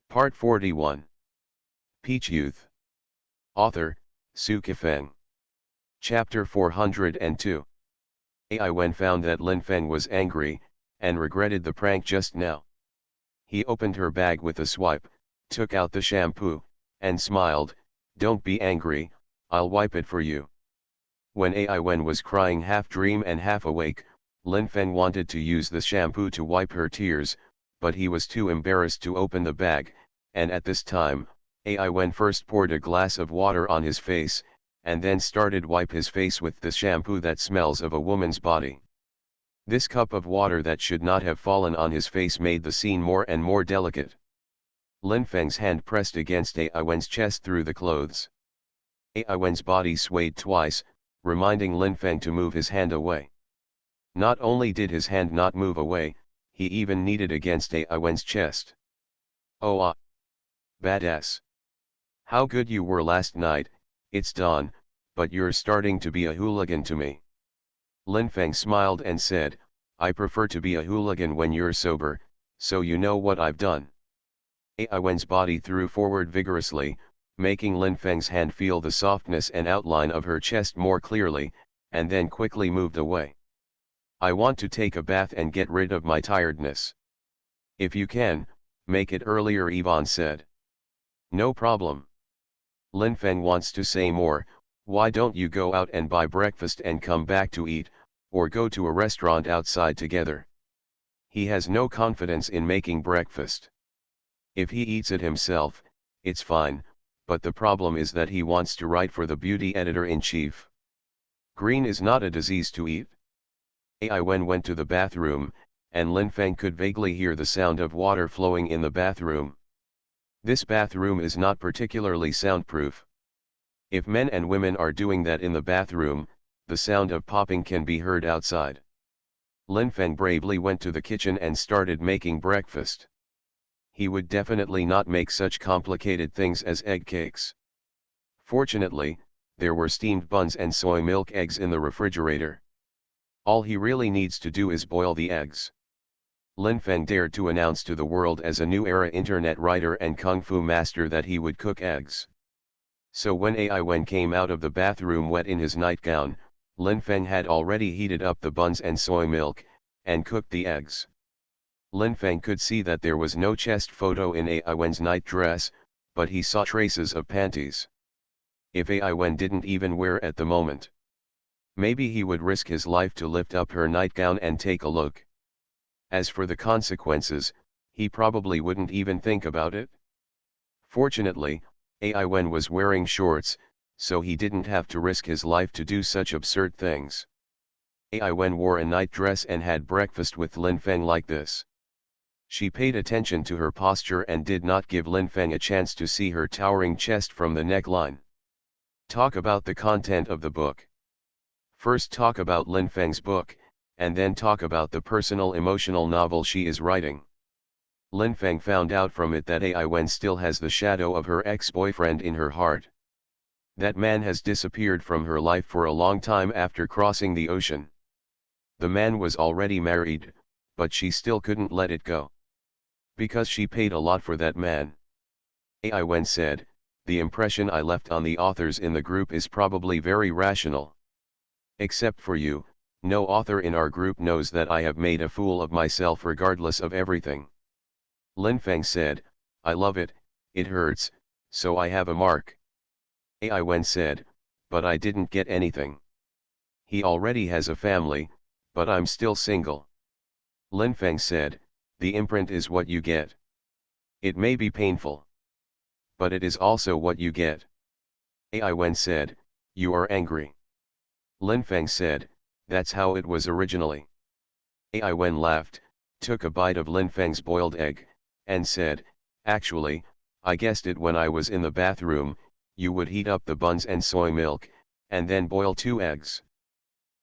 Part 41. Peach Youth. Author, Su Kifeng. Chapter 402. Ai Wen found that Lin Feng was angry, and regretted the prank just now. He opened her bag with a swipe, took out the shampoo, and smiled, "Don't be angry, I'll wipe it for you." When Ai Wen was crying half dream and half awake, Lin Feng wanted to use the shampoo to wipe her tears, but he was too embarrassed to open the bag, and at this time, Ai Wen first poured a glass of water on his face, and then started wipe his face with the shampoo that smells of a woman's body. This cup of water that should not have fallen on his face made the scene more and more delicate. Lin Feng's hand pressed against Ai Wen's chest through the clothes. Ai Wen's body swayed twice, reminding Lin Feng to move his hand away. Not only did his hand not move away, he even kneaded against Ai Wen's chest. "Oh ah! Badass! How good you were last night, it's dawn, but you're starting to be a hooligan to me." Lin Feng smiled and said, "I prefer to be a hooligan when you're sober, so you know what I've done." Ai Wen's body threw forward vigorously, making Lin Feng's hand feel the softness and outline of her chest more clearly, and then quickly moved away. "I want to take a bath and get rid of my tiredness." "If you can, make it earlier," Yvonne said. "No problem." Lin Feng wants to say more, "Why don't you go out and buy breakfast and come back to eat, or go to a restaurant outside together?" He has no confidence in making breakfast. If he eats it himself, it's fine, but the problem is that he wants to write for the beauty editor-in-chief. Green is not a disease to eat. Ai Wen went to the bathroom, and Lin Feng could vaguely hear the sound of water flowing in the bathroom. This bathroom is not particularly soundproof. If men and women are doing that in the bathroom, the sound of popping can be heard outside. Lin Feng bravely went to the kitchen and started making breakfast. He would definitely not make such complicated things as egg cakes. Fortunately, there were steamed buns and soy milk eggs in the refrigerator. All he really needs to do is boil the eggs. Lin Feng dared to announce to the world as a new era internet writer and kung fu master that he would cook eggs. So when Ai Wen came out of the bathroom wet in his nightgown, Lin Feng had already heated up the buns and soy milk, and cooked the eggs. Lin Feng could see that there was no chest photo in Ai Wen's nightdress, but he saw traces of panties. If Ai Wen didn't even wear at the moment, maybe he would risk his life to lift up her nightgown and take a look. As for the consequences, he probably wouldn't even think about it. Fortunately, Ai Wen was wearing shorts, so he didn't have to risk his life to do such absurd things. Ai Wen wore a nightdress and had breakfast with Lin Feng like this. She paid attention to her posture and did not give Lin Feng a chance to see her towering chest from the neckline. Talk about the content of the book. First talk about Lin Feng's book, and then talk about the personal emotional novel she is writing. Lin Feng found out from it that Ai Wen still has the shadow of her ex-boyfriend in her heart. That man has disappeared from her life for a long time after crossing the ocean. The man was already married, but she still couldn't let it go. Because she paid a lot for that man. Ai Wen said, "The impression I left on the authors in the group is probably very rational. Except for you, no author in our group knows that I have made a fool of myself regardless of everything." Lin Feng said, "I love it, it hurts, so I have a mark." Ai Wen said, "But I didn't get anything. He already has a family, but I'm still single." Lin Feng said, "The imprint is what you get. It may be painful, but it is also what you get." Ai Wen said, "You are angry." Lin Feng said, "That's how it was originally." Ai Wen laughed, took a bite of Lin Feng's boiled egg, and said, "Actually, I guessed it when I was in the bathroom. You would heat up the buns and soy milk, and then boil 2 eggs."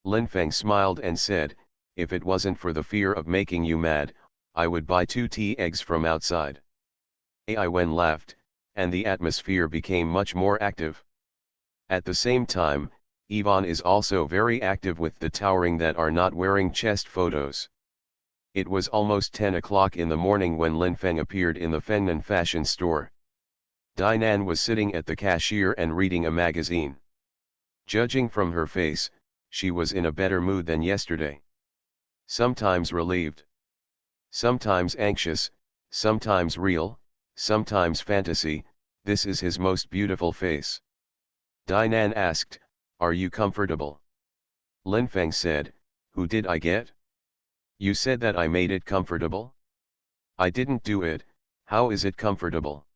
Lin Feng smiled and said, "If it wasn't for the fear of making you mad, I would buy 2 tea eggs from outside." Ai Wen laughed, and the atmosphere became much more active. At the same time, Yvonne is also very active with the towering that are not wearing chest photos. It was almost 10 o'clock in the morning when Lin Feng appeared in the Fengnan fashion store. Dinan was sitting at the cashier and reading a magazine. Judging from her face, she was in a better mood than yesterday. Sometimes relieved, sometimes anxious, sometimes real, sometimes fantasy. This is his most beautiful face. Dinan asked, "Are you comfortable?" Lin Feng said, "Who did I get? You said that I made it comfortable? I didn't do it. How is it comfortable?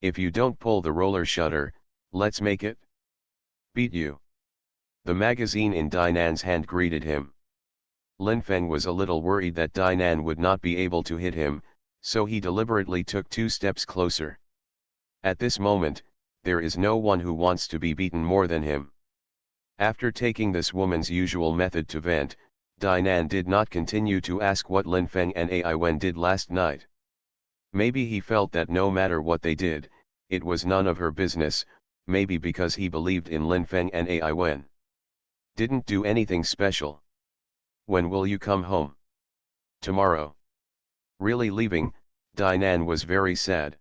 If you don't pull the roller shutter, let's make it." "Beat you." The magazine in Dinan's hand greeted him. Lin Feng was a little worried that Dinan would not be able to hit him, so he deliberately took 2 steps closer. At this moment, there is no one who wants to be beaten more than him. After taking this woman's usual method to vent, Dinan did not continue to ask what Lin Feng and Ai Wen did last night. Maybe he felt that no matter what they did, it was none of her business, maybe because he believed in Lin Feng and Ai Wen. "Didn't do anything special. When will you come home?" "Tomorrow." Really leaving? Dinan was very sad.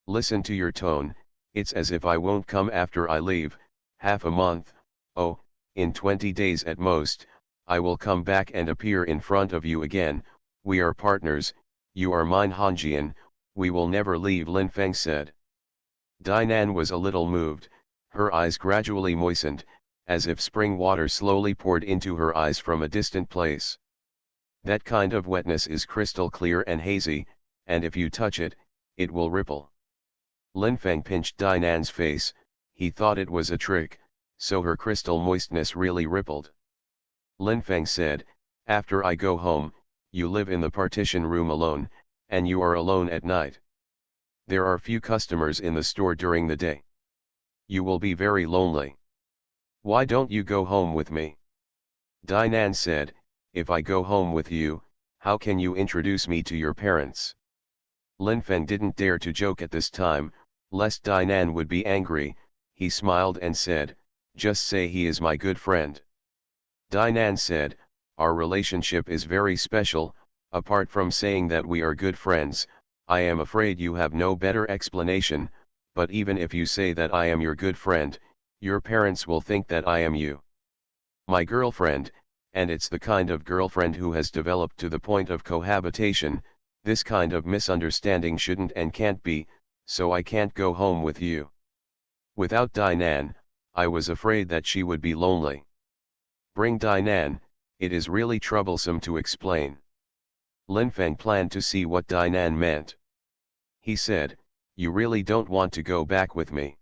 "Listen to your tone, it's as if I won't come after I leave. Half a month, oh, in 20 days at most, I will come back and appear in front of you again. We are partners, you are mine Hanjian, we will never leave," Lin Feng said. Dinan was a little moved, her eyes gradually moistened, as if spring water slowly poured into her eyes from a distant place. That kind of wetness is crystal clear and hazy, and if you touch it, it will ripple. Lin Feng pinched Dinan's face, he thought it was a trick, so her crystal moistness really rippled. Lin Feng said, "After I go home, you live in the partition room alone, and you are alone at night. There are few customers in the store during the day. You will be very lonely. Why don't you go home with me?" Dinan said, "If I go home with you, how can you introduce me to your parents?" Lin Feng didn't dare to joke at this time, lest Dinan would be angry. He smiled and said, "Just say he is my good friend." Dinan said, "Our relationship is very special. Apart from saying that we are good friends, I am afraid you have no better explanation, but even if you say that I am your good friend, your parents will think that I am my girlfriend, and it's the kind of girlfriend who has developed to the point of cohabitation. This kind of misunderstanding shouldn't and can't be, so I can't go home with you." Without Dinan, I was afraid that she would be lonely. Bring Dinan, it is really troublesome to explain. Lin Feng planned to see what Dinan meant. He said, "You really don't want to go back with me?"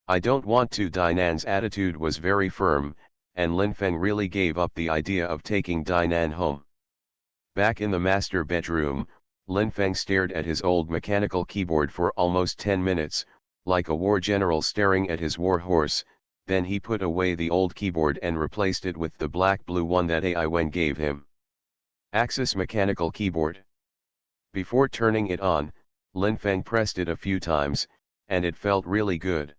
"I don't want to." Dinan's attitude was very firm, and Lin Feng really gave up the idea of taking Dinan home. Back in the master bedroom, Lin Feng stared at his old mechanical keyboard for almost 10 minutes, like a war general staring at his war horse. Then he put away the old keyboard and replaced it with the black-blue one that Ai Wen gave him. Axis mechanical keyboard. Before turning it on, Lin Feng pressed it a few times, and it felt really good.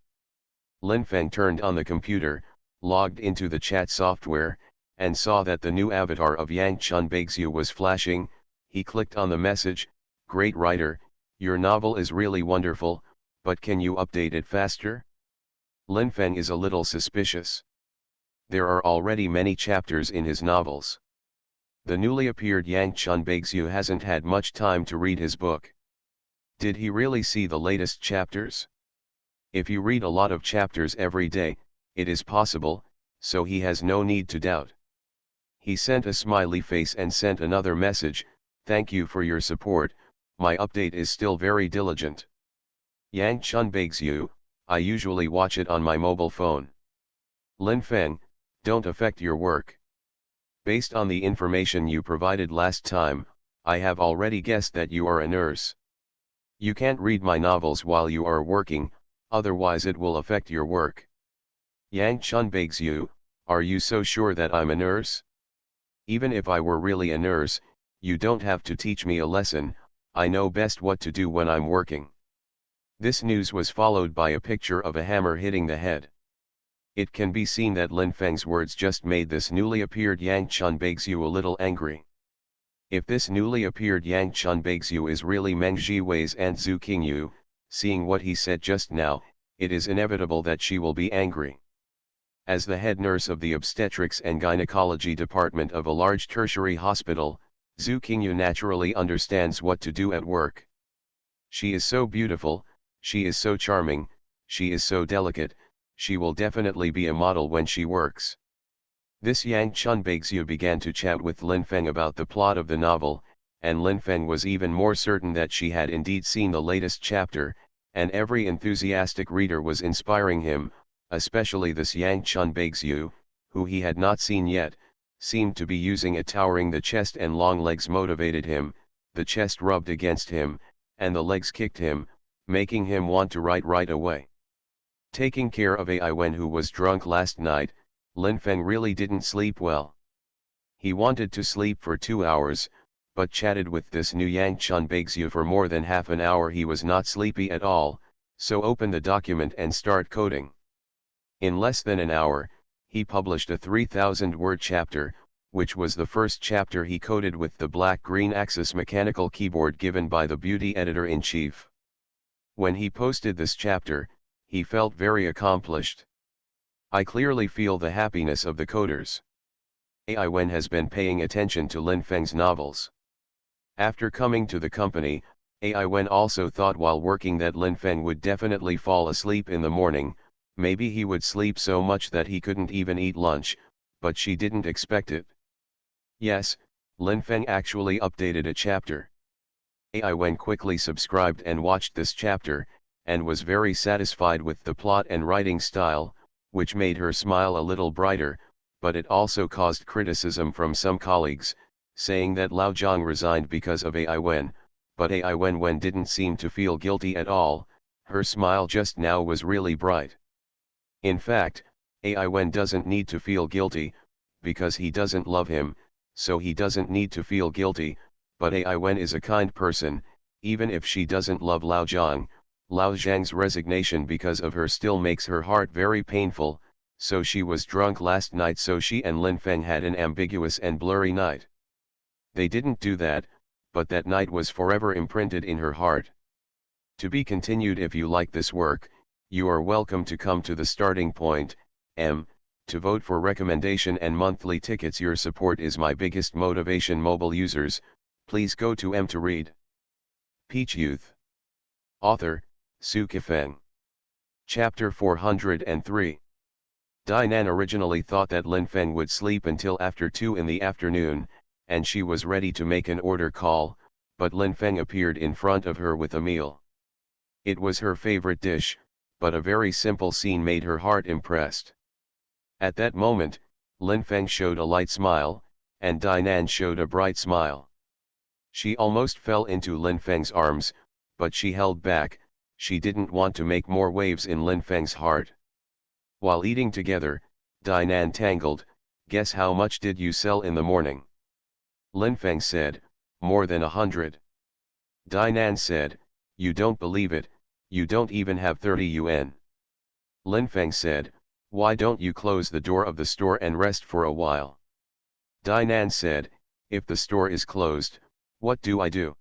Lin Feng turned on the computer, logged into the chat software, and saw that the new avatar of Yang Chun Baixu was flashing. He clicked on the message, "Great writer, your novel is really wonderful, but can you update it faster?" Lin Feng is a little suspicious. There are already many chapters in his novels. The newly appeared Yang Chun Baixu hasn't had much time to read his book. Did he really see the latest chapters? If you read a lot of chapters every day, it is possible, so he has no need to doubt. He sent a smiley face and sent another message, "Thank you for your support, my update is still very diligent. Yang Chun Baixu, I usually watch it on my mobile phone." Lin Feng, don't affect your work. Based on the information you provided last time, I have already guessed that you are a nurse. You can't read my novels while you are working, otherwise it will affect your work. Yang Chun Baixu, are you so sure that I'm a nurse? Even if I were really a nurse, you don't have to teach me a lesson, I know best what to do when I'm working. This news was followed by a picture of a hammer hitting the head. It can be seen that Lin Feng's words just made this newly appeared Yang Chun Baixu a little angry. If this newly appeared Yang Chunbaeksu is really Meng Jiwei's Aunt Zhu Qingyu, seeing what he said just now, it is inevitable that she will be angry. As the head nurse of the obstetrics and gynecology department of a large tertiary hospital, Zhu Qingyu naturally understands what to do at work. She is so beautiful, she is so charming, she is so delicate, she will definitely be a model when she works. This Yang Chunbaeksu began to chat with Lin Feng about the plot of the novel, and Lin Feng was even more certain that she had indeed seen the latest chapter, and every enthusiastic reader was inspiring him, especially this Yang Chunbaeksu, who he had not seen yet, seemed to be using a towering the chest and long legs motivated him, the chest rubbed against him, and the legs kicked him, making him want to write right away. Taking care of Ai Wen who was drunk last night, Lin Feng really didn't sleep well. He wanted to sleep for 2 hours, but chatted with this new Yang Chunbaeksu for more than half an hour. He was not sleepy at all, so open the document and start coding. In less than an hour, he published a 3,000-word chapter, which was the first chapter he coded with the black-green axis mechanical keyboard given by the beauty editor-in-chief. When he posted this chapter, he felt very accomplished. I clearly feel the happiness of the coders. Ai Wen has been paying attention to Lin Feng's novels. After coming to the company, Ai Wen also thought while working that Lin Feng would definitely fall asleep in the morning, maybe he would sleep so much that he couldn't even eat lunch, but she didn't expect it. Yes, Lin Feng actually updated a chapter. Ai Wen quickly subscribed and watched this chapter, and was very satisfied with the plot and writing style, which made her smile a little brighter, but it also caused criticism from some colleagues, saying that Lao Zhang resigned because of Ai Wen, but Ai Wen didn't seem to feel guilty at all. Her smile just now was really bright. In fact, Ai Wen doesn't need to feel guilty, because he doesn't love him, so he doesn't need to feel guilty, but Ai Wen is a kind person, even if she doesn't love Lao Zhang. Lao Zhang's resignation because of her still makes her heart very painful, so she was drunk last night, so she and Lin Feng had an ambiguous and blurry night. They didn't do that, but that night was forever imprinted in her heart. To be continued. If you like this work, you are welcome to come to the starting point, to vote for recommendation and monthly tickets. Your support is my biggest motivation. Mobile users, please go to to read. Peach Youth. Author, Su Kifeng. Chapter 403. Dainan originally thought that Lin Feng would sleep until after 2 in the afternoon, and she was ready to make an order call, but Lin Feng appeared in front of her with a meal. It was her favorite dish, but a very simple scene made her heart impressed. At that moment, Lin Feng showed a light smile, and Dainan showed a bright smile. She almost fell into Lin Feng's arms, but she held back. She didn't want to make more waves in Lin Feng's heart. While eating together, Dainan tangled, "Guess how much did you sell in the morning?" Lin Feng said, "More than 100. Dainan said, "You don't believe it, you don't even have 30 yuan. Lin Feng said, "Why don't you close the door of the store and rest for a while?" Dainan said, "If the store is closed, what do I do?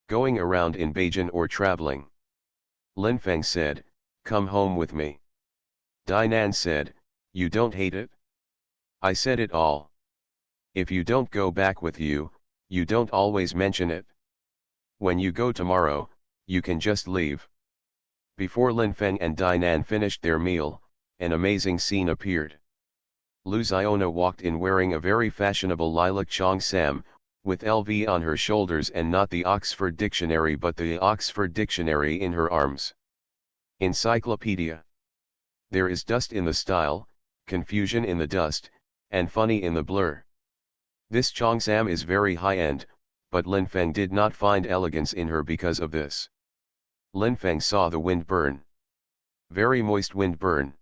Going around in Beijing or traveling?" Lin Feng said, "Come home with me." Dainan said, "You don't hate it?" "I said it all. If you don't go back with you, you don't always mention it. When you go tomorrow, you can just leave." Before Lin Feng and Dainan finished their meal, an amazing scene appeared. Lu Xiona walked in wearing a very fashionable lilac cheongsam, with LV on her shoulders and not the Oxford Dictionary but the Oxford Dictionary in her arms. Encyclopedia. There is dust in the style, confusion in the dust, and funny in the blur. This cheongsam is very high-end, but Lin Feng did not find elegance in her because of this. Lin Feng saw the wind burn. Very moist wind burn.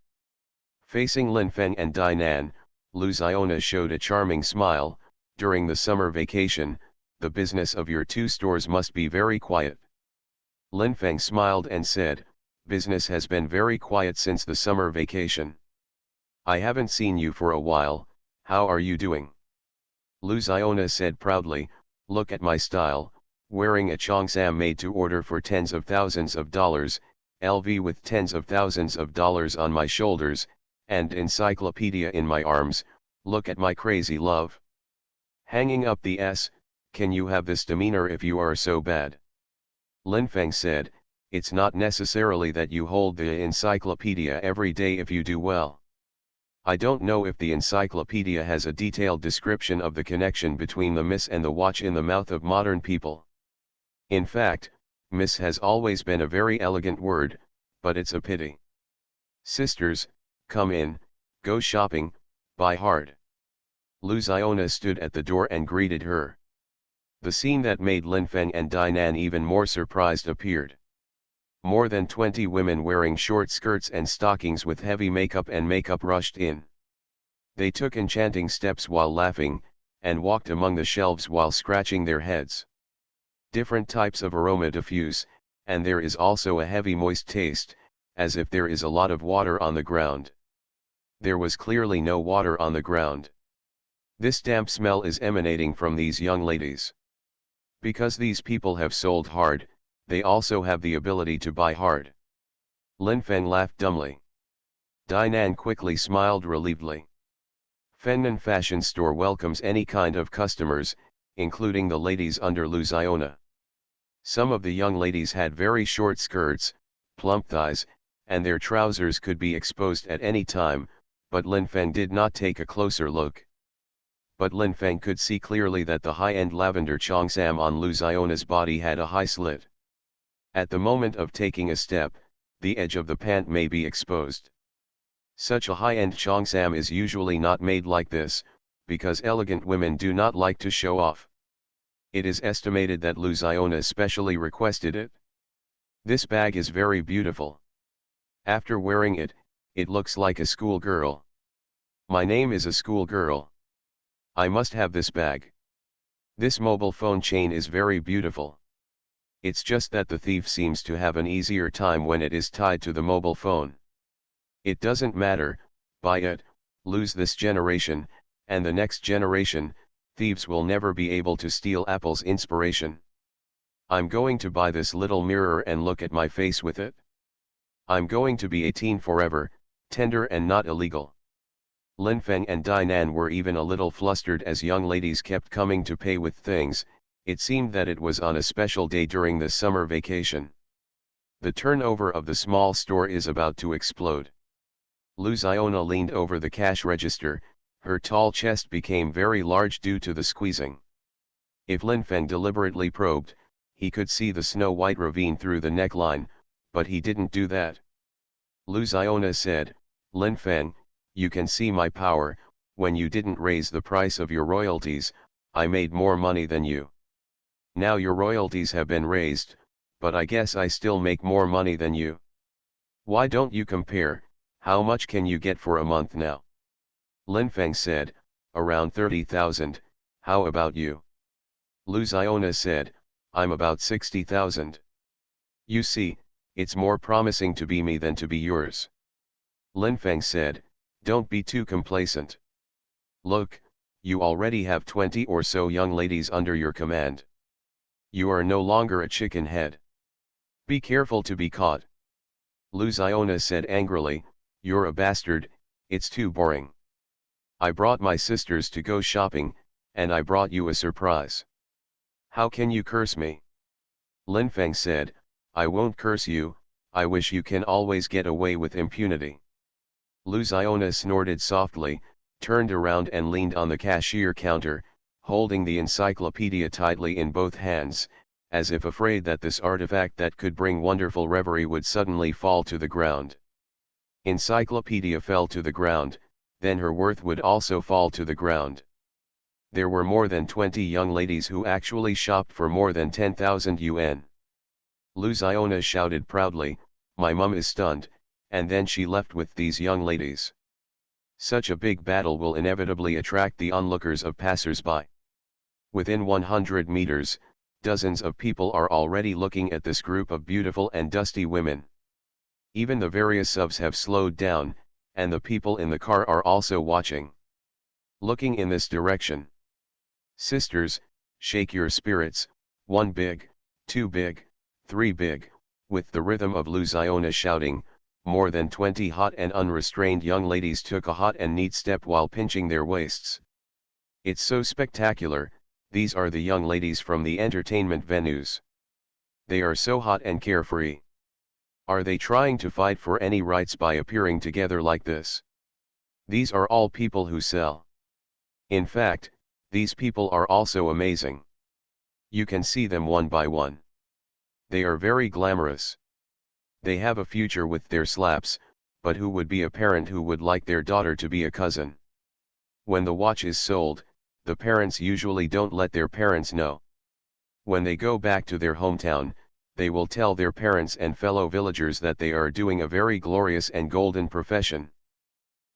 Facing Lin Feng and Dainan, Lu Xiona showed a charming smile. "During the summer vacation, the business of your 2 stores must be very quiet." Lin Feng smiled and said, "Business has been very quiet since the summer vacation. I haven't seen you for a while. How are you doing?" Lu Xiona said proudly, Look at my style, wearing a cheongsam made to order for tens of thousands of dollars, LV with tens of thousands of dollars on my shoulders, and encyclopedia in my arms. Look at my crazy love. Hanging up the S, can you have this demeanor if you are so bad? Lin Feng said, it's not necessarily that you hold the encyclopedia every day if you do well. I don't know if the encyclopedia has a detailed description of the connection between the miss and the watch in the mouth of modern people. In fact, miss has always been a very elegant word, but it's a pity. Sisters, come in, go shopping, buy hard. Lu Xiona stood at the door and greeted her. The scene that made Lin Feng and Dinan even more surprised appeared. More than 20 women wearing short skirts and stockings with heavy makeup rushed in. They took enchanting steps while laughing, and walked among the shelves while scratching their heads. Different types of aroma diffuse, and there is also a heavy moist taste, as if there is a lot of water on the ground. There was clearly no water on the ground. This damp smell is emanating from these young ladies. Because these people have sold hard, they also have the ability to buy hard. Lin Feng laughed dumbly. Dinan quickly smiled relievedly. Fengnan Fashion Store welcomes any kind of customers, including the ladies under Lu Xiona. Some of the young ladies had very short skirts, plump thighs, and their trousers could be exposed at any time, but Lin Feng did not take a closer look. But Lin Feng could see clearly that the high-end lavender cheongsam on Lu Xiona's body had a high slit. At the moment of taking a step, the edge of the pant may be exposed. Such a high-end cheongsam is usually not made like this, because elegant women do not like to show off. It is estimated that Lu Xiona specially requested it. This bag is very beautiful. After wearing it, it looks like a schoolgirl. My name is a schoolgirl. I must have this bag. This mobile phone chain is very beautiful. It's just that the thief seems to have an easier time when it is tied to the mobile phone. It doesn't matter, buy it, lose this generation, and the next generation, thieves will never be able to steal Apple's inspiration. I'm going to buy this little mirror and look at my face with it. I'm going to be 18 forever, tender and not illegal. Lin Feng and Dinan were even a little flustered as young ladies kept coming to pay with things. It seemed that it was on a special day during the summer vacation. The turnover of the small store is about to explode. Lu Xiona leaned over the cash register, her tall chest became very large due to the squeezing. If Lin Feng deliberately probed, he could see the snow-white ravine through the neckline, but he didn't do that. Lu Xiona said, Lin Feng, you can see my power. When you didn't raise the price of your royalties, I made more money than you. Now your royalties have been raised, but I guess I still make more money than you. Why don't you compare? How much can you get for a month now? Lin Feng said, around 30,000, how about you? Lu Xiona said, I'm about 60,000. You see, it's more promising to be me than to be yours. Lin Feng said, don't be too complacent. Look, you already have 20 or so young ladies under your command. You are no longer a chicken head. Be careful to be caught. Lu Xiona said angrily, you're a bastard, it's too boring. I brought my sisters to go shopping, and I brought you a surprise. How can you curse me? Lin Feng said, I won't curse you, I wish you can always get away with impunity. Lu Xiona snorted softly, turned around and leaned on the cashier counter, holding the encyclopedia tightly in both hands, as if afraid that this artifact that could bring wonderful reverie would suddenly fall to the ground. Encyclopedia fell to the ground, then her worth would also fall to the ground. There were more than 20 young ladies who actually shopped for more than 10,000 yuan. Lu Xiona shouted proudly, my mum is stunned, and then she left with these young ladies. Such a big battle will inevitably attract the onlookers of passers-by. Within 100 meters, dozens of people are already looking at this group of beautiful and dusty women. Even the various subs have slowed down, and the people in the car are also watching. Looking in this direction. Sisters, Shake your spirits, 1 big, 2 big, 3 big, with the rhythm of Luziona shouting. More than 20 hot and unrestrained young ladies took a hot and neat step while pinching their waists. It's so spectacular, these are the young ladies from the entertainment venues. They are so hot and carefree. Are they trying to fight for any rights by appearing together like this? These are all people who sell. In fact, these people are also amazing. You can see them one by one. They are very glamorous. They have a future with their slaps, but who would be a parent who would like their daughter to be a cousin? When the watch is sold, the parents usually don't let their parents know. When they go back to their hometown, they will tell their parents and fellow villagers that they are doing a very glorious and golden profession.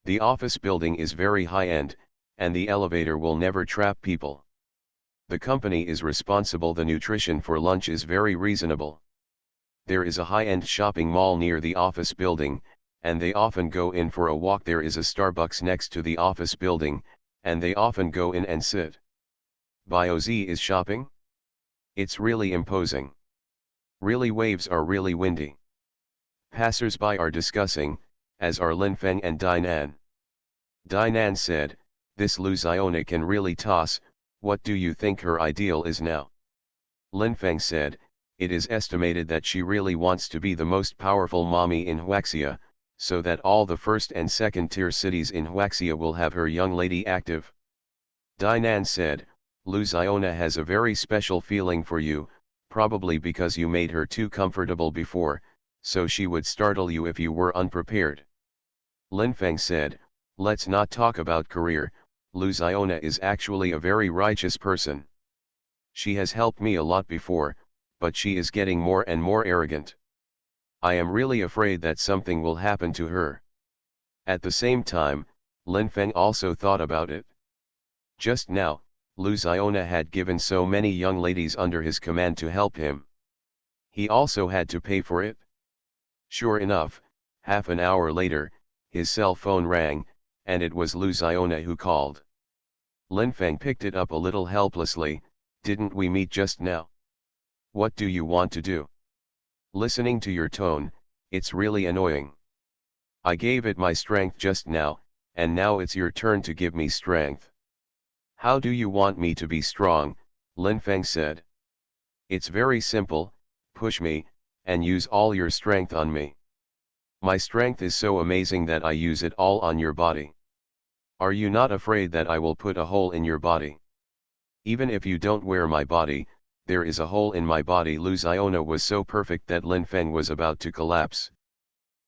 The office building is very high-end, and the elevator will never trap people. The company is responsible. The nutrition for lunch is very reasonable. There is a high-end shopping mall near the office building, and they often go in for a walk. There is a Starbucks next to the office building, and they often go in and sit. BioZ is shopping? It's really imposing. Really, waves are really windy. Passers-by are discussing, as are Linfeng and Dinan. Dinan said, "This Luziona can really toss. What do you think her ideal is now?" Linfeng said, "It is estimated that she really wants to be the most powerful mommy in Huaxia, so that all the first and second tier cities in Huaxia will have her young lady active." Dinan said, "Luziona has a very special feeling for you, probably because you made her too comfortable before, so she would startle you if you were unprepared." Linfeng said, "Let's not talk about career. Luziona is actually a very righteous person. She has helped me a lot before, but she is getting more and more arrogant. I am really afraid that something will happen to her." At the same time, Linfeng also thought about it. Just now, Luziona had given so many young ladies under his command to help him. He also had to pay for it. Sure enough, half an hour later, his cell phone rang, and it was Luziona who called. Linfeng picked it up a little helplessly. "Didn't we meet just now? What do you want to do? Listening to your tone, it's really annoying. I gave it my strength just now, and now it's your turn to give me strength." "How do you want me to be strong?" Linfeng said. "It's very simple, push me, and use all your strength on me. My strength is so amazing that I use it all on your body. Are you not afraid that I will put a hole in your body? Even if you don't wear my body, there is a hole in my body." Luziona was so perfect that Linfeng was about to collapse.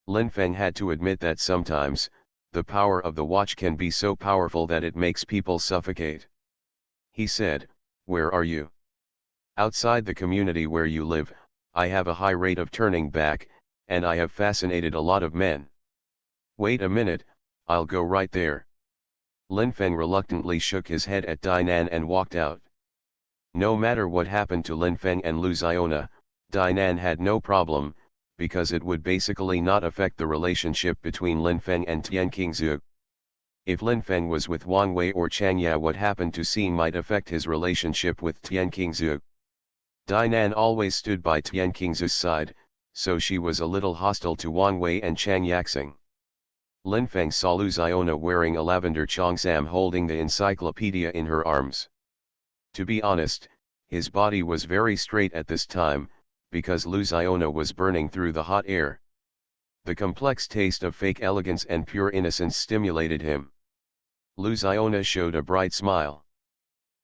Linfeng had to admit that sometimes, the power of the watch can be so powerful that it makes people suffocate. He said, "Where are you?" "Outside the community where you live. I have a high rate of turning back, and I have fascinated a lot of men." "Wait a minute, I'll go right there." Linfeng reluctantly shook his head at Dinan and walked out. No matter what happened to Linfeng and Luziona, Dinan had no problem, because it would basically not affect the relationship between Linfeng and Tianqingzhu. If Linfeng was with Wang Wei or Changya, what happened to Xin might affect his relationship with Tianqingzhu. Dinan always stood by Tianqingzhu's side, so she was a little hostile to Wang Wei and Chang Yaxing. Linfeng saw Luziona wearing a lavender cheongsam holding the encyclopedia in her arms. To be honest, his body was very straight at this time, because Luziona was burning through the hot air. The complex taste of fake elegance and pure innocence stimulated him. Luziona showed a bright smile.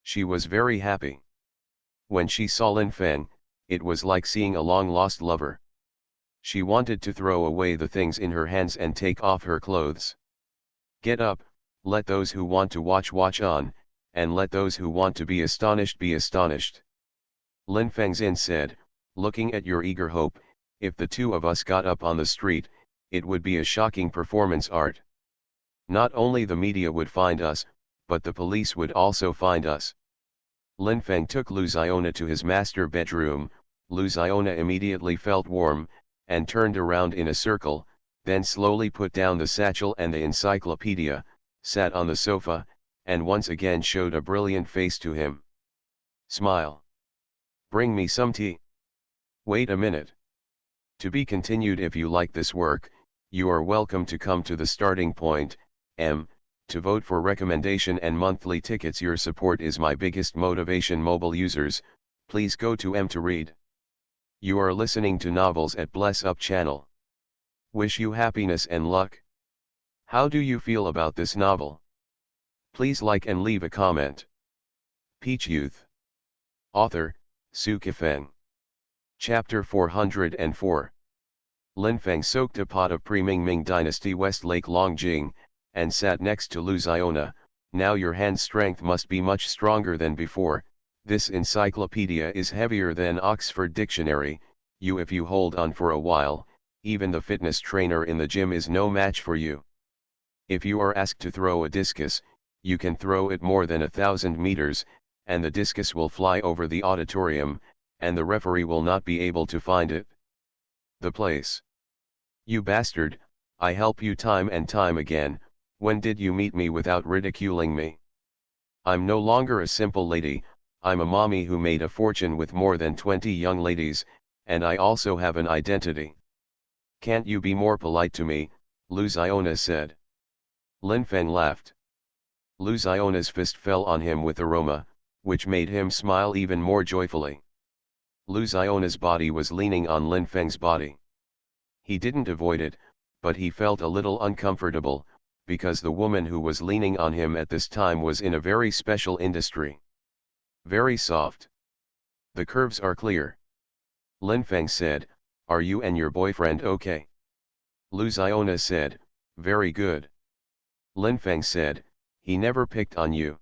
She was very happy. When she saw Linfeng, it was like seeing a long-lost lover. She wanted to throw away the things in her hands and take off her clothes. "Get up, let those who want to watch on, and let those who want to be astonished be astonished." Linfeng Xin said, looking at your eager hope, "If the two of us got up on the street, it would be a shocking performance art. Not only the media would find us, but the police would also find us." Linfeng took Luziona to his master bedroom. Luziona immediately felt warm, and turned around in a circle, then slowly put down the satchel and the encyclopedia, sat on the sofa, and once again showed a brilliant face to him. Smile. Bring me some tea. Wait a minute. To be continued. If you like this work, you are welcome to come to the starting point, to vote for recommendation and monthly tickets. Your support is my biggest motivation. Mobile users, please go to to read. You are listening to Novels at Bless Up channel. Wish you happiness and luck. How do you feel about this novel? Please like and leave a comment. Peach Youth. Author, Sci-fi. Chapter 404. Lin Feng soaked a pot of pre-Ming Dynasty Westlake Longjing, and sat next to Lu Xiaona. Now your hand strength must be much stronger than before. This encyclopedia is heavier than Oxford Dictionary. If you hold on for a while, even the fitness trainer in the gym is no match for you. If you are asked to throw a discus, you can throw it more than 1,000 meters, and the discus will fly over the auditorium, and the referee will not be able to find it. The place. You bastard, I help you time and time again. When did you meet me without ridiculing me? I'm no longer a simple lady, I'm a mommy who made a fortune with more than 20 young ladies, and I also have an identity. Can't you be more polite to me? Lu Xiaona said. Lin Feng laughed. Lu Xiaona's fist fell on him with aroma, which made him smile even more joyfully. Lu Xiaona's body was leaning on Lin Feng's body. He didn't avoid it, but he felt a little uncomfortable, because the woman who was leaning on him at this time was in a very special industry. Very soft. The curves are clear. Lin Feng said, "Are you and your boyfriend okay?" Lu Xiaona said, "Very good." Lin Feng said, "He never picked on you."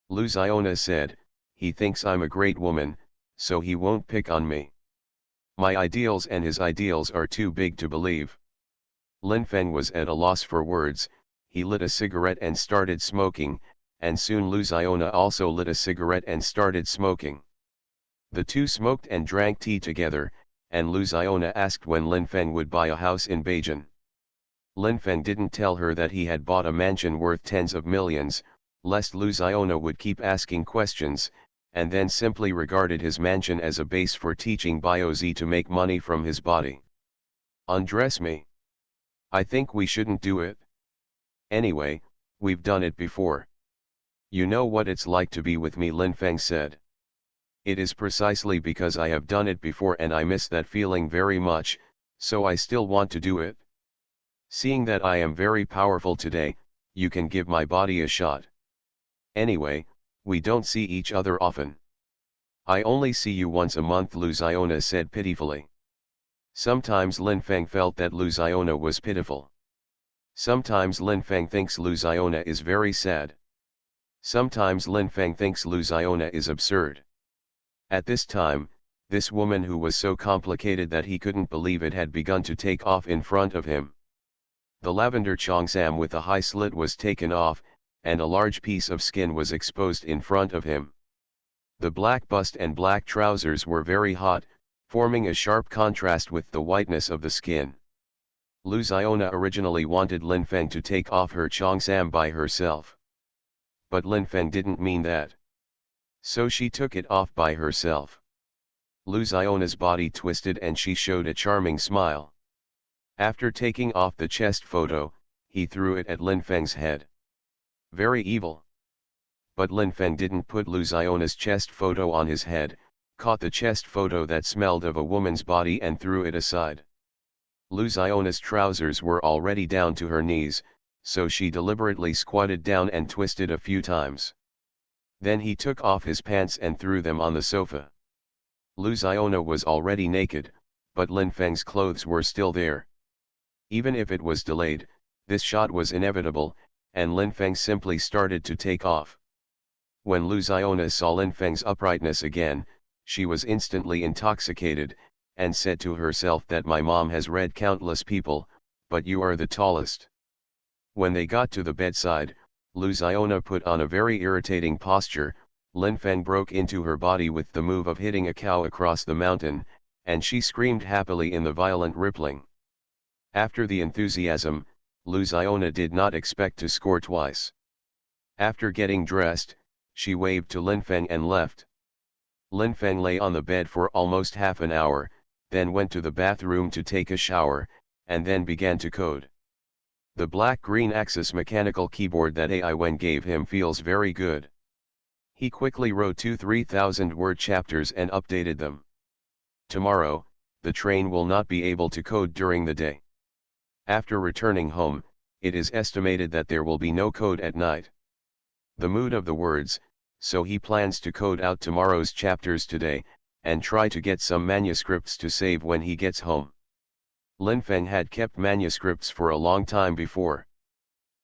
Lu Xiaona said, "He thinks I'm a great woman, so he won't pick on me. My ideals and his ideals are too big to believe." Lin Feng was at a loss for words. He lit a cigarette and started smoking, and soon Lu Xiaona also lit a cigarette and started smoking. The two smoked and drank tea together, and Lu Xiaona asked when Lin Feng would buy a house in Beijing. Lin Feng didn't tell her that he had bought a mansion worth tens of millions, lest Lu Xiaona would keep asking questions, and then simply regarded his mansion as a base for teaching Biozi to make money from his body. "Undress me. I think we shouldn't do it. Anyway, we've done it before. You know what it's like to be with me," Lin Feng said. "It is precisely because I have done it before and I miss that feeling very much, so I still want to do it. Seeing that I am very powerful today, you can give my body a shot. Anyway, we don't see each other often." "I only see you once a month," Lu Xiaona said pitifully. Sometimes Lin Feng felt that Lu Xiaona was pitiful. Sometimes Lin Feng thinks Lu Xiaona is very sad. Sometimes Lin Feng thinks Lu Xiaona is absurd. At this time, this woman who was so complicated that he couldn't believe it had begun to take off in front of him. The lavender cheongsam with a high slit was taken off, and a large piece of skin was exposed in front of him. The black bust and black trousers were very hot, forming a sharp contrast with the whiteness of the skin. Lu Xiaona originally wanted Lin Feng to take off her cheongsam by herself. But Lin Feng didn't mean that. So she took it off by herself. Lu Xiaona's body twisted and she showed a charming smile. After taking off the chest photo, he threw it at Lin Feng's head. Very evil. But Lin Feng didn't put Lu Xiaona's chest photo on his head, caught the chest photo that smelled of a woman's body and threw it aside. Lu Xiaona's trousers were already down to her knees, so she deliberately squatted down and twisted a few times. Then he took off his pants and threw them on the sofa. Lu Xiaona was already naked, but Lin Feng's clothes were still there. Even if it was delayed, this shot was inevitable, and Lin Feng simply started to take off. When Lu Xiaona saw Lin Feng's uprightness again, she was instantly intoxicated, and said to herself that my mom has read countless people, but you are the tallest. When they got to the bedside, Lu Xiaona put on a very irritating posture. Lin Feng broke into her body with the move of hitting a cow across the mountain, and she screamed happily in the violent rippling. After the enthusiasm, Lu Xiaona did not expect to score twice. After getting dressed, she waved to Lin Feng and left. Lin Feng lay on the bed for almost half an hour, then went to the bathroom to take a shower, and then began to code. The black-green axis mechanical keyboard that AI Wen gave him feels very good. He quickly wrote 2-3,000 word chapters and updated them. Tomorrow, the train will not be able to code during the day. After returning home, it is estimated that there will be no code at night. The mood of the words, so he plans to code out tomorrow's chapters today, and try to get some manuscripts to save when he gets home. Lin Feng had kept manuscripts for a long time before.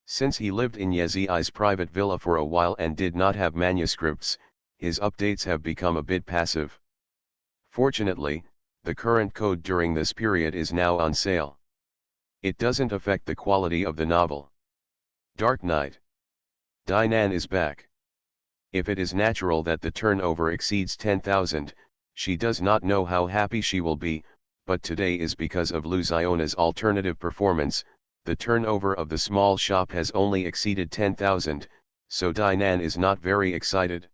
Since he lived in Yezi's private villa for a while and did not have manuscripts, his updates have become a bit passive. Fortunately, the current code during this period is now on sale. It doesn't affect the quality of the novel. Dark Knight. Dinan is back. If it is natural that the turnover exceeds 10,000, she does not know how happy she will be, but today is because of Lu Xiona's alternative performance. The turnover of the small shop has only exceeded 10,000, so Dinan is not very excited.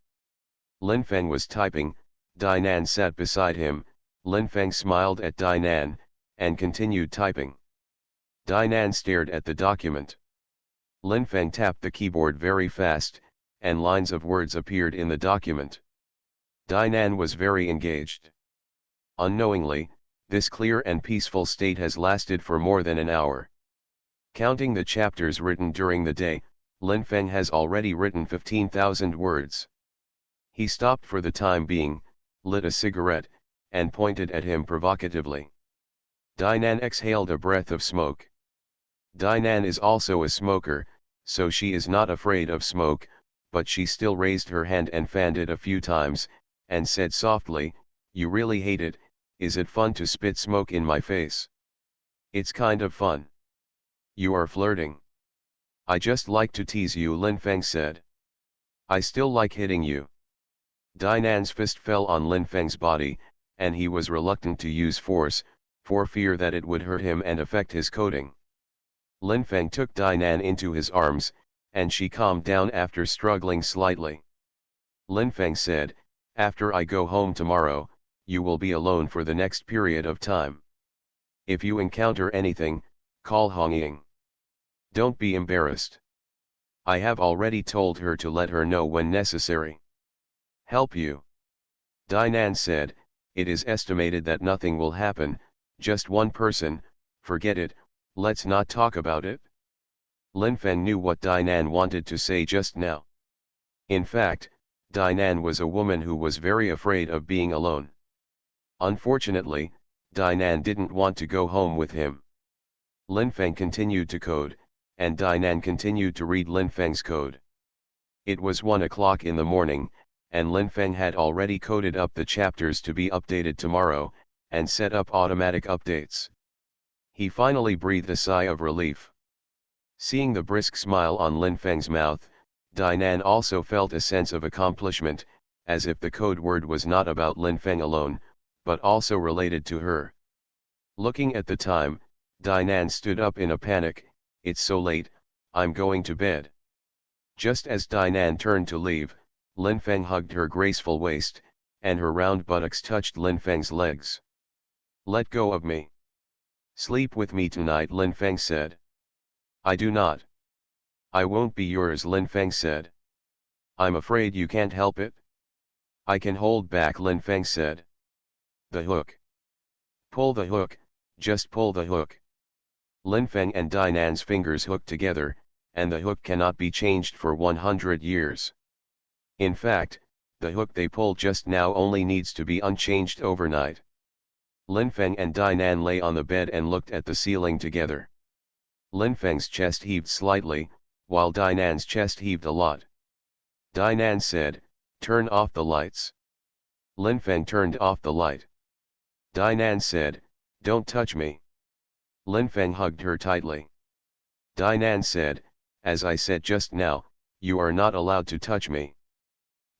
Lin Feng was typing, Dinan sat beside him, Lin Feng smiled at Dinan, and continued typing. Dinan stared at the document. Lin Feng tapped the keyboard very fast, and lines of words appeared in the document. Dinan was very engaged. Unknowingly, this clear and peaceful state has lasted for more than an hour. Counting the chapters written during the day, Lin Feng has already written 15,000 words. He stopped for the time being, lit a cigarette, and pointed at him provocatively. Dinan exhaled a breath of smoke. Dinan is also a smoker, so she is not afraid of smoke, but she still raised her hand and fanned it a few times, and said softly, "You really hate it, is it fun to spit smoke in my face?" "It's kind of fun." "You are flirting." "I just like to tease you," Lin Feng said. "I still like hitting you." Dinan's fist fell on Lin Feng's body, and he was reluctant to use force, for fear that it would hurt him and affect his coding. Lin Feng took Dinan into his arms, and she calmed down after struggling slightly. Lin Feng said, "After I go home tomorrow, you will be alone for the next period of time. If you encounter anything, call Hong Ying. Don't be embarrassed. I have already told her to let her know when necessary." "Help you?" Dinan said, "It is estimated that nothing will happen, just one person, forget it, let's not talk about it." Lin Feng knew what Dinan wanted to say just now. In fact, Dinan was a woman who was very afraid of being alone. Unfortunately, Dinan didn't want to go home with him. Lin Feng continued to code, and Dinan continued to read Lin Feng's code. It was 1 o'clock in the morning, and Lin Feng had already coded up the chapters to be updated tomorrow, and set up automatic updates. He finally breathed a sigh of relief. Seeing the brisk smile on Lin Feng's mouth, Dinan also felt a sense of accomplishment, as if the code word was not about Lin Feng alone, but also related to her. Looking at the time, Dinan stood up in a panic. "It's so late, I'm going to bed." Just as Dinan turned to leave, Lin Feng hugged her graceful waist, and her round buttocks touched Lin Feng's legs. "Let go of me. Sleep with me tonight," Lin Feng said. "I do not." "I won't be yours," Lin Feng said. "I'm afraid you can't help it." "I can hold back," Lin Feng said. "The hook. Pull the hook, just pull the hook." Lin Feng and Dinan's fingers hooked together, and the hook cannot be changed for 100 years. In fact, the hook they pulled just now only needs to be unchanged overnight. Lin Feng and Dinan lay on the bed and looked at the ceiling together. Lin Feng's chest heaved slightly, while Dinan's chest heaved a lot. Dinan said, "Turn off the lights." Lin Feng turned off the light. Dinan said, "Don't touch me." Lin Feng hugged her tightly. Dinan said, "As I said just now, you are not allowed to touch me."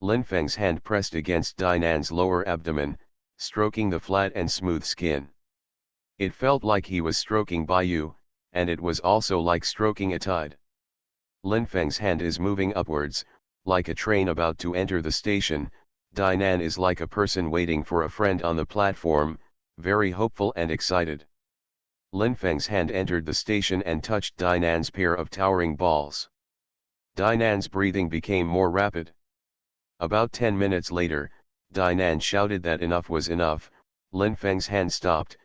Lin Feng's hand pressed against Dinan's lower abdomen, stroking the flat and smooth skin. It felt like he was stroking Bayou, and it was also like stroking a tide. Lin Feng's hand is moving upwards, like a train about to enter the station, Dinan is like a person waiting for a friend on the platform, very hopeful and excited. Lin Feng's hand entered the station and touched Dinan's pair of towering balls. Dinan's breathing became more rapid. About 10 minutes later, Dinan shouted that enough was enough. Lin Feng's hand stopped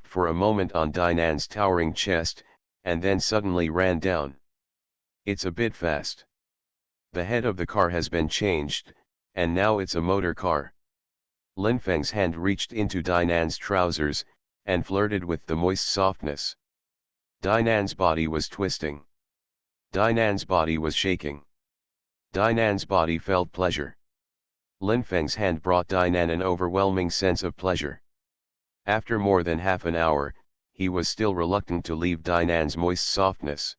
for a moment on Dinan's towering chest, and then suddenly ran down. It's a bit fast. The head of the car has been changed, and now it's a motor car. Lin Feng's hand reached into Dinan's trousers, and flirted with the moist softness. Dinan's body was twisting. Dinan's body was shaking. Dinan's body felt pleasure. Lin Feng's hand brought Dinan an overwhelming sense of pleasure. After more than half an hour, he was still reluctant to leave Dinan's moist softness.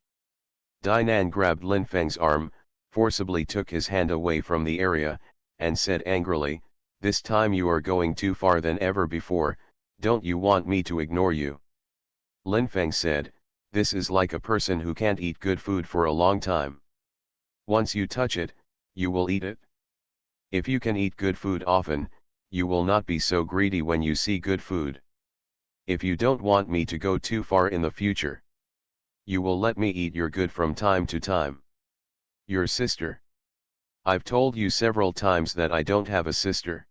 Dinan grabbed Lin Feng's arm, forcibly took his hand away from the area, and said angrily, "This time you are going too far than ever before, don't you want me to ignore you?" Lin Feng said, "This is like a person who can't eat good food for a long time. Once you touch it, you will eat it. If you can eat good food often, you will not be so greedy when you see good food. If you don't want me to go too far in the future, you will let me eat your good from time to time." "Your sister? I've told you several times that I don't have a sister."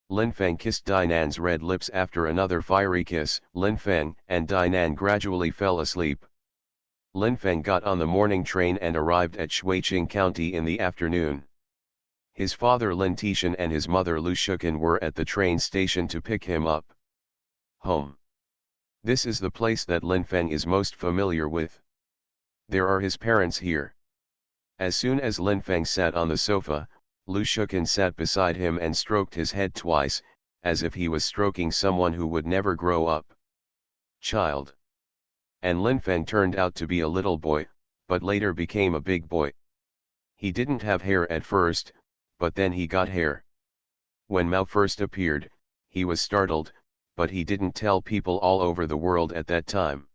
Lin Feng kissed Dinan's red lips. After another fiery kiss, Lin Feng and Dinan gradually fell asleep. Lin Feng got on the morning train and arrived at Shuiqing County in the afternoon. His father Lin Tishan and his mother Lu Shuken were at the train station to pick him up. Home. This is the place that Lin Feng is most familiar with. There are his parents here. As soon as Lin Feng sat on the sofa, Lu Shuken sat beside him and stroked his head twice, as if he was stroking someone who would never grow up. "Child." And Lin Feng turned out to be a little boy, but later became a big boy. He didn't have hair at first, but then he got hair. When Mao first appeared, he was startled, but he didn't tell people all over the world at that time.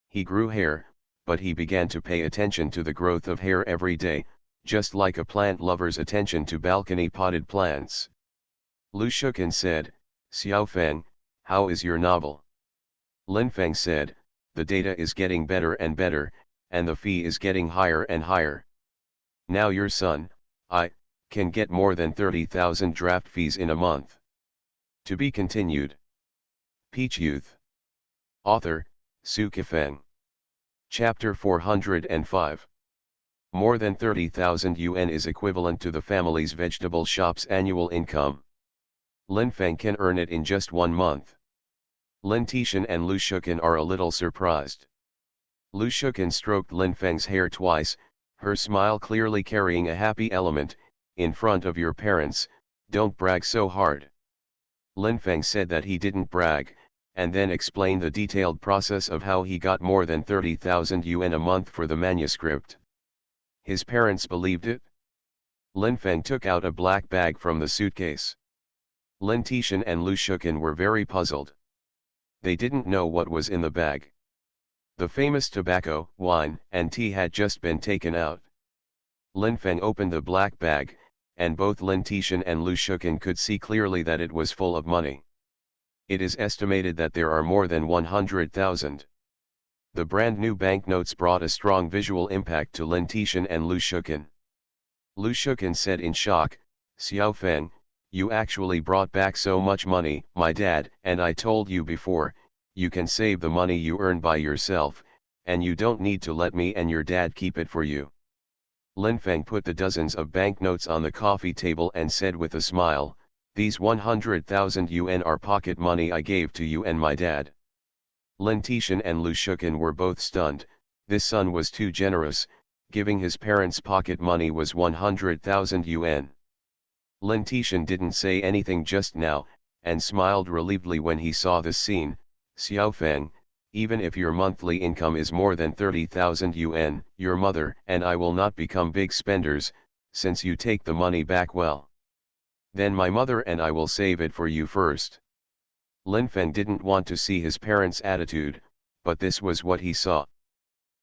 He grew hair, but he began to pay attention to the growth of hair every day, just like a plant lover's attention to balcony potted plants. Lu Shuken said, "Xiao Feng, how is your novel?" Lin Feng said, "The data is getting better and better, and the fee is getting higher and higher. Now your son, I, can get more than 30,000 draft fees in a month." To be continued. Peach Youth. Author, Su Kifeng. Chapter 405. More than 30,000 yuan is equivalent to the family's vegetable shop's annual income. Lin Feng can earn it in just 1 month. Lin Tishan and Lu Shuken are a little surprised. Lu Shuken stroked Lin Feng's hair twice, her smile clearly carrying a happy element. "In front of your parents, don't brag so hard." Lin Feng said that he didn't brag, and then explained the detailed process of how he got more than 30,000 yuan a month for the manuscript. His parents believed it. Lin Feng took out a black bag from the suitcase. Lin Tishan and Lu Shuken were very puzzled. They didn't know what was in the bag. The famous tobacco, wine, and tea had just been taken out. Lin Feng opened the black bag, and both Lin Tishan and Lu Shuken could see clearly that it was full of money. It is estimated that there are more than 100,000. The brand new banknotes brought a strong visual impact to Lin Tishan and Lu Shuken. Lu Shuken said in shock, "Xiao Feng, you actually brought back so much money." "My dad and I told you before, you can save the money you earn by yourself, and you don't need to let me and your dad keep it for you." Lin Feng put the dozens of banknotes on the coffee table and said with a smile, "These 100,000 yuan are pocket money I gave to you and my dad." Lin Tishan and Lu Shuken were both stunned. This son was too generous. Giving his parents pocket money was 100,000 yuan. Lin Tishan didn't say anything just now, and smiled relievedly when he saw this scene. "Xiao Feng, even if your monthly income is more than 30,000 yuan, your mother and I will not become big spenders, since you take the money back well. Then my mother and I will save it for you first." Lin Feng didn't want to see his parents' attitude, but this was what he saw.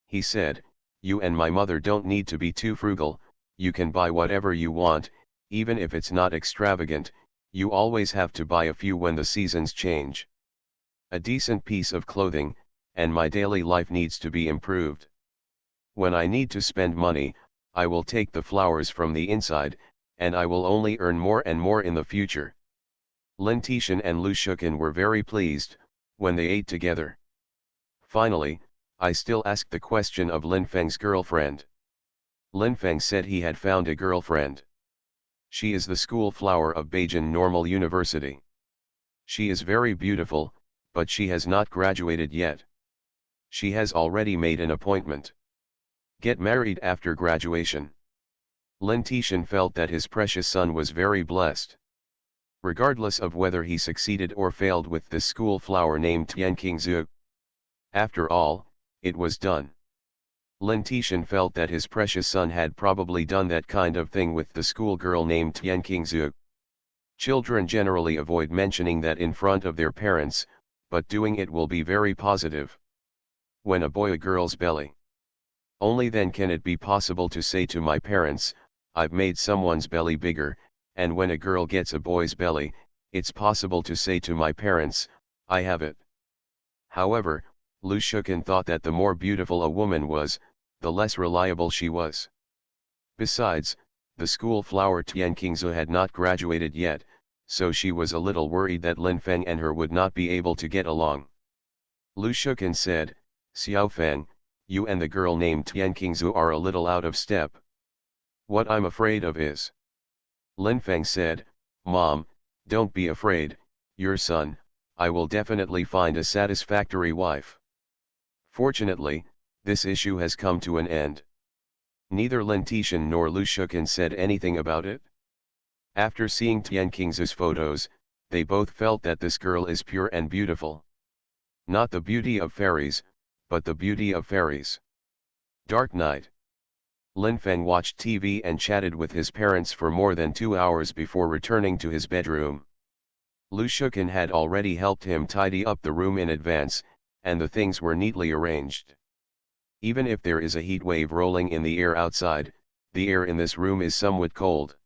He said, "You and my mother don't need to be too frugal, you can buy whatever you want, Even if it's not extravagant, you always have to buy a few when the seasons change. A decent piece of clothing, and my daily life needs to be improved. When I need to spend money, I will take the flowers from the inside, and I will only earn more and more in the future. Lin Tishan and Lu Shukin were very pleased, when they ate together. Finally, I still asked the question of Lin Feng's girlfriend. Lin Feng said he had found a girlfriend. She is the school flower of Beijing Normal University. She is very beautiful, but she has not graduated yet. She has already made an appointment. Get married after graduation. Lin Tishan felt that his precious son was very blessed. Regardless of whether he succeeded or failed with this school flower named Tian Qingzhu. After all, it was done. Lin Tishan felt that his precious son had probably done that kind of thing with the schoolgirl named Tian Qingzhu. Children generally avoid mentioning that in front of their parents, but doing it will be very positive. When a boy or girl's belly. Only then can it be possible to say to my parents, I've made someone's belly bigger, and when a girl gets a boy's belly, it's possible to say to my parents, I have it. However, Lu Shukin thought that the more beautiful a woman was, the less reliable she was. Besides, the school flower Tian Qingzhu had not graduated yet, so she was a little worried that Lin Feng and her would not be able to get along. Lu Shukin said, Xiao Feng, you and the girl named Tian Qingzhu are a little out of step. What I'm afraid of is. Lin Feng said, Mom, don't be afraid, your son, I will definitely find a satisfactory wife. Fortunately, this issue has come to an end. Neither Lin Tishan nor Lu Shukin said anything about it. After seeing Tian Qingzhu's photos, they both felt that this girl is pure and beautiful. Not the beauty of fairies, but the beauty of fairies. Dark night. Lin Feng watched TV and chatted with his parents for more than 2 hours before returning to his bedroom. Lu Shukin had already helped him tidy up the room in advance, and the things were neatly arranged. Even if there is a heat wave rolling in the air outside, the air in this room is somewhat cold.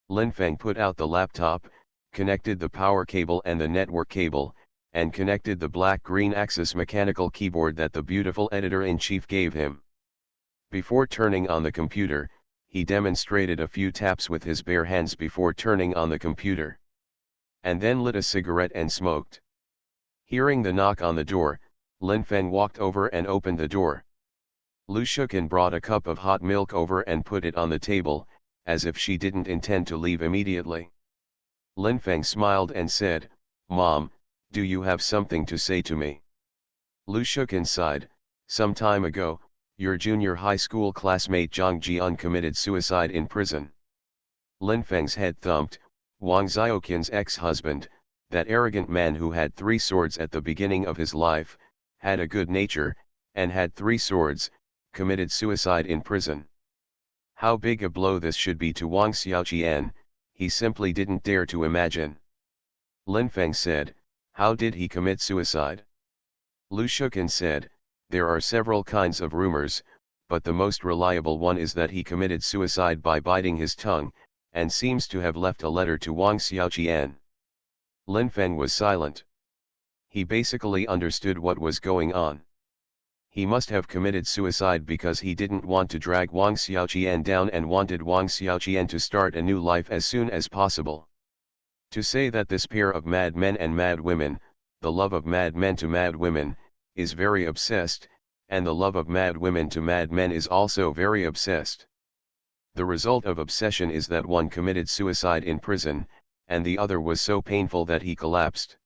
Lin Feng put out the laptop, connected the power cable and the network cable, and connected the black-green axis mechanical keyboard that the beautiful editor-in-chief gave him. Before turning on the computer, he demonstrated a few taps with his bare hands before turning on the computer. And then lit a cigarette and smoked. Hearing the knock on the door, Lin Feng walked over and opened the door. Lu Shukin brought a cup of hot milk over and put it on the table, as if she didn't intend to leave immediately. Lin Feng smiled and said, Mom, do you have something to say to me? Lu Shukin sighed, some time ago, your junior high school classmate Zhang Jian committed suicide in prison. Lin Feng's head thumped. Wang Xiaoqian's ex-husband, that arrogant man who had 3 swords at the beginning of his life, had a good nature, and had 3 swords, committed suicide in prison. How big a blow this should be to Wang Xiaoqian, he simply didn't dare to imagine. Lin Feng said, how did he commit suicide? Lu Shukin said, there are several kinds of rumors, but the most reliable one is that he committed suicide by biting his tongue, and seems to have left a letter to Wang Xiaoqian. Lin Feng was silent. He basically understood what was going on. He must have committed suicide because he didn't want to drag Wang Xiaoqian down and wanted Wang Xiaoqian to start a new life as soon as possible. To say that this pair of mad men and mad women, the love of mad men to mad women, is very obsessed, and the love of mad women to mad men is also very obsessed. The result of obsession is that one committed suicide in prison, and the other was so painful that he collapsed.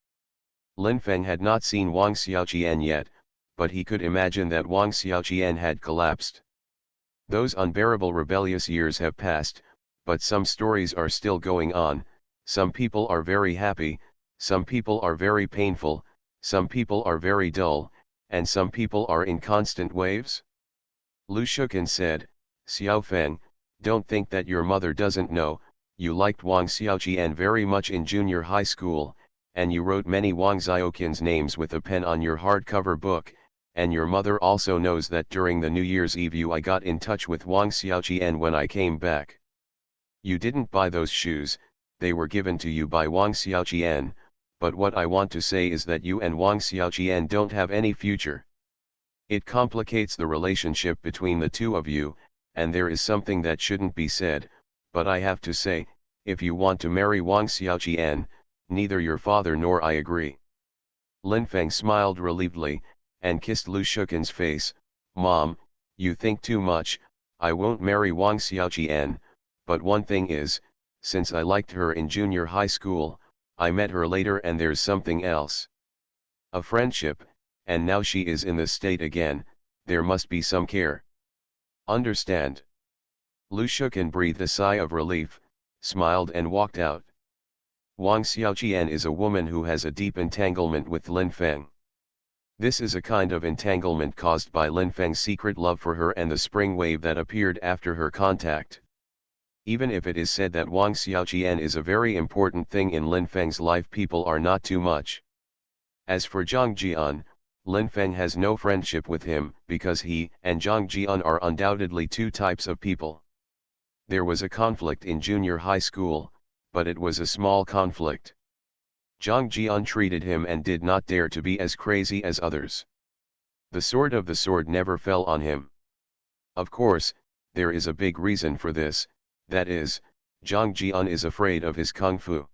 Lin Feng had not seen Wang Xiaoqian yet, but he could imagine that Wang Xiaoqian had collapsed. Those unbearable rebellious years have passed, but some stories are still going on, some people are very happy, some people are very painful, some people are very dull, and some people are in constant waves. Lu Shukin said, Xiao Feng, don't think that your mother doesn't know, you liked Wang Xiaoqian very much in junior high school, and you wrote many Wang Xiaoqian's names with a pen on your hardcover book, and your mother also knows that during the New Year's Eve I got in touch with Wang Xiaoqian when I came back. You didn't buy those shoes, they were given to you by Wang Xiaoqian, but what I want to say is that you and Wang Xiaoqian don't have any future. It complicates the relationship between the two of you, and there is something that shouldn't be said, but I have to say, if you want to marry Wang Xiaoqian, neither your father nor I agree. Lin Feng smiled relievedly, and kissed Lu Shuken's face. Mom, you think too much, I won't marry Wang Xiaoqian, but one thing is, since I liked her in junior high school, I met her later and there's something else. A friendship, and now she is in this state again, there must be some care. Understand? Lu Shuken breathed a sigh of relief, smiled and walked out. Wang Xiaoqian is a woman who has a deep entanglement with Lin Feng. This is a kind of entanglement caused by Lin Feng's secret love for her and the spring wave that appeared after her contact. Even if it is said that Wang Xiaoqian is a very important thing in Lin Feng's life, people are not too much. As for Zhang Jian, Lin Feng has no friendship with him because he and Zhang Jian are undoubtedly two types of people. There was a conflict in junior high school, but it was a small conflict. Zhang Jian treated him and did not dare to be as crazy as others. The sword of the sword never fell on him. Of course, there is a big reason for this, that is, Zhang Jian is afraid of his kung fu.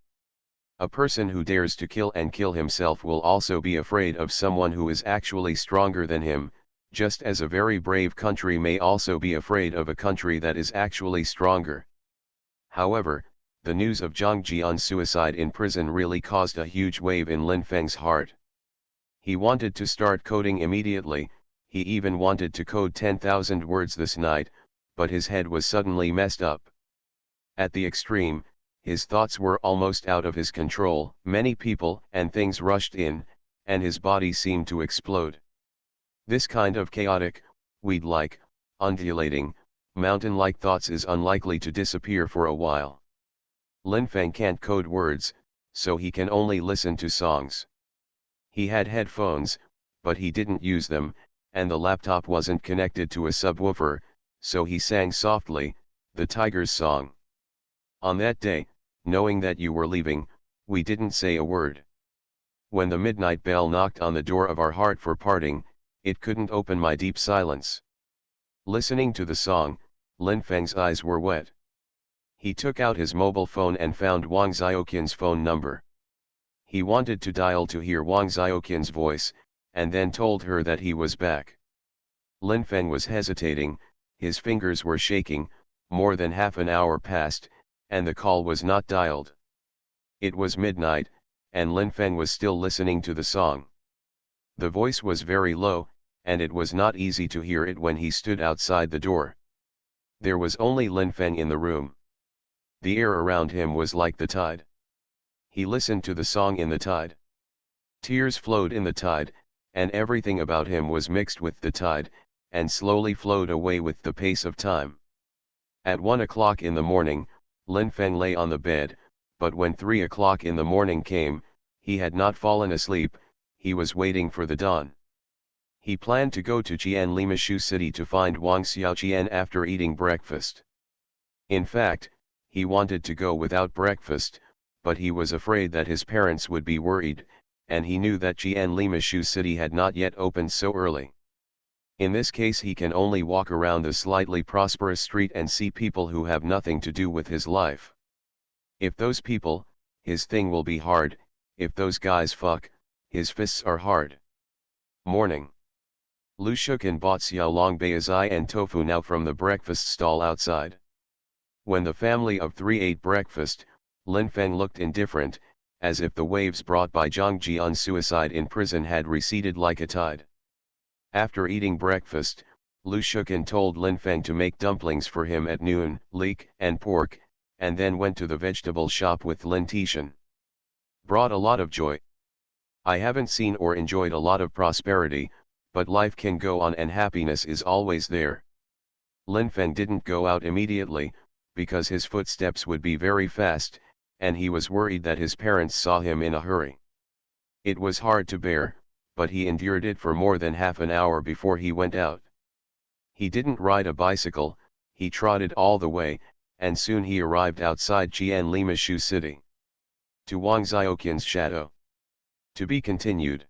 A person who dares to kill and kill himself will also be afraid of someone who is actually stronger than him, just as a very brave country may also be afraid of a country that is actually stronger. However, the news of Zhang Jian's suicide in prison really caused a huge wave in Lin Feng's heart. He wanted to start coding immediately, he even wanted to code 10,000 words this night, but his head was suddenly messed up. At the extreme, his thoughts were almost out of his control, many people and things rushed in, and his body seemed to explode. This kind of chaotic, weed-like, undulating, mountain-like thoughts is unlikely to disappear for a while. Lin Feng can't code words, so he can only listen to songs. He had headphones, but he didn't use them, and the laptop wasn't connected to a subwoofer, so he sang softly, the Tiger's song. On that day, knowing that you were leaving, we didn't say a word. When the midnight bell knocked on the door of our heart for parting, it couldn't open my deep silence. Listening to the song, Lin Feng's eyes were wet. He took out his mobile phone and found Wang Xiaoqian's phone number. He wanted to dial to hear Wang Xiaoqian's voice, and then told her that he was back. Lin Feng was hesitating, his fingers were shaking. More than half an hour passed, and the call was not dialed. It was midnight, and Lin Feng was still listening to the song. The voice was very low, and it was not easy to hear it when he stood outside the door. There was only Lin Feng in the room. The air around him was like the tide. He listened to the song in the tide. Tears flowed in the tide, and everything about him was mixed with the tide, and slowly flowed away with the pace of time. At 1 o'clock in the morning, Lin Feng lay on the bed, but when 3 o'clock in the morning came, he had not fallen asleep, he was waiting for the dawn. He planned to go to Limashu City to find Wang Xiaoqian after eating breakfast. In fact, he wanted to go without breakfast, but he was afraid that his parents would be worried, and he knew that Limashu City had not yet opened so early. In this case he can only walk around the slightly prosperous street and see people who have nothing to do with his life. If those people, his thing will be hard, if those guys fuck, his fists are hard. Morning. Lu Shuken bought xiaolong baizai and tofu now from the breakfast stall outside. When the family of three ate breakfast, Lin Feng looked indifferent, as if the waves brought by Zhang Jian's suicide in prison had receded like a tide. After eating breakfast, Lu Shuken told Lin Feng to make dumplings for him at noon, leek and pork, and then went to the vegetable shop with Lin Tishan. Brought a lot of joy. I haven't seen or enjoyed a lot of prosperity, but life can go on and happiness is always there. Lin Feng didn't go out immediately, because his footsteps would be very fast, and he was worried that his parents saw him in a hurry. It was hard to bear, but he endured it for more than half an hour before he went out. He didn't ride a bicycle, he trotted all the way, and soon he arrived outside Jian Limashu city. To Wang Xiaoqian's shadow. To be continued.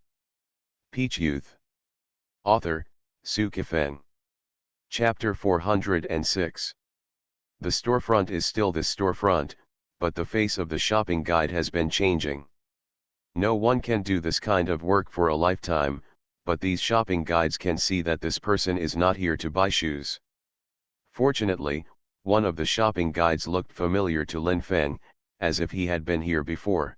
Peach Youth. Author, Su Kifeng. Chapter 406. The storefront is still the storefront, but the face of the shopping guide has been changing. No one can do this kind of work for a lifetime, but these shopping guides can see that this person is not here to buy shoes. Fortunately, one of the shopping guides looked familiar to Lin Feng, as if he had been here before.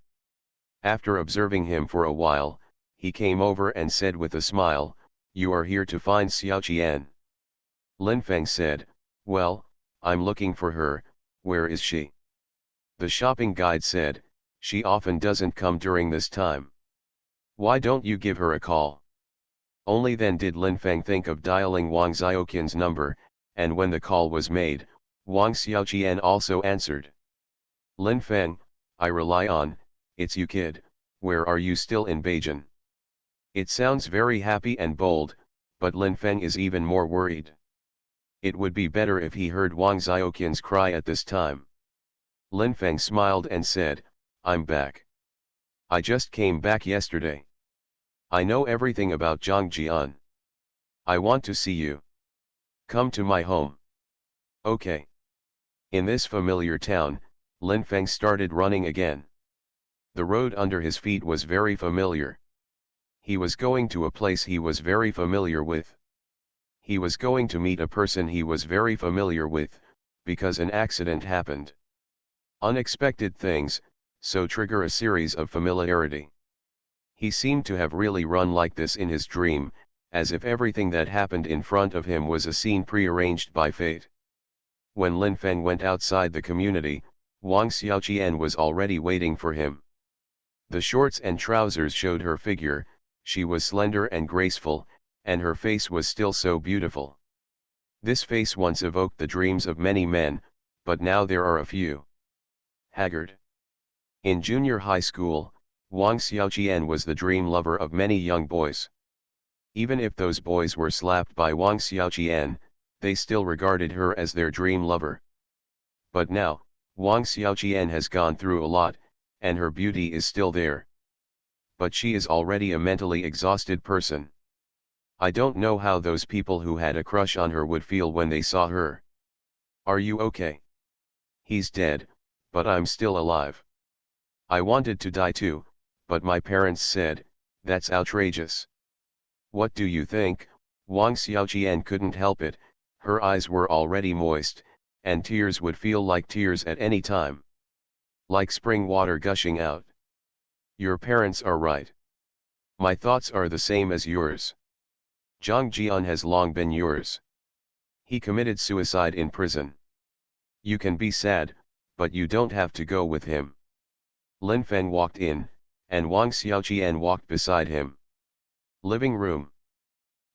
After observing him for a while, he came over and said with a smile, "You are here to find Xiao Qian." Lin Feng said, "Well, I'm looking for her, where is she?" The shopping guide said, "She often doesn't come during this time. Why don't you give her a call?" Only then did Lin Feng think of dialing Wang Xiaoqian's number, and when the call was made, Wang Xiaoqian also answered. "Lin Feng, I rely on, it's you kid, where are you still in Beijing?" It sounds very happy and bold, but Lin Feng is even more worried. It would be better if he heard Wang Xiaoqian's cry at this time. Lin Feng smiled and said, "I'm back. I just came back yesterday. I know everything about Zhang Jian. I want to see you. Come to my home." Okay. In this familiar town, Lin Feng started running again. The road under his feet was very familiar. He was going to a place he was very familiar with. He was going to meet a person he was very familiar with, because an accident happened. Unexpected things, so trigger a series of familiarity. He seemed to have really run like this in his dream, as if everything that happened in front of him was a scene prearranged by fate. When Lin Feng went outside the community, Wang Xiaoqian was already waiting for him. The shorts and trousers showed her figure, she was slender and graceful, and her face was still so beautiful. This face once evoked the dreams of many men, but now there are a few. Haggard. In junior high school, Wang Xiaoqian was the dream lover of many young boys. Even if those boys were slapped by Wang Xiaoqian, they still regarded her as their dream lover. But now, Wang Xiaoqian has gone through a lot, and her beauty is still there. But she is already a mentally exhausted person. I don't know how those people who had a crush on her would feel when they saw her. "Are you okay?" "He's dead, but I'm still alive. I wanted to die too, but my parents said, that's outrageous." "What do you think?" Wang Xiaoqian couldn't help it, her eyes were already moist, and tears would feel like tears at any time. Like spring water gushing out. "Your parents are right. My thoughts are the same as yours. Zhang Jian has long been yours. He committed suicide in prison. You can be sad, but you don't have to go with him." Lin Feng walked in, and Wang Xiaoqian walked beside him. Living room.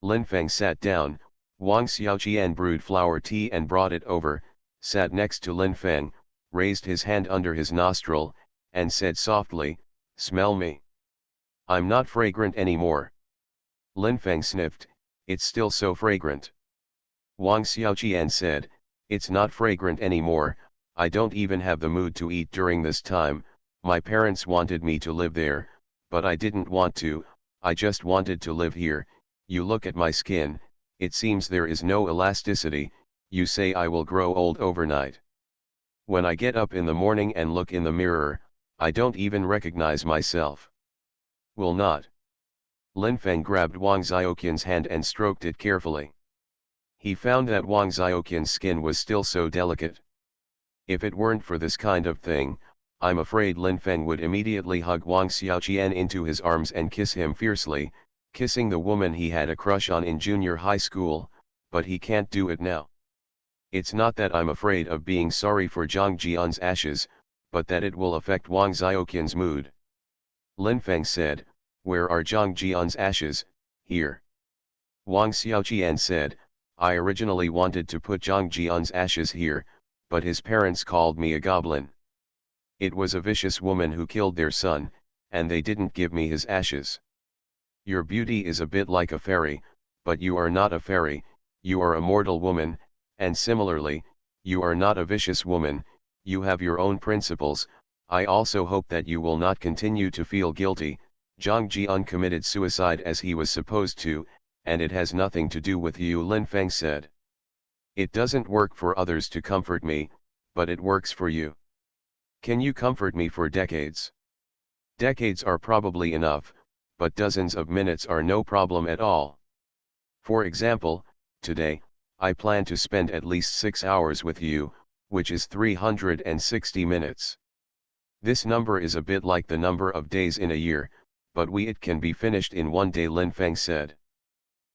Lin Feng sat down, Wang Xiaoqian brewed flower tea and brought it over, sat next to Lin Feng, raised his hand under his nostril, and said softly, "Smell me. I'm not fragrant anymore." Lin Feng sniffed, "It's still so fragrant." Wang Xiaoqian said, "It's not fragrant anymore, I don't even have the mood to eat during this time, my parents wanted me to live there, but I didn't want to, I just wanted to live here, you look at my skin, it seems there is no elasticity, you say I will grow old overnight. When I get up in the morning and look in the mirror, I don't even recognize myself." "Will not." Lin Feng grabbed Wang Xiaoqian's hand and stroked it carefully. He found that Wang Xiaoqian's skin was still so delicate. If it weren't for this kind of thing, I'm afraid Lin Feng would immediately hug Wang Xiaoqian into his arms and kiss him fiercely, kissing the woman he had a crush on in junior high school, but he can't do it now. It's not that I'm afraid of being sorry for Zhang Jian's ashes, but that it will affect Wang Xiaoqian's mood. Lin Feng said, "Where are Zhang Jian's ashes?" "Here." Wang Xiaoqian said, "I originally wanted to put Zhang Jian's ashes here, but his parents called me a goblin. It was a vicious woman who killed their son, and they didn't give me his ashes. Your beauty is a bit like a fairy, but you are not a fairy, you are a mortal woman, and similarly, You are not a vicious woman, you have your own principles. I also hope that you will not continue to feel guilty. Zhang Jian committed suicide as he was supposed to, and it has nothing to do with you, Lin Feng said. It doesn't work for others to comfort me, but it works for you. Can you comfort me for decades? Decades are probably enough, but dozens of minutes are no problem at all. For example, today, I plan to spend at least 6 hours with you, which is 360 minutes. This number is a bit like the number of days in a year, but it can be finished in one day, Lin Feng said.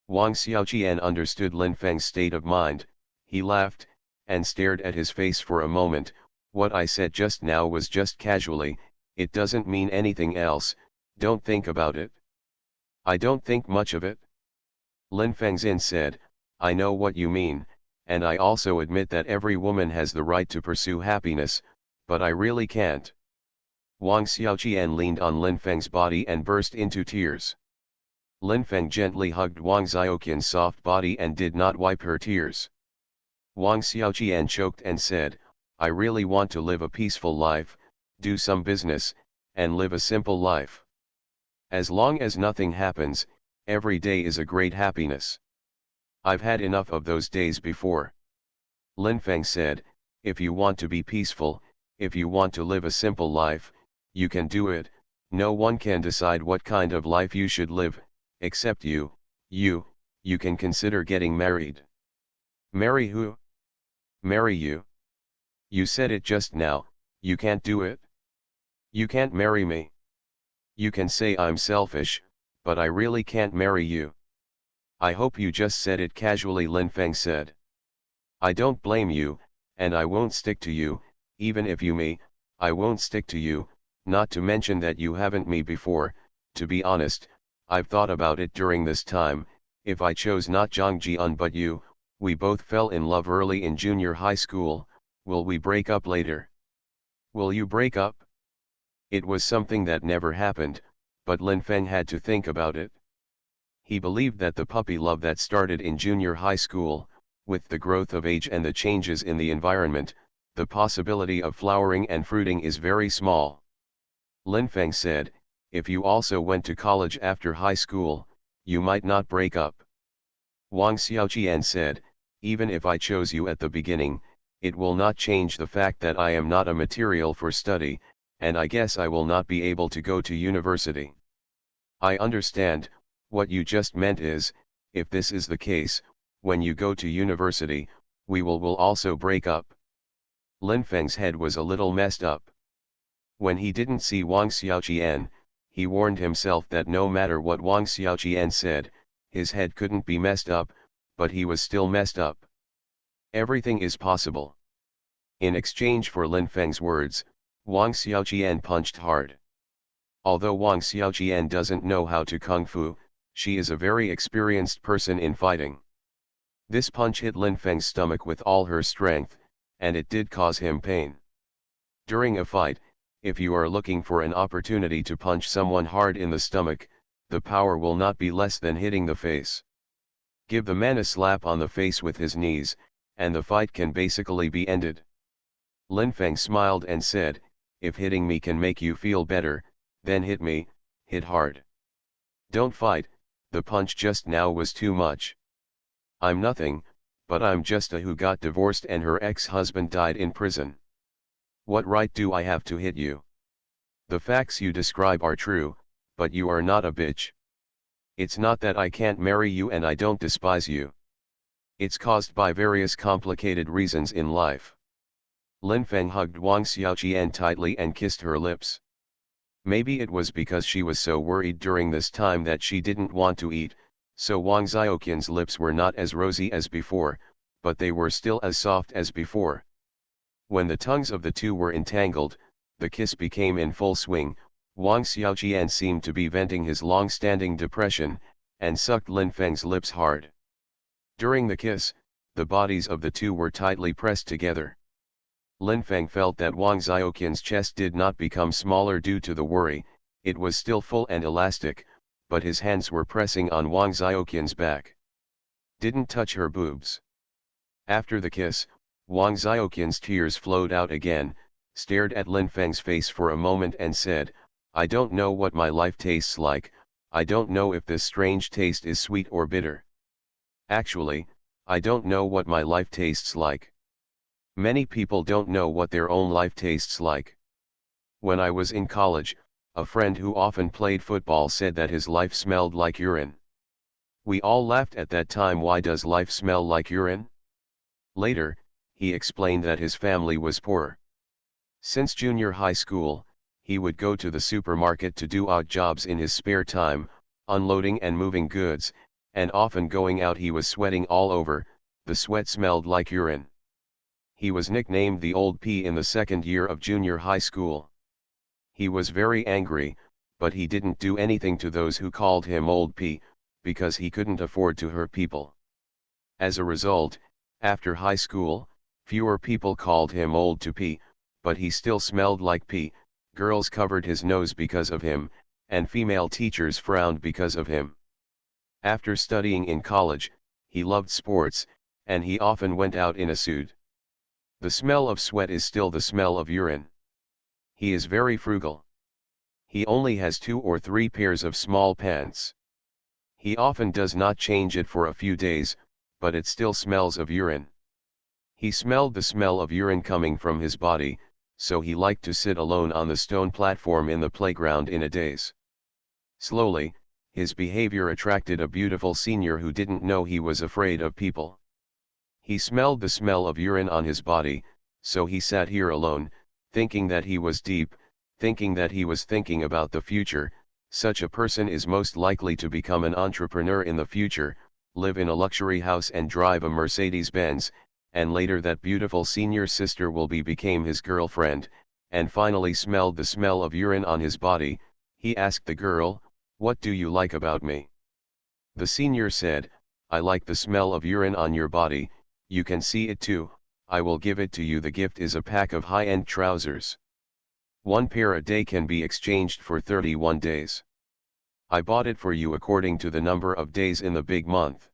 Wang Xiaoqian understood Lin Feng's state of mind. He laughed, and stared at his face for a moment. What I said just now was just casually, it doesn't mean anything else, don't think about it. I don't think much of it. Lin Fengzin said, I know what you mean, and I also admit that every woman has the right to pursue happiness, but I really can't. Wang Xiaoqian leaned on Lin Feng's body and burst into tears. Lin Feng gently hugged Wang Xiaoqian's soft body and did not wipe her tears. Wang Xiaoqian choked and said, I really want to live a peaceful life, do some business, and live a simple life. As long as nothing happens, every day is a great happiness. I've had enough of those days before. Lin Feng said, if you want to be peaceful, if you want to live a simple life, you can do it. No one can decide what kind of life you should live, except you. You can consider getting married. Marry who? Marry you. You said it just now, you can't do it. You can't marry me. You can say I'm selfish, but I really can't marry you. I hope you just said it casually, Lin Feng said. I don't blame you, and I won't stick to you, even if you me, I won't stick to you, not to mention that you haven't me before. To be honest, I've thought about it during this time. If I chose not Zhang Jian but you, we both fell in love early in junior high school, will we break up later? Will you break up? It was something that never happened, but Lin Feng had to think about it. He believed that the puppy love that started in junior high school, with the growth of age and the changes in the environment, the possibility of flowering and fruiting is very small. Lin Feng said, if you also went to college after high school, you might not break up. Wang Xiaoqian said, even if I chose you at the beginning, it will not change the fact that I am not a material for study, and I guess I will not be able to go to university. I understand, what you just meant is, if this is the case, when you go to university, we will also break up. Lin Feng's head was a little messed up. When he didn't see Wang Xiaoqian, he warned himself that no matter what Wang Xiaoqian said, his head couldn't be messed up, but he was still messed up. Everything is possible. In exchange for Lin Feng's words, Wang Xiaoqian punched hard. Although Wang Xiaoqian doesn't know how to kung fu, she is a very experienced person in fighting. This punch hit Lin Feng's stomach with all her strength, and it did cause him pain. During a fight, if you are looking for an opportunity to punch someone hard in the stomach, the power will not be less than hitting the face. Give the man a slap on the face with his knees, and the fight can basically be ended. Lin Feng smiled and said, if hitting me can make you feel better, then hit me, hit hard. Don't fight, the punch just now was too much. I'm nothing, but I'm just a who got divorced and her ex-husband died in prison. What right do I have to hit you? The facts you describe are true, but you are not a bitch. It's not that I can't marry you and I don't despise you. It's caused by various complicated reasons in life. Lin Feng hugged Wang Xiaoqian tightly and kissed her lips. Maybe it was because she was so worried during this time that she didn't want to eat, so Wang Xiaoqian's lips were not as rosy as before, but they were still as soft as before. When the tongues of the two were entangled, the kiss became in full swing. Wang Xiaoqian seemed to be venting his long-standing depression, and sucked Lin Feng's lips hard. During the kiss, the bodies of the two were tightly pressed together. Lin Feng felt that Wang Xiaoqian's chest did not become smaller due to the worry, it was still full and elastic, but his hands were pressing on Wang Xiaoqian's back. Didn't touch her boobs. After the kiss, Wang Xiaoqian's tears flowed out again, stared at Lin Feng's face for a moment and said, I don't know what my life tastes like, I don't know if this strange taste is sweet or bitter. Actually, I don't know what my life tastes like. Many people don't know what their own life tastes like. When I was in college, a friend who often played football said that his life smelled like urine. We all laughed at that time. Why does life smell like urine? Later, he explained that his family was poor. Since junior high school, he would go to the supermarket to do odd jobs in his spare time, unloading and moving goods, and often going out he was sweating all over, the sweat smelled like urine. He was nicknamed the Old P in the second year of junior high school. He was very angry, but he didn't do anything to those who called him Old P, because he couldn't afford to hurt people. As a result, after high school, fewer people called him Old to P, but he still smelled like P, girls covered his nose because of him, and female teachers frowned because of him. After studying in college, he loved sports, and he often went out in a suit. The smell of sweat is still the smell of urine. He is very frugal. He only has 2 or 3 pairs of small pants. He often does not change it for a few days, but it still smells of urine. He smelled the smell of urine coming from his body, so he liked to sit alone on the stone platform in the playground in a daze. Slowly, his behavior attracted a beautiful senior who didn't know he was afraid of people. He smelled the smell of urine on his body, so he sat here alone, thinking that he was deep, thinking that he was thinking about the future. Such a person is most likely to become an entrepreneur in the future, live in a luxury house and drive a Mercedes-Benz, and later that beautiful senior sister will became his girlfriend, and finally smelled the smell of urine on his body. He asked the girl, "What do you like about me?" The senior said, "I like the smell of urine on your body, you can see it too, I will give it to you. The gift is a pack of high-end trousers. 1 pair a day can be exchanged for 31 days. I bought it for you according to the number of days in the big month."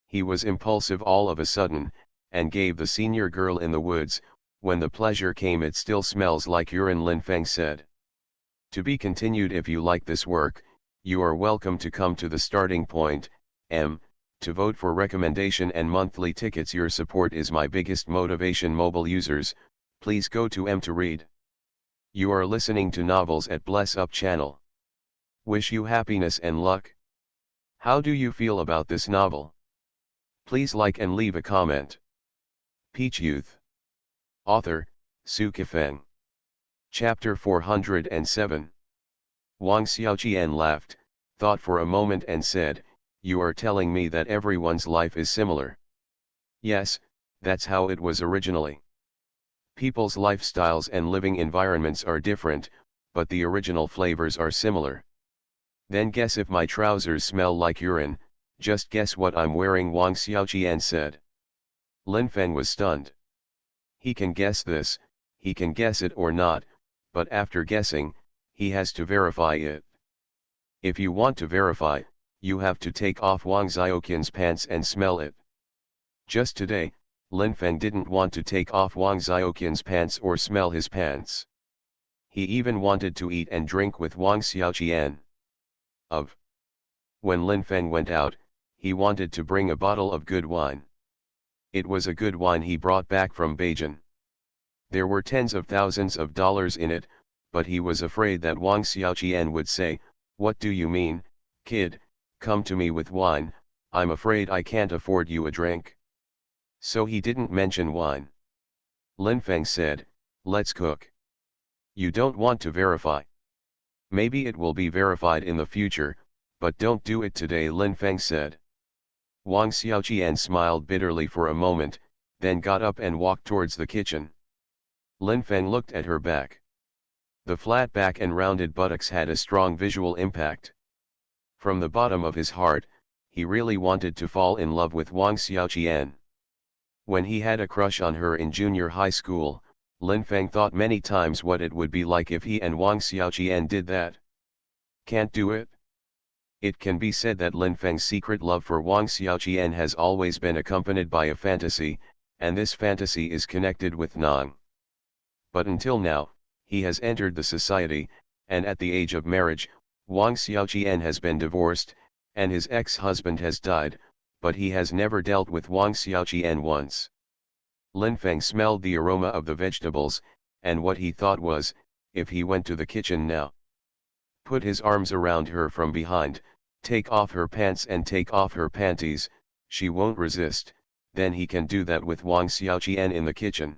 He was impulsive all of a sudden, and gave the senior girl in the woods. When the pleasure came, "It still smells like urine," Lin Feng said. To be continued. If you like this work, you are welcome to come to the starting point, to vote for recommendation and monthly tickets. Your support is my biggest motivation. Mobile users, please go to to read. You are listening to Novels at Bless Up channel. Wish you happiness and luck. How do you feel about this novel? Please like and leave a comment. Peach Youth. Author, Sci-fi. Chapter 407. Wang Xiaoqian laughed, thought for a moment and said, "You are telling me that everyone's life is similar?" "Yes, that's how it was originally. People's lifestyles and living environments are different, but the original flavors are similar." "Then guess if my trousers smell like urine, just guess what I'm wearing," Wang Xiaoqian said. Lin Feng was stunned. He can guess this, he can guess it or not, but after guessing, he has to verify it. If you want to verify, you have to take off Wang Xiaoqian's pants and smell it. Just today, Lin Feng didn't want to take off Wang Xiaoqian's pants or smell his pants. He even wanted to eat and drink with Wang Xiaoqian. When Lin Feng went out, he wanted to bring a bottle of good wine. It was a good wine he brought back from Beijing. There were tens of thousands of dollars in it, but he was afraid that Wang Xiaoqian would say, "What do you mean, kid, come to me with wine, I'm afraid I can't afford you a drink." So he didn't mention wine. Lin Feng said, "Let's cook." "You don't want to verify?" "Maybe it will be verified in the future, but don't do it today," Lin Feng said. Wang Xiaoqian smiled bitterly for a moment, then got up and walked towards the kitchen. Lin Feng looked at her back. The flat back and rounded buttocks had a strong visual impact. From the bottom of his heart, he really wanted to fall in love with Wang Xiaoqian. When he had a crush on her in junior high school, Lin Feng thought many times what it would be like if he and Wang Xiaoqian did that. Can't do it? It can be said that Lin Feng's secret love for Wang Xiaoqian has always been accompanied by a fantasy, and this fantasy is connected with Nang. But until now, he has entered the society, and at the age of marriage, Wang Xiaoqian has been divorced, and his ex-husband has died, but he has never dealt with Wang Xiaoqian once. Lin Feng smelled the aroma of the vegetables, and what he thought was, if he went to the kitchen now, put his arms around her from behind, take off her pants and take off her panties, she won't resist, then he can do that with Wang Xiaoqian in the kitchen.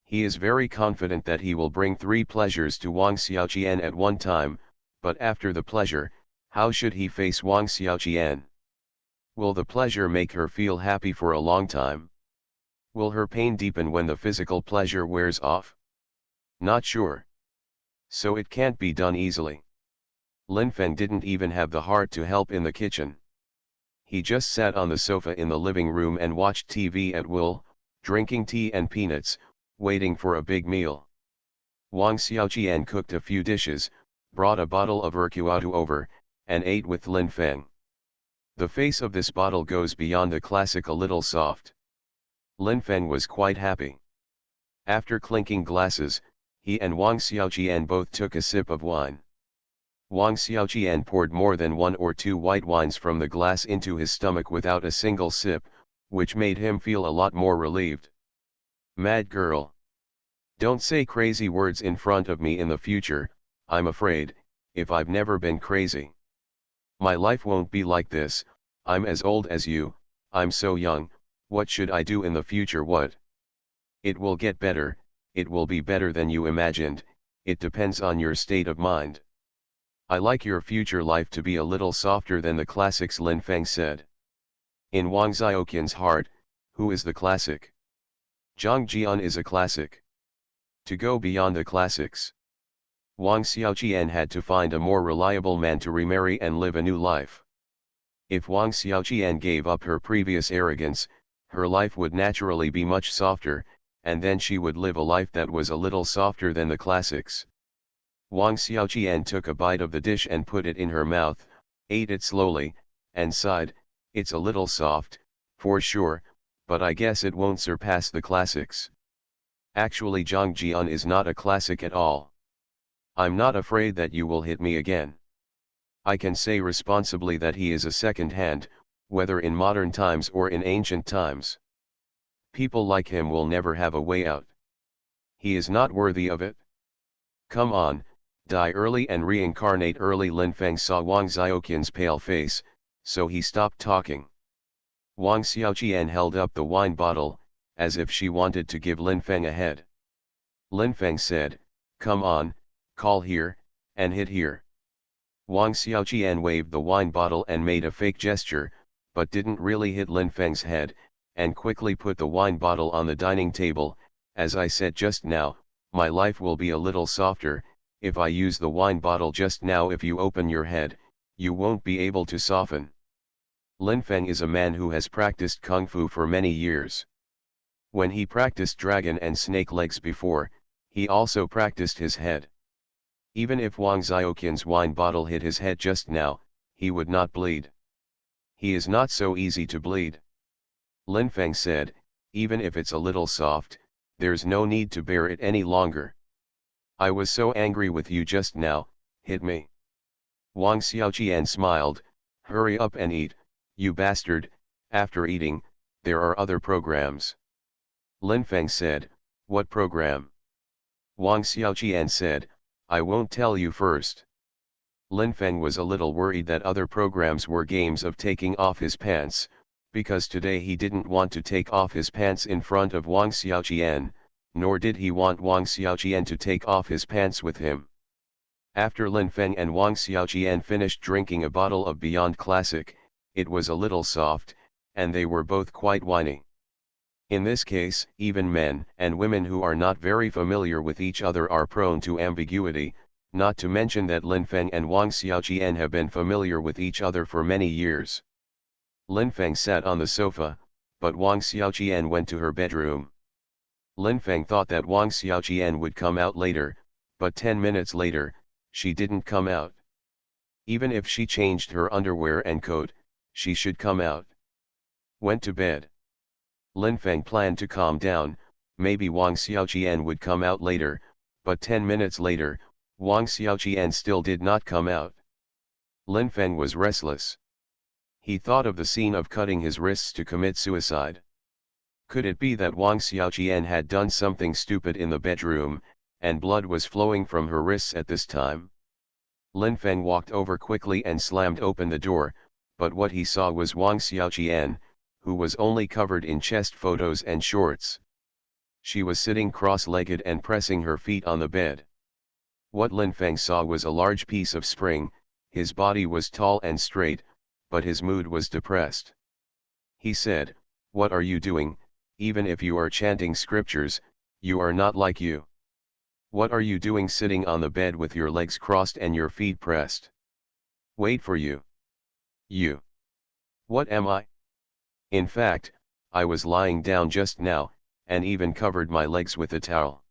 He is very confident that he will bring 3 pleasures to Wang Xiaoqian at one time, but after the pleasure, how should he face Wang Xiaoqian? Will the pleasure make her feel happy for a long time? Will her pain deepen when the physical pleasure wears off? Not sure. So it can't be done easily. Lin Feng didn't even have the heart to help in the kitchen. He just sat on the sofa in the living room and watched TV at will, drinking tea and peanuts, waiting for a big meal. Wang Xiaoqian cooked a few dishes, brought a bottle of Urquatu over, and ate with Lin Feng. The face of this bottle goes beyond the classic a little soft. Lin Feng was quite happy. After clinking glasses, he and Wang Xiaoqian both took a sip of wine. Wang Xiaoqian poured more than 1 or 2 white wines from the glass into his stomach without a single sip, which made him feel a lot more relieved. Mad girl. Don't say crazy words in front of me in the future, I'm afraid, if I've never been crazy. My life won't be like this, I'm as old as you, I'm so young, what should I do in the future? What? It will get better, it will be better than you imagined, it depends on your state of mind. I like your future life to be a little softer than the classics, Lin Feng said. In Wang Xiaoqian's heart, who is the classic? Zhang Jian is a classic. To go beyond the classics, Wang Xiaoqian had to find a more reliable man to remarry and live a new life. If Wang Xiaoqian gave up her previous arrogance, her life would naturally be much softer, and then she would live a life that was a little softer than the classics. Wang Xiaoqian took a bite of the dish and put it in her mouth, ate it slowly, and sighed, it's a little soft, for sure, but I guess it won't surpass the classics. Actually, Zhang Jian is not a classic at all. I'm not afraid that you will hit me again. I can say responsibly that he is a second hand, whether in modern times or in ancient times. People like him will never have a way out. He is not worthy of it. Come on, die early and reincarnate early. Lin Feng saw Wang Xiaoqian's pale face, so he stopped talking. Wang Xiaoqian held up the wine bottle, as if she wanted to give Lin Feng a head. Lin Feng said, come on, call here, and hit here. Wang Xiaoqian waved the wine bottle and made a fake gesture, but didn't really hit Lin Feng's head, and quickly put the wine bottle on the dining table. As I said just now, my life will be a little softer, if I use the wine bottle just now. If you open your head, you won't be able to soften. Lin Feng is a man who has practiced Kung Fu for many years. When he practiced dragon and snake legs before, he also practiced his head. Even if Wang Xiaoqian's wine bottle hit his head just now, he would not bleed. He is not so easy to bleed. Lin Feng said, even if it's a little soft, there's no need to bear it any longer. I was so angry with you just now, hit me. Wang Xiaoqian smiled, hurry up and eat, you bastard. After eating, there are other programs. Lin Feng said, what program? Wang Xiaoqian said, I won't tell you first. Lin Feng was a little worried that other programs were games of taking off his pants, because today he didn't want to take off his pants in front of Wang Xiaoqian, nor did he want Wang Xiaoqian to take off his pants with him. After Lin Feng and Wang Xiaoqian finished drinking a bottle of Beyond Classic, it was a little soft, and they were both quite whiny. In this case, even men and women who are not very familiar with each other are prone to ambiguity, not to mention that Lin Feng and Wang Xiaoqian have been familiar with each other for many years. Lin Feng sat on the sofa, but Wang Xiaoqian went to her bedroom. Lin Feng thought that Wang Xiaoqian would come out later, but 10 minutes later, she didn't come out. Even if she changed her underwear and coat, she should come out. Went to bed. Lin Feng planned to calm down, maybe Wang Xiaoqian would come out later, but 10 minutes later, Wang Xiaoqian still did not come out. Lin Feng was restless. He thought of the scene of cutting his wrists to commit suicide. Could it be that Wang Xiaoqian had done something stupid in the bedroom, and blood was flowing from her wrists at this time? Lin Feng walked over quickly and slammed open the door, but what he saw was Wang Xiaoqian, who was only covered in chest photos and shorts. She was sitting cross-legged and pressing her feet on the bed. What Lin Feng saw was a large piece of spring. His body was tall and straight, but his mood was depressed. He said, "What are you doing? Even if you are chanting scriptures, you are not like you. What are you doing sitting on the bed with your legs crossed and your feet pressed? Wait for you. You. What am I? In fact, I was lying down just now, and even covered my legs with a towel.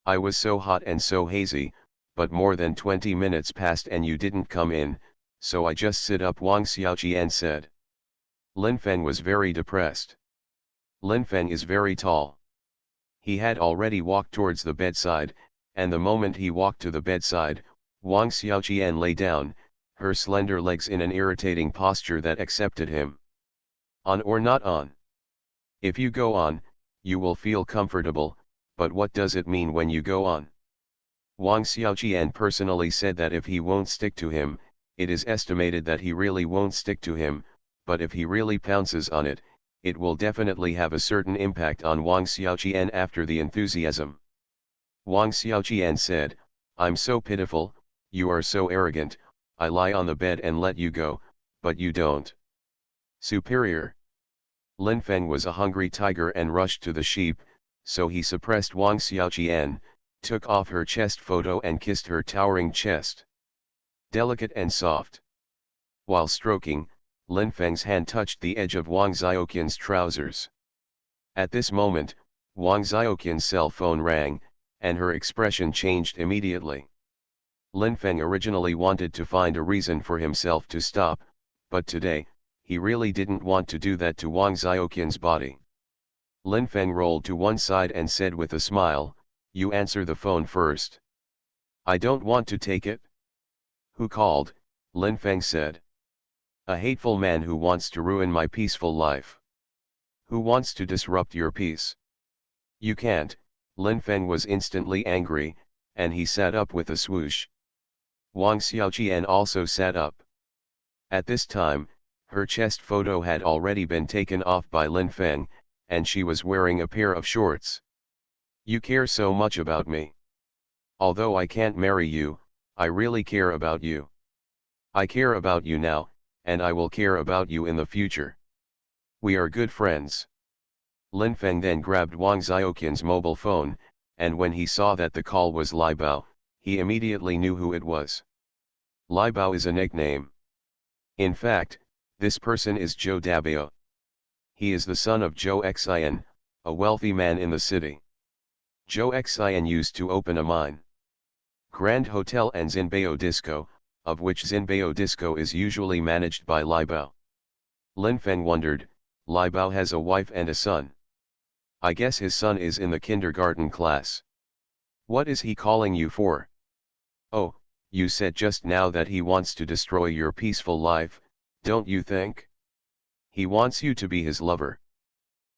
I was so hot and so hazy, but more than 20 minutes passed and you didn't come in, so I just sit up," Wang Xiaoqian said. Lin Feng was very depressed. Lin Feng is very tall. He had already walked towards the bedside, and the moment he walked to the bedside, Wang Xiaoqian lay down, her slender legs in an irritating posture that accepted him. On or not on? If you go on, you will feel comfortable, but what does it mean when you go on? Wang Xiaoqian personally said that if he won't stick to him, it is estimated that he really won't stick to him, but if he really pounces on it, it will definitely have a certain impact on Wang Xiaoqian after the enthusiasm. Wang Xiaoqian said, "I'm so pitiful, you are so arrogant, I lie on the bed and let you go, but you don't. Superior." Lin Feng was a hungry tiger and rushed to the sheep, so he suppressed Wang Xiaoqian, took off her chest photo and kissed her towering chest. Delicate and soft. While stroking, Lin Feng's hand touched the edge of Wang Xiaoqian's trousers. At this moment, Wang Xiaoqian's cell phone rang, and her expression changed immediately. Lin Feng originally wanted to find a reason for himself to stop, but today, he really didn't want to do that to Wang Xiaoqian's body. Lin Feng rolled to one side and said with a smile, "You answer the phone first." "I don't want to take it." "Who called?" Lin Feng said. "A hateful man who wants to ruin my peaceful life." "Who wants to disrupt your peace?" "You can't." Lin Feng was instantly angry, and he sat up with a swoosh. Wang Xiaoqian also sat up. At this time, her chest photo had already been taken off by Lin Feng, and she was wearing a pair of shorts. "You care so much about me. Although I can't marry you, I really care about you. I care about you now, and I will care about you in the future. We are good friends." Lin Feng then grabbed Wang Xiaoqian's mobile phone, and when he saw that the call was Lai Bao, he immediately knew who it was. Lai Bao is a nickname. In fact, this person is Zhou Dabao. He is the son of Zhou Xian, a wealthy man in the city. Zhou Xian used to open a mine, Grand Hotel and Zinbao Disco, of which Zinbao Disco is usually managed by Lai Bao. Lin Feng wondered, Lai Bao has a wife and a son. I guess his son is in the kindergarten class. What is he calling you for? Oh, you said just now that he wants to destroy your peaceful life, don't you think? He wants you to be his lover.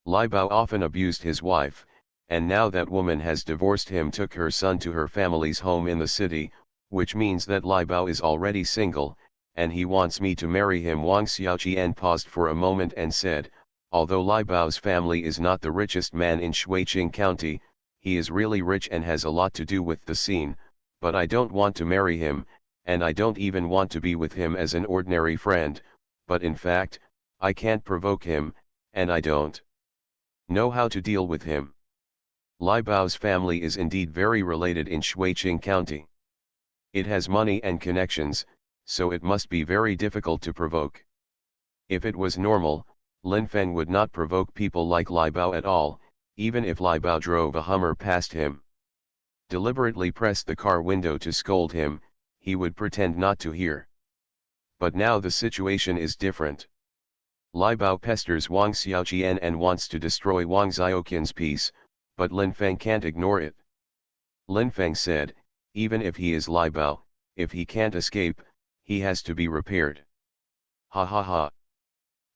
Lai Bao often abused his wife, and now that woman has divorced him, took her son to her family's home in the city, which means that Lai Bao is already single, and he wants me to marry him. Wang Xiaoqian paused for a moment and said, although Lai Bao's family is not the richest man in Shuiqing County, he is really rich and has a lot to do with the scene, but I don't want to marry him, and I don't even want to be with him as an ordinary friend, but in fact, I can't provoke him, and I don't know how to deal with him. Lai Bao's family is indeed very related in Shuiqing County. It has money and connections, so it must be very difficult to provoke. If it was normal, Lin Feng would not provoke people like Lai Bao at all, even if Lai Bao drove a Hummer past him. Deliberately pressed the car window to scold him, he would pretend not to hear. But now the situation is different. Lai Bao pesters Wang Xiaoqian and wants to destroy Wang Xiaoqian's peace, but Lin Feng can't ignore it. Lin Feng said, even if he is Lai Bao, if he can't escape, he has to be repaired. Ha ha ha.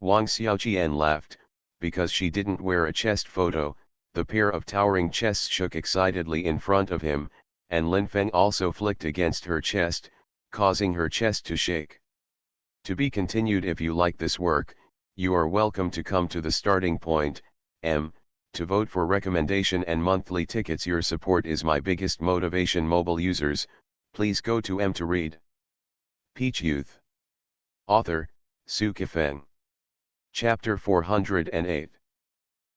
Wang Xiaoqian laughed, because she didn't wear a chest photo. The pair of towering chests shook excitedly in front of him, and Lin Feng also flicked against her chest, causing her chest to shake. To be continued. If you like this work, you are welcome to come to the starting point, to vote for recommendation and monthly tickets. Your support is my biggest motivation. Mobile users, please go to to read. Peach Youth. Author, Su Kifeng. Chapter 408.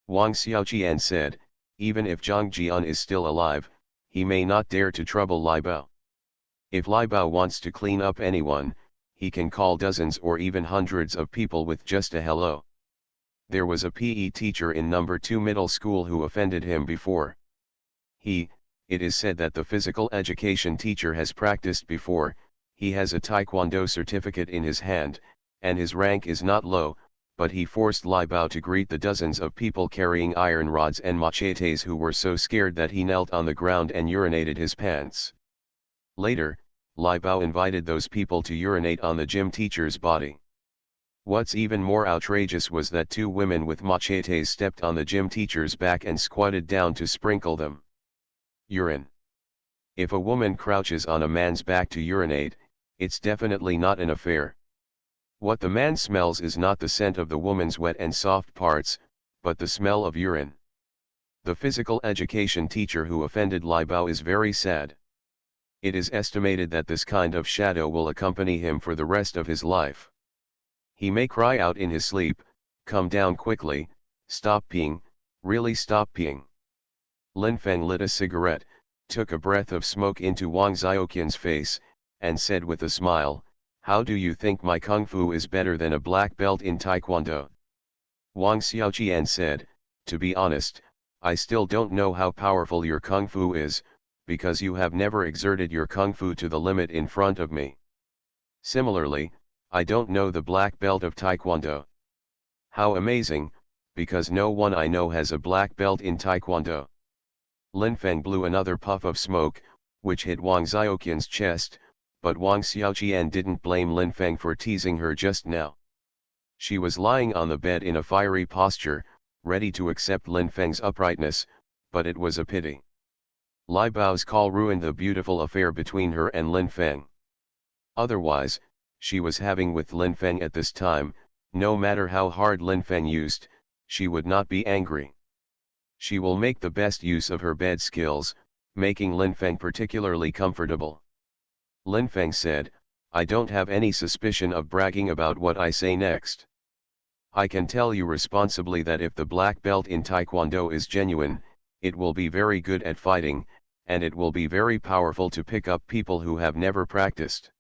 Wang Xiaoqian said, even if Zhang Jian is still alive, he may not dare to trouble Lai Bao. If Lai Bao wants to clean up anyone, he can call dozens or even hundreds of people with just a hello. There was a PE teacher in number 2 middle school who offended him before. It is said that the physical education teacher has practiced before. He has a taekwondo certificate in his hand, and his rank is not low, but he forced Lai Bao to greet the dozens of people carrying iron rods and machetes who were so scared that he knelt on the ground and urinated his pants. Later, Lai Bao invited those people to urinate on the gym teacher's body. What's even more outrageous was that 2 women with machetes stepped on the gym teacher's back and squatted down to sprinkle them. Urine. If a woman crouches on a man's back to urinate, it's definitely not an affair. What the man smells is not the scent of the woman's wet and soft parts, but the smell of urine. The physical education teacher who offended Lai Bao is very sad. It is estimated that this kind of shadow will accompany him for the rest of his life. He may cry out in his sleep, "Come down quickly, stop peeing, really stop peeing." Lin Feng lit a cigarette, took a breath of smoke into Wang Xiaoqian's face, and said with a smile, "How do you think my kung fu is better than a black belt in taekwondo?" Wang Xiaoqian said, "To be honest, I still don't know how powerful your kung fu is, because you have never exerted your kung fu to the limit in front of me. Similarly, I don't know the black belt of taekwondo." How amazing, because no one I know has a black belt in taekwondo. Lin Feng blew another puff of smoke, which hit Wang Xiaoqian's chest, but Wang Xiaoqian didn't blame Lin Feng for teasing her just now. She was lying on the bed in a fiery posture, ready to accept Lin Feng's uprightness, but it was a pity. Lai Bao's call ruined the beautiful affair between her and Lin Feng. Otherwise, she was having with Lin Feng at this time. No matter how hard Lin Feng used, she would not be angry. She will make the best use of her bed skills, making Lin Feng particularly comfortable. Lin Feng said, "I don't have any suspicion of bragging about what I say next. I can tell you responsibly that if the black belt in taekwondo is genuine, it will be very good at fighting, and it will be very powerful to pick up people who have never practiced.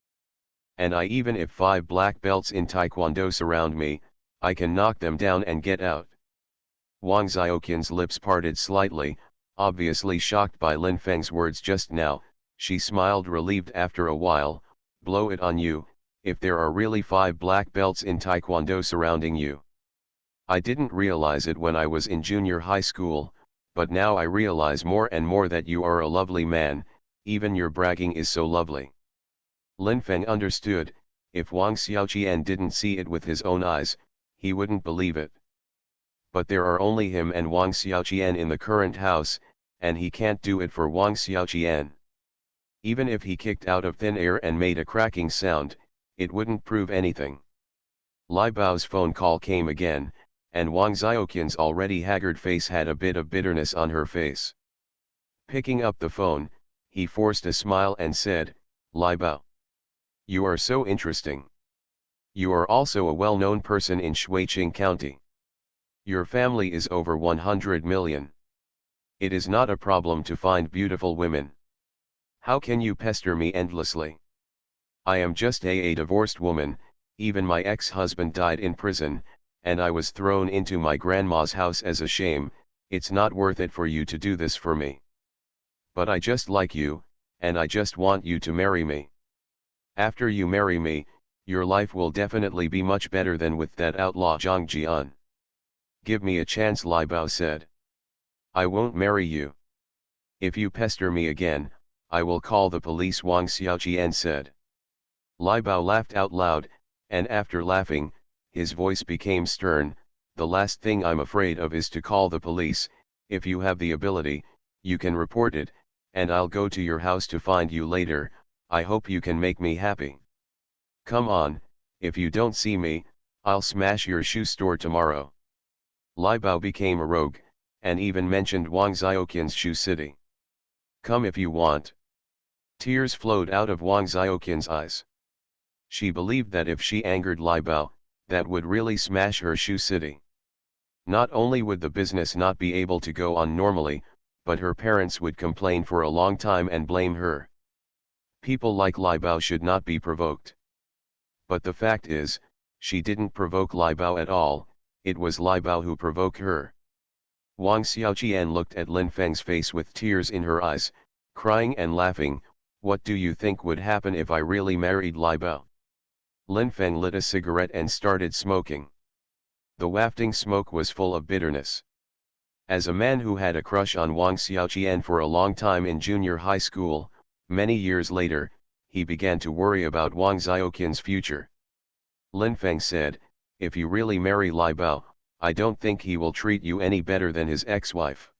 And even if 5 black belts in taekwondo surround me, I can knock them down and get out." Wang Xiaoqian's lips parted slightly, obviously shocked by Lin Feng's words just now. She smiled relieved. After a while, "Blow it on you, if there are really 5 black belts in taekwondo surrounding you. I didn't realize it when I was in junior high school, but now I realize more and more that you are a lovely man, even your bragging is so lovely." Lin Feng understood. If Wang Xiaoqian didn't see it with his own eyes, he wouldn't believe it. But there are only him and Wang Xiaoqian in the current house, and he can't do it for Wang Xiaoqian. Even if he kicked out of thin air and made a cracking sound, it wouldn't prove anything. Lai Bao's phone call came again, and Wang Xiaoqian's already haggard face had a bit of bitterness on her face. Picking up the phone, he forced a smile and said, "Lai Bao. You are so interesting. You are also a well-known person in Shuiqing County. Your family is over 100 million. It is not a problem to find beautiful women. How can you pester me endlessly? I am just a divorced woman, even my ex-husband died in prison, and I was thrown into my grandma's house as a shame. It's not worth it for you to do this for me. But I just like you, and I just want you to marry me. After you marry me, Your life will definitely be much better than with that outlaw Zhang Jian. Give me a chance, Lai Bao said. I won't marry you. If you pester me again, I will call the police, Wang Xiaoqian said. Lai Bao laughed out loud, and after laughing, his voice became stern. The last thing I'm afraid of is to call the police. If you have the ability, you can report it, and I'll go to your house to find you later. I hope you can make me happy. Come on, if you don't see me, I'll smash your shoe store tomorrow. Lai Bao became a rogue, and even mentioned Wang Xiaoqian's shoe city. Come if you want. Tears flowed out of Wang Xiaoqian's eyes. She believed that if she angered Lai Bao, that would really smash her shoe city. Not only would the business not be able to go on normally, but her parents would complain for a long time and blame her. People like Lai Bao should not be provoked. But the fact is, she didn't provoke Lai Bao at all, it was Lai Bao who provoked her. Wang Xiaoqian looked at Lin Feng's face with tears in her eyes, crying and laughing. What do you think would happen if I really married Lai Bao? Lin Feng lit a cigarette and started smoking. The wafting smoke was full of bitterness. As a man who had a crush on Wang Xiaoqian for a long time in junior high school, many years later, he began to worry about Wang Xiaoqian's future. Lin Feng said, if you really marry Lai Bao, I don't think he will treat you any better than his ex-wife.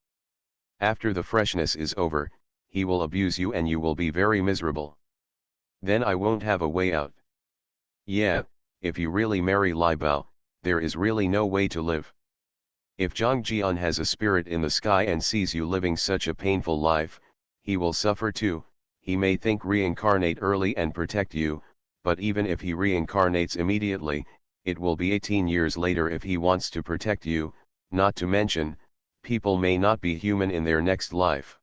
After the freshness is over, he will abuse you and you will be very miserable. Then I won't have a way out. Yeah, if you really marry Lai Bao, there is really no way to live. If Zhang Jian has a spirit in the sky and sees you living such a painful life, he will suffer too. He may think reincarnate early and protect you, but even if he reincarnates immediately, it will be 18 years later if he wants to protect you. Not to mention, people may not be human in their next life.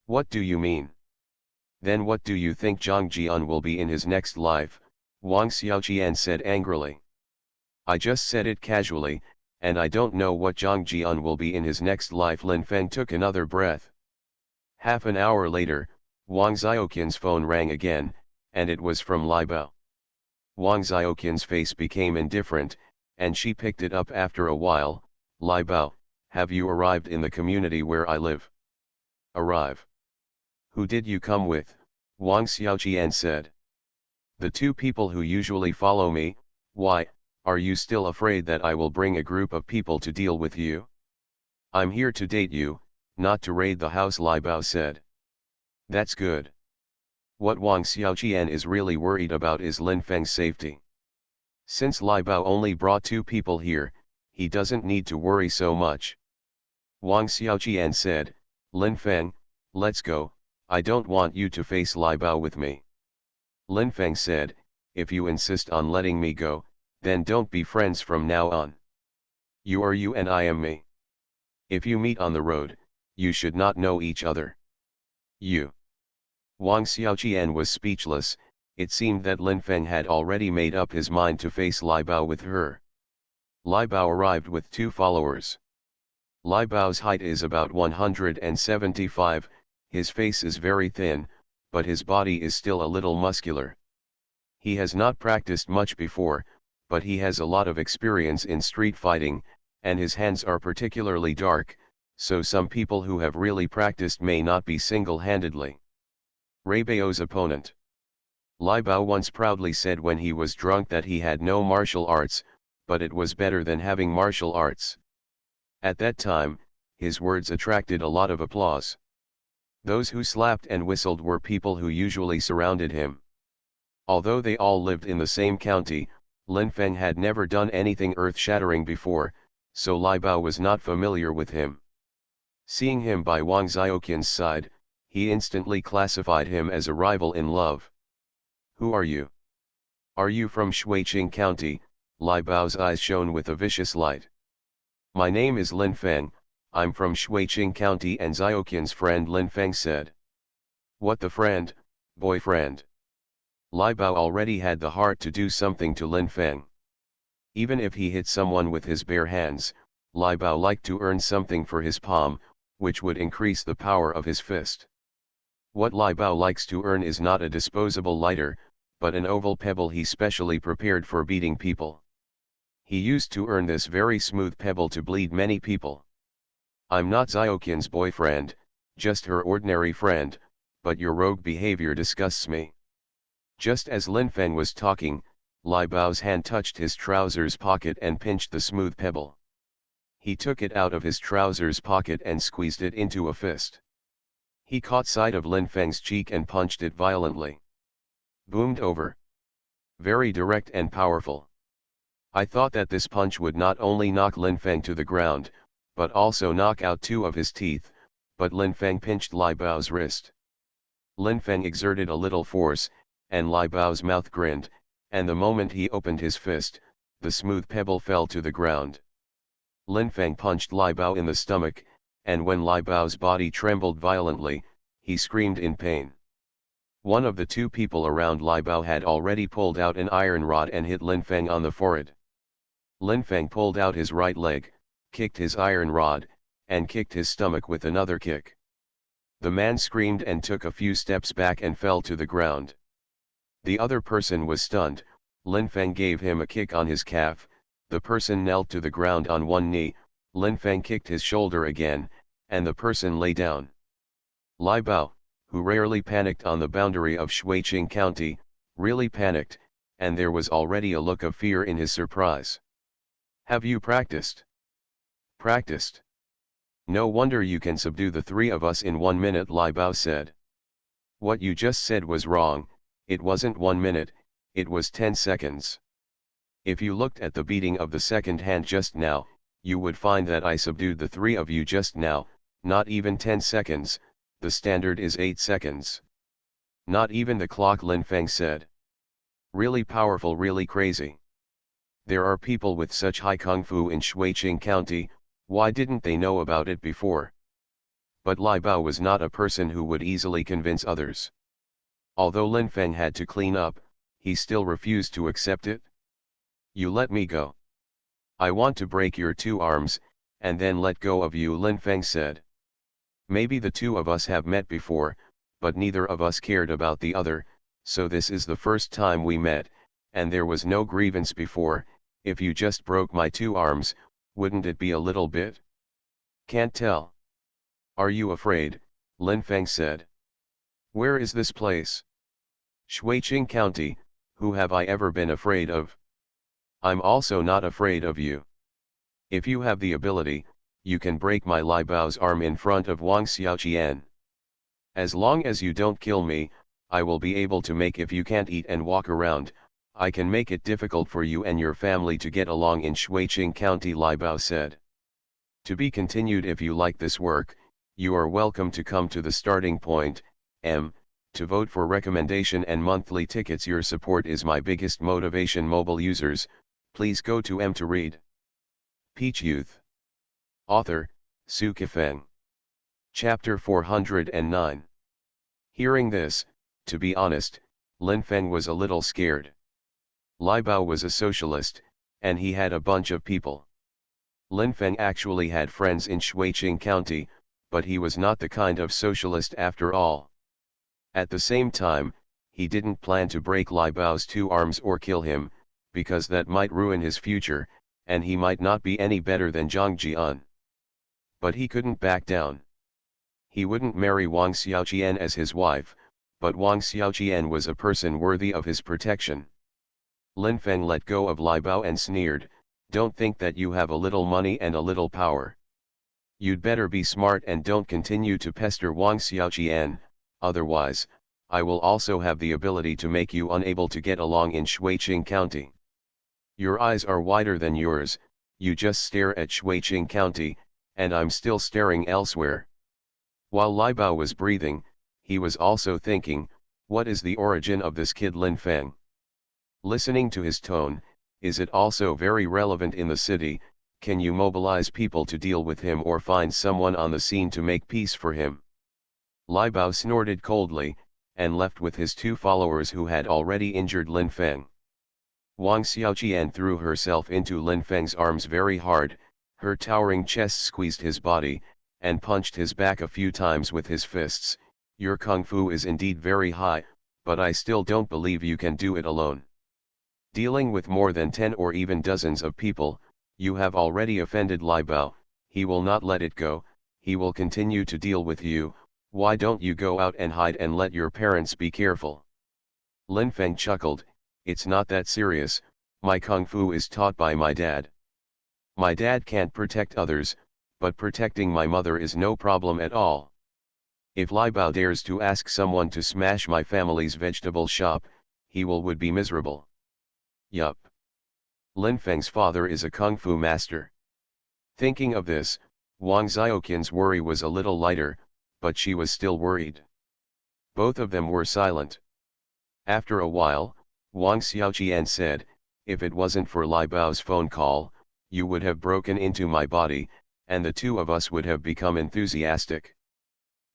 What do you mean? Then what do you think Zhang Jian will be in his next life? Wang Xiaoqian said angrily. I just said it casually, and I don't know what Zhang Jian will be in his next life. Lin Feng took another breath. Half an hour later, Wang Xiaoqian's phone rang again, and it was from Lai Bao. Wang Xiaoqian's face became indifferent, and she picked it up after a while. Lai Bao, have you arrived in the community where I live? Arrive. Who did you come with? Wang Xiaoqian said. The two people who usually follow me. Why, are you still afraid that I will bring a group of people to deal with you? I'm here to date you, not to raid the house, Lai Bao said. That's good. What Wang Xiaoqian is really worried about is Lin Feng's safety. Since Lai Bao only brought two people here, he doesn't need to worry so much. Wang Xiaoqian said, Lin Feng, let's go, I don't want you to face Lai Bao with me. Lin Feng said, if you insist on letting me go, then don't be friends from now on. You are you and I am me. If you meet on the road, you should not know each other. You. Wang Xiaoqian was speechless. It seemed that Lin Feng had already made up his mind to face Lai Bao with her. Lai Bao arrived with two followers. Lai Bao's height is about 175, his face is very thin, but his body is still a little muscular. He has not practiced much before, but he has a lot of experience in street fighting, and his hands are particularly dark, so some people who have really practiced may not be single-handedly Bao's opponent. Lai Bao once proudly said when he was drunk that he had no martial arts, but it was better than having martial arts. At that time, his words attracted a lot of applause. Those who slapped and whistled were people who usually surrounded him. Although they all lived in the same county, Lin Feng had never done anything earth-shattering before, so Lai Bao was not familiar with him. Seeing him by Wang Xiaoqian's side, he instantly classified him as a rival in love. Who are you? Are you from Shuiqing County? Lai Bao's eyes shone with a vicious light. My name is Lin Feng, I'm from Shuiqing County, and Xiaoqian's friend Lin Feng said. What, the friend, boyfriend? Lai Bao already had the heart to do something to Lin Feng. Even if he hit someone with his bare hands, Lai Bao liked to earn something for his palm, which would increase the power of his fist. What Lai Bao likes to earn is not a disposable lighter, but an oval pebble he specially prepared for beating people. He used to earn this very smooth pebble to bleed many people. I'm not Xiaoqian's boyfriend, just her ordinary friend, but your rogue behavior disgusts me. Just as Lin Feng was talking, Lai Bao's hand touched his trousers pocket and pinched the smooth pebble. He took it out of his trousers pocket and squeezed it into a fist. He caught sight of Lin Feng's cheek and punched it violently. Boomed over. Very direct and powerful. I thought that this punch would not only knock Lin Feng to the ground, but also knock out 2 of his teeth, but Lin Feng pinched Lai Bao's wrist. Lin Feng exerted a little force, and Lai Bao's mouth grinned, and the moment he opened his fist, the smooth pebble fell to the ground. Lin Feng punched Lai Bao in the stomach, and when Lai Bao's body trembled violently, he screamed in pain. One of the 2 people around Lai Bao had already pulled out an iron rod and hit Lin Feng on the forehead. Lin Feng pulled out his right leg, kicked his iron rod, and kicked his stomach with another kick. The man screamed and took a few steps back and fell to the ground. The other person was stunned. Lin Feng gave him a kick on his calf, the person knelt to the ground on one knee, Lin Feng kicked his shoulder again, and the person lay down. Lai Bao, who rarely panicked on the boundary of Shuiqing County, really panicked, and there was already a look of fear in his surprise. Have you practiced? Practiced? No wonder you can subdue the 3 of us in 1 minute, Lai Bao said. What you just said was wrong, it wasn't 1 minute, it was 10 seconds. If you looked at the beating of the second hand just now, you would find that I subdued the 3 of you just now, not even 10 seconds, the standard is 8 seconds. Not even the clock, Lin Feng said. Really powerful, really crazy. There are people with such high kung fu in Shuiqing County, why didn't they know about it before? But Lai Bao was not a person who would easily convince others. Although Lin Feng had to clean up, he still refused to accept it. You let me go. I want to break your 2 arms, and then let go of you, Lin Feng said. Maybe the 2 of us have met before, but neither of us cared about the other, so this is the first time we met, and there was no grievance before. If you just broke my 2 arms, wouldn't it be a little bit? Can't tell. Are you afraid? Lin Feng said. Where is this place? Shuiqing County, who have I ever been afraid of? I'm also not afraid of you. If you have the ability, you can break my Lai Bao's arm in front of Wang Xiaoqian. As long as you don't kill me, I will be able to make. If you can't eat and walk around, I can make it difficult for you and your family to get along in Shuiqing County, Lai Bao said. To be continued. If you like this work, you are welcome to come to the starting point, to vote for recommendation and monthly tickets. Your support is my biggest motivation. Mobile users, please go to to read. Peach Youth. Author, Su Kifeng. Chapter 409. Hearing this, to be honest, Lin Feng was a little scared. Lai Bao was a socialist, and he had a bunch of people. Lin Feng actually had friends in Shuiqing County, but he was not the kind of socialist after all. At the same time, he didn't plan to break Lai Bao's 2 arms or kill him, because that might ruin his future, and he might not be any better than Zhang Jian. But he couldn't back down. He wouldn't marry Wang Xiaoqian as his wife, but Wang Xiaoqian was a person worthy of his protection. Lin Feng let go of Lai Bao and sneered, "Don't think that you have a little money and a little power. You'd better be smart and don't continue to pester Wang Xiaoqian, otherwise, I will also have the ability to make you unable to get along in Shuiqing County. Your eyes are wider than yours, you just stare at Shuiqing County, and I'm still staring elsewhere." While Lai Bao was breathing, he was also thinking, what is the origin of this kid Lin Feng? Listening to his tone, is it also very relevant in the city? Can you mobilize people to deal with him or find someone on the scene to make peace for him? Lai Bao snorted coldly, and left with his 2 followers who had already injured Lin Feng. Wang Xiaoqian threw herself into Lin Feng's arms very hard, her towering chest squeezed his body, and punched his back a few times with his fists. Your kung fu is indeed very high, but I still don't believe you can do it alone. Dealing with more than 10 or even dozens of people, you have already offended Lai Bao. He will not let it go, he will continue to deal with you. Why don't you go out and hide and let your parents be careful? Lin Feng chuckled, it's not that serious, my kung fu is taught by my dad. My dad can't protect others, but protecting my mother is no problem at all. If Lai Bao dares to ask someone to smash my family's vegetable shop, he would be miserable. Yup. Lin Feng's father is a kung fu master. Thinking of this, Wang Xiaoqian's worry was a little lighter, but she was still worried. Both of them were silent. After a while, Wang Xiaoqian said, if it wasn't for Lai Bao's phone call, you would have broken into my body, and the two of us would have become enthusiastic.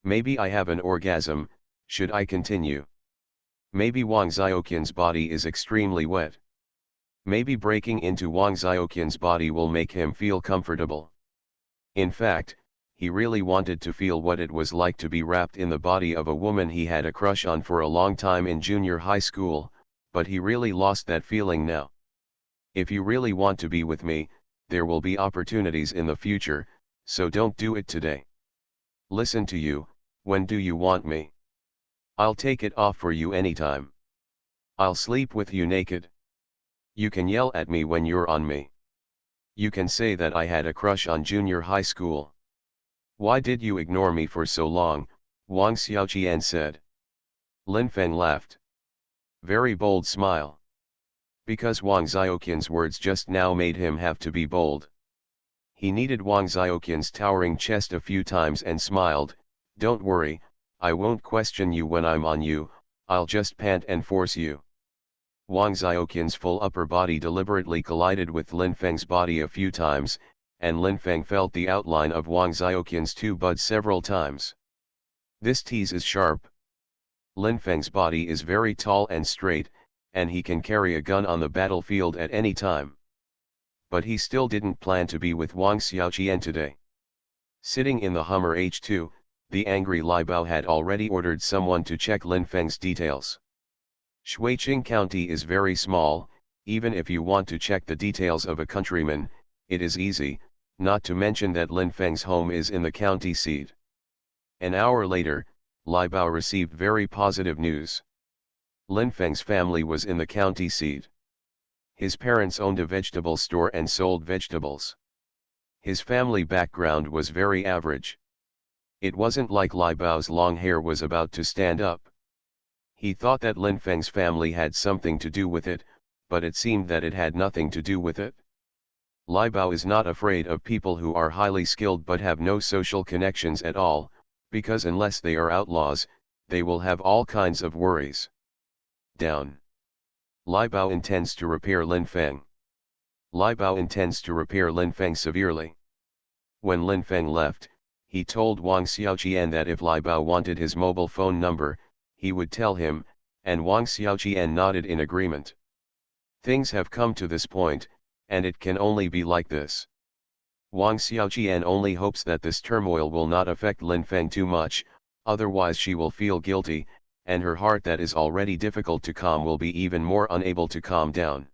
Maybe I have an orgasm, should I continue? Maybe Wang Xiaoqian's body is extremely wet. Maybe breaking into Wang Xiaoqian's body will make him feel comfortable. In fact, he really wanted to feel what it was like to be wrapped in the body of a woman he had a crush on for a long time in junior high school, but he really lost that feeling now. If you really want to be with me, there will be opportunities in the future, so don't do it today. Listen to you, when do you want me? I'll take it off for you anytime. I'll sleep with you naked. You can yell at me when you're on me. You can say that I had a crush on junior high school. Why did you ignore me for so long? Wang Xiaoqian said. Lin Feng laughed. Very bold smile. Because Wang Xiaoqian's words just now made him have to be bold. He kneaded Wang Xiaoqian's towering chest a few times and smiled, don't worry, I won't question you when I'm on you, I'll just pant and force you. Wang Xiaoqian's full upper body deliberately collided with Lin Feng's body a few times, and Lin Feng felt the outline of Wang Xiaoqian's two buds several times. This tease is sharp. Lin Feng's body is very tall and straight, and he can carry a gun on the battlefield at any time. But he still didn't plan to be with Wang Xiaoqian today. Sitting in the Hummer H2, the angry Lai Bao had already ordered someone to check Lin Feng's details. Shuiqing County is very small, even if you want to check the details of a countryman, it is easy, not to mention that Lin Feng's home is in the county seat. An hour later, Lai Bao received very positive news. Lin Feng's family was in the county seat. His parents owned a vegetable store and sold vegetables. His family background was very average. It wasn't like Lai Bao's long hair was about to stand up. He thought that Lin Feng's family had something to do with it, but it seemed that it had nothing to do with it. Lai Bao is not afraid of people who are highly skilled but have no social connections at all, because unless they are outlaws, they will have all kinds of worries. Down. Lai Bao intends to repair Lin Feng. Lai Bao intends to repair Lin Feng severely. When Lin Feng left, he told Wang Xiaoqian that if Lai Bao wanted his mobile phone number, he would tell him, and Wang Xiaoqian nodded in agreement. Things have come to this point, and it can only be like this. Wang Xiaoqian only hopes that this turmoil will not affect Lin Feng too much, otherwise she will feel guilty, and her heart that is already difficult to calm will be even more unable to calm down.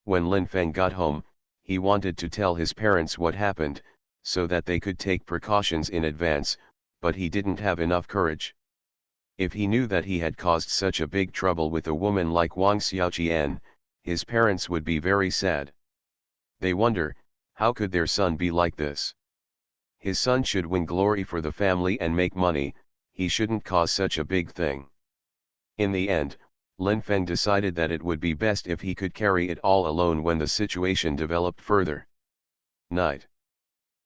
When Lin Feng got home, he wanted to tell his parents what happened, so that they could take precautions in advance, but he didn't have enough courage. If he knew that he had caused such a big trouble with a woman like Wang Xiaoqian, his parents would be very sad. They wonder, how could their son be like this? His son should win glory for the family and make money, he shouldn't cause such a big thing. In the end, Lin Feng decided that it would be best if he could carry it all alone when the situation developed further. Night.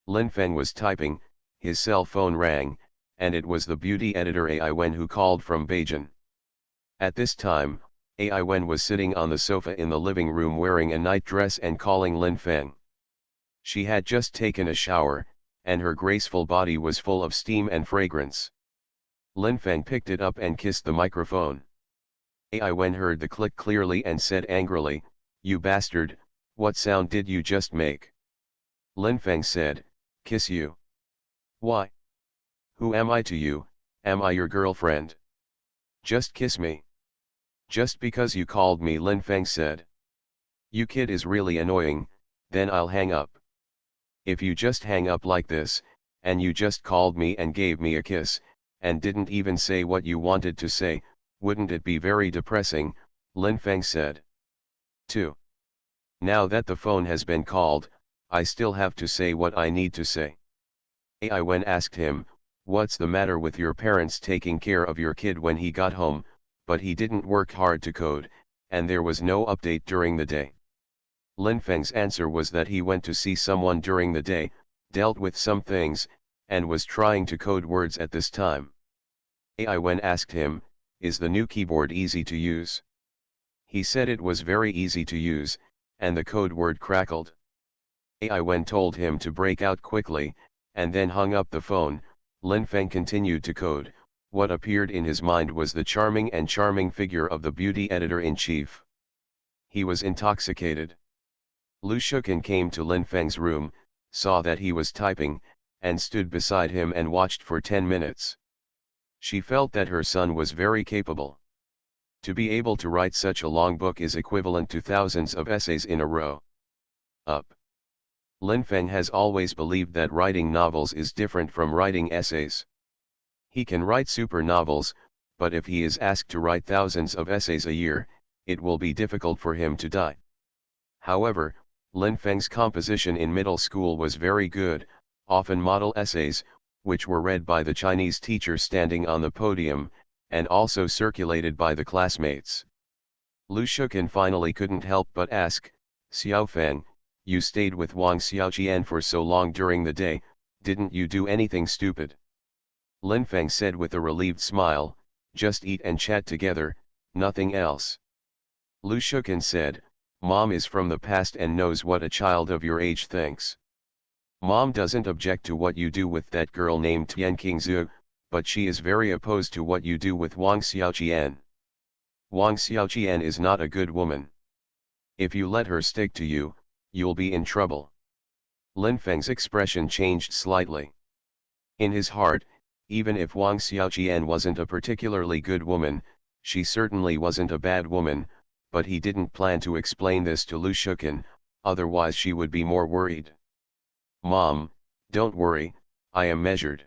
Lin Feng was typing, his cell phone rang, and it was the beauty editor Ai Wen who called from Beijing. At this time, Ai Wen was sitting on the sofa in the living room wearing a night dress and calling Lin Feng. She had just taken a shower, and her graceful body was full of steam and fragrance. Lin Feng picked it up and kissed the microphone. Ai Wen heard the click clearly and said angrily, "You bastard, what sound did you just make?" Lin Feng said, "Kiss you." "Why? Who am I to you, am I your girlfriend? Just kiss me." Just because you called me, Lin Feng said. You kid is really annoying, then I'll hang up. If you just hang up like this, and you just called me and gave me a kiss, and didn't even say what you wanted to say, wouldn't it be very depressing, Lin Feng said. 2. Now that the phone has been called, I still have to say what I need to say. I when asked him, what's the matter with your parents taking care of your kid when he got home, but he didn't work hard to code, and there was no update during the day. Lin Feng's answer was that he went to see someone during the day, dealt with some things, and was trying to code words at this time. I when asked him, is the new keyboard easy to use? He said it was very easy to use, and the code word crackled. I when told him to break out quickly, and then hung up the phone. Lin Feng continued to code. What appeared in his mind was the charming figure of the beauty editor-in-chief. He was intoxicated. Lu Shuken came to Lin Feng's room, saw that he was typing, and stood beside him and watched for 10 minutes. She felt that her son was very capable. To be able to write such a long book is equivalent to thousands of essays in a row. Up. Lin Feng has always believed that writing novels is different from writing essays. He can write super novels, but if he is asked to write thousands of essays a year, it will be difficult for him to die. However, Lin Feng's composition in middle school was very good, often model essays, which were read by the Chinese teacher standing on the podium, and also circulated by the classmates. Lu Shuken finally couldn't help but ask, Xiao Feng, you stayed with Wang Xiaoqian for so long during the day, didn't you do anything stupid? Lin Feng said with a relieved smile, just eat and chat together, nothing else. Lu Shuken said, Mom is from the past and knows what a child of your age thinks. Mom doesn't object to what you do with that girl named Tian Qingzhu, but she is very opposed to what you do with Wang Xiaoqian. Wang Xiaoqian is not a good woman. If you let her stick to you, you'll be in trouble. Lin Feng's expression changed slightly. In his heart, even if Wang Xiaoqian wasn't a particularly good woman, she certainly wasn't a bad woman, but he didn't plan to explain this to Lu Shuken, otherwise she would be more worried. Mom, don't worry, I am measured.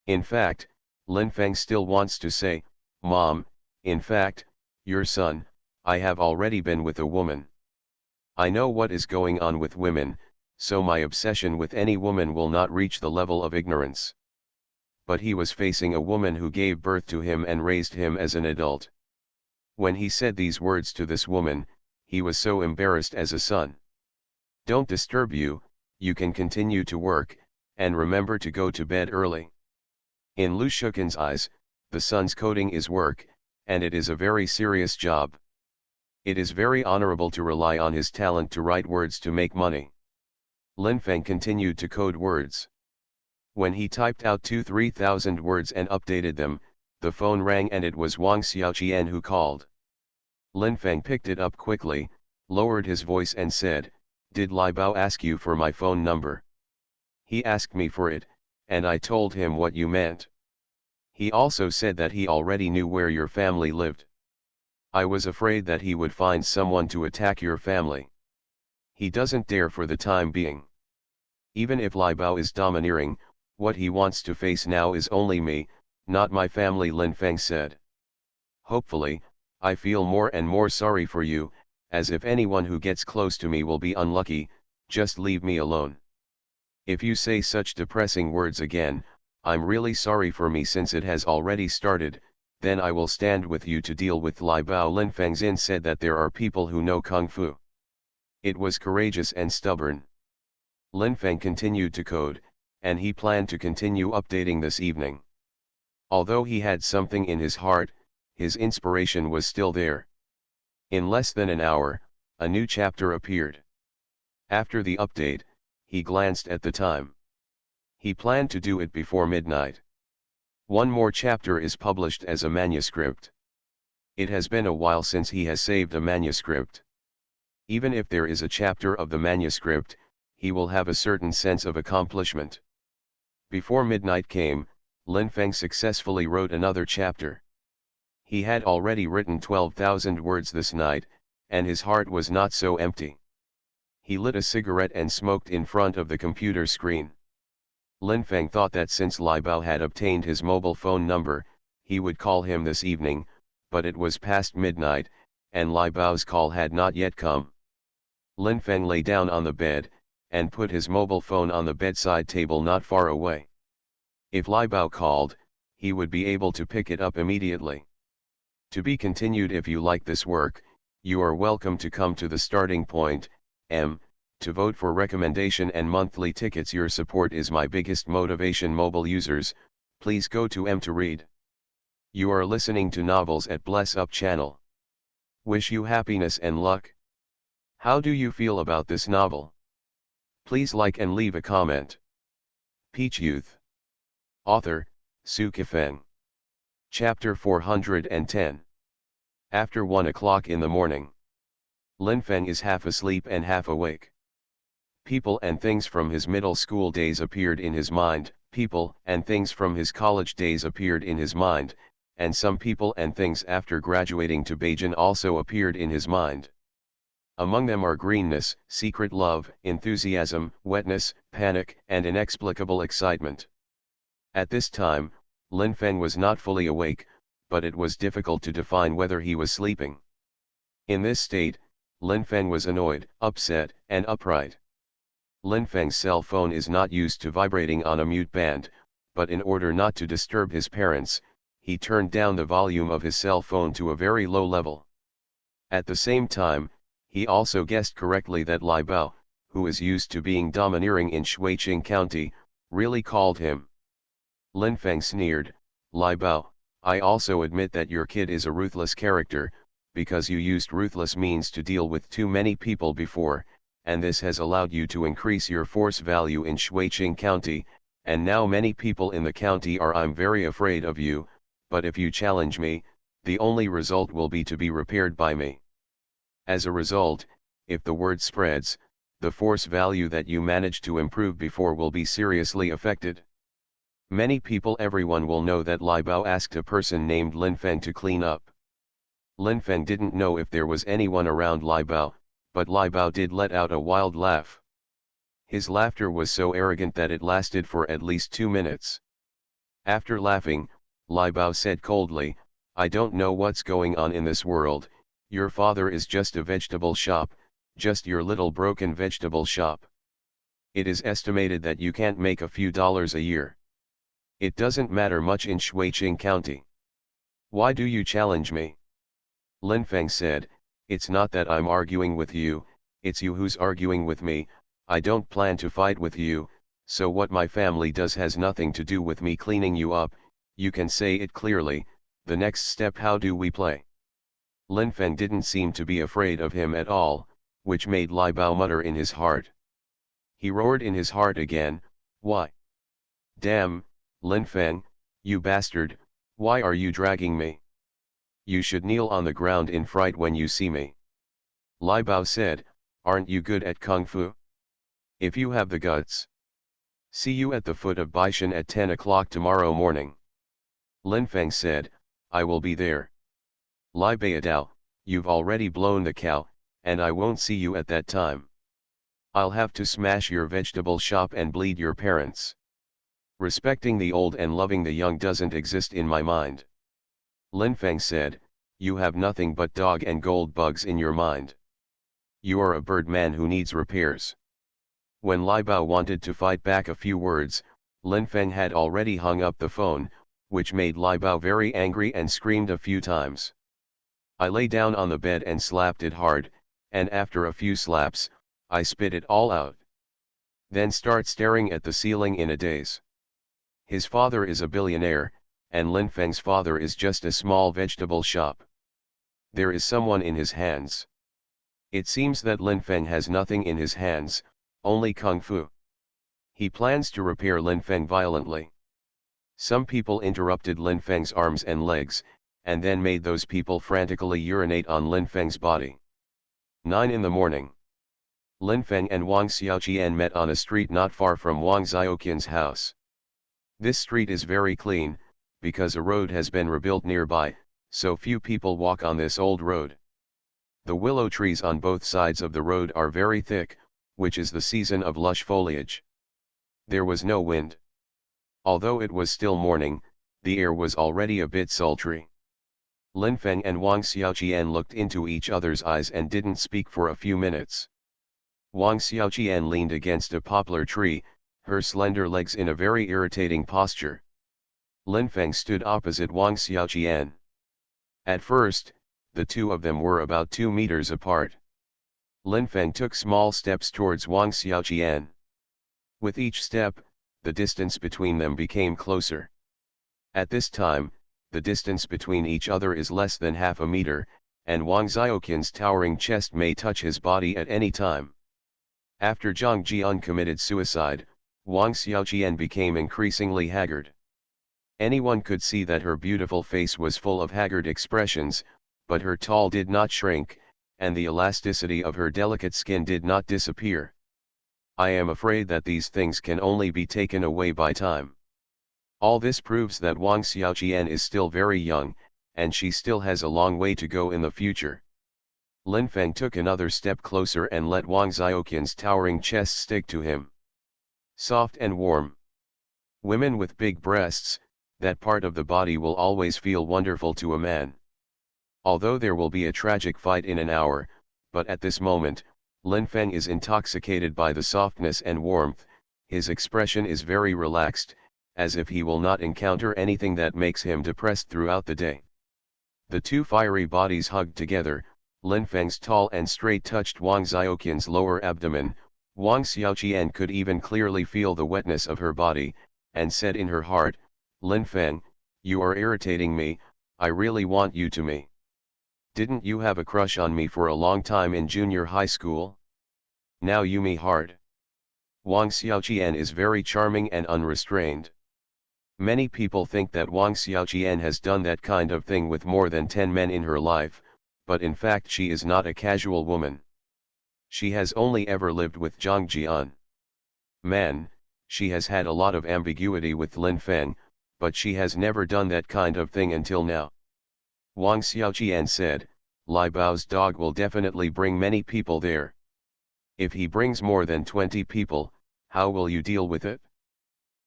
In fact, Lin Feng still wants to say, Mom, in fact, your son, I have already been with a woman. I know what is going on with women, so my obsession with any woman will not reach the level of ignorance. But he was facing a woman who gave birth to him and raised him as an adult. When he said these words to this woman, he was so embarrassed as a son. Don't disturb you, you can continue to work, and remember to go to bed early. In Lu Shuken's eyes, the son's coding is work, and it is a very serious job. It is very honorable to rely on his talent to write words to make money. Lin Feng continued to code words. When he typed out 2,000–3,000 words and updated them, the phone rang and it was Wang Xiaoqian who called. Lin Feng picked it up quickly, lowered his voice and said, Did Lai Bao ask you for my phone number? He asked me for it, and I told him what you meant. He also said that he already knew where your family lived. I was afraid that he would find someone to attack your family. He doesn't dare for the time being. Even if Lai Bao is domineering, what he wants to face now is only me, not my family, Lin Feng said. Hopefully, I feel more and more sorry for you, as if anyone who gets close to me will be unlucky, just leave me alone. If you say such depressing words again, I'm really sorry for me since it has already started, then I will stand with you to deal with Lai Bao. Lin Fengzin said that there are people who know Kung Fu. It was courageous and stubborn. Lin Feng continued to code, and he planned to continue updating this evening. Although he had something in his heart, his inspiration was still there. In less than an hour, a new chapter appeared. After the update, he glanced at the time. He planned to do it before midnight. One more chapter is published as a manuscript. It has been a while since he has saved a manuscript. Even if there is a chapter of the manuscript, he will have a certain sense of accomplishment. Before midnight came, Lin Feng successfully wrote another chapter. He had already written 12,000 words this night, and his heart was not so empty. He lit a cigarette and smoked in front of the computer screen. Lin Feng thought that since Lai Bao had obtained his mobile phone number, he would call him this evening, but it was past midnight, and Lai Bao's call had not yet come. Lin Feng lay down on the bed, and put his mobile phone on the bedside table not far away. If Lai Bao called, he would be able to pick it up immediately. To be continued. If you like this work, you are welcome to come to the starting point, to vote for recommendation and monthly tickets. Your support is my biggest motivation. Mobile users, please go to to read. You are listening to Novels at Bless Up channel. Wish you happiness and luck. How do you feel about this novel? Please like and leave a comment. Peach Youth. Author, Sci-fi. Chapter 410. After 1 o'clock in the morning. Lin Feng is half asleep and half awake. People and things from his middle school days appeared in his mind, people and things from his college days appeared in his mind, and some people and things after graduating to Beijing also appeared in his mind. Among them are greenness, secret love, enthusiasm, wetness, panic, and inexplicable excitement. At this time, Lin Feng was not fully awake, but it was difficult to define whether he was sleeping. In this state, Lin Feng was annoyed, upset, and upright. Lin Feng's cell phone is not used to vibrating on a mute band, but in order not to disturb his parents, he turned down the volume of his cell phone to a very low level. At the same time, he also guessed correctly that Lai Bao, who is used to being domineering in Shuiqing County, really called him. Lin Feng sneered, "Lai Bao, I also admit that your kid is a ruthless character, because you used ruthless means to deal with too many people before, and this has allowed you to increase your force value in Shuiqing County, and now many people in the county are. I'm very afraid of you, but if you challenge me, the only result will be to be repaired by me. As a result, if the word spreads, the force value that you managed to improve before will be seriously affected. Many people, everyone will know that Lai Bao asked a person named Lin Feng to clean up." Lin Feng didn't know if there was anyone around Lai Bao, but Lai Bao did let out a wild laugh. His laughter was so arrogant that it lasted for at least 2 minutes. After laughing, Lai Bao said coldly, "I don't know what's going on in this world. Your father is just a vegetable shop, just your little broken vegetable shop. It is estimated that you can't make a few dollars a year. It doesn't matter much in Shuiqing County. Why do you challenge me?" Lin Feng said, "It's not that I'm arguing with you, it's you who's arguing with me. I don't plan to fight with you, so what my family does has nothing to do with me cleaning you up. You can say it clearly. The next step, how do we play?" Lin Feng didn't seem to be afraid of him at all, which made Lai Bao mutter in his heart. He roared in his heart again, "Why? Damn, Lin Feng, you bastard, why are you dragging me? You should kneel on the ground in fright when you see me." Lai Bao said, "Aren't you good at Kung Fu? If you have the guts. See you at the foot of Baishan at 10 o'clock tomorrow morning." Lin Feng said, "I will be there." "Lai Baodao, you've already blown the cow, and I won't see you at that time. I'll have to smash your vegetable shop and bleed your parents. Respecting the old and loving the young doesn't exist in my mind." Lin Feng said, "You have nothing but dog and gold bugs in your mind. You are a bird man who needs repairs." When Lai Bao wanted to fight back a few words, Lin Feng had already hung up the phone, which made Lai Bao very angry and screamed a few times. I lay down on the bed and slapped it hard, and after a few slaps, I spit it all out. Then start staring at the ceiling in a daze. His father is a billionaire, and Lin Feng's father is just a small vegetable shop. There is someone in his hands. It seems that Lin Feng has nothing in his hands, only Kung Fu. He plans to repair Lin Feng violently. Some people interrupted Lin Feng's arms and legs, and then made those people frantically urinate on Lin Feng's body. 9 in the morning. Lin Feng and Wang Xiaoqian met on a street not far from Wang Xiaoqian's house. This street is very clean, because a road has been rebuilt nearby, So few people walk on this old road. The willow trees on both sides of the road are very thick, which is the season of lush foliage. There was no wind. Although it was still morning, the air was already a bit sultry. Lin Feng and Wang Xiaoqian looked into each other's eyes and didn't speak for a few minutes. Wang Xiaoqian leaned against a poplar tree, her slender legs in a very irritating posture. Lin Feng stood opposite Wang Xiaoqian. At first, the two of them were about 2 meters apart. Lin Feng took small steps towards Wang Xiaoqian. With each step, the distance between them became closer. At this time, the distance between each other is less than half a meter, and Wang Xiaoqian's towering chest may touch his body at any time. After Zhang Jian committed suicide, Wang Xiaoqian became increasingly haggard. Anyone could see that her beautiful face was full of haggard expressions, but her tall did not shrink, and the elasticity of her delicate skin did not disappear. I am afraid that these things can only be taken away by time. All this proves that Wang Xiaoqian is still very young, and she still has a long way to go in the future. Lin Feng took another step closer and let Wang Xiaoqian's towering chest stick to him. Soft and warm. Women with big breasts, that part of the body will always feel wonderful to a man. Although there will be a tragic fight in an hour, but at this moment, Lin Feng is intoxicated by the softness and warmth, his expression is very relaxed, as if he will not encounter anything that makes him depressed throughout the day. The two fiery bodies hugged together, Lin Feng's tall and straight touched Wang Xiaoqian's lower abdomen. Wang Xiaoqian could even clearly feel the wetness of her body, and said in her heart, "Lin Feng, you are irritating me, I really want you to me. Didn't you have a crush on me for a long time in junior high school? Now you me hard." Wang Xiaoqian is very charming and unrestrained. Many people think that Wang Xiaoqian has done that kind of thing with more than 10 men in her life, but in fact she is not a casual woman. She has only ever lived with Zhang Jian. Man, she has had a lot of ambiguity with Lin Feng, but she has never done that kind of thing until now. Wang Xiaoqian said, "Lai Bao's dog will definitely bring many people there. If he brings more than 20 people, how will you deal with it?"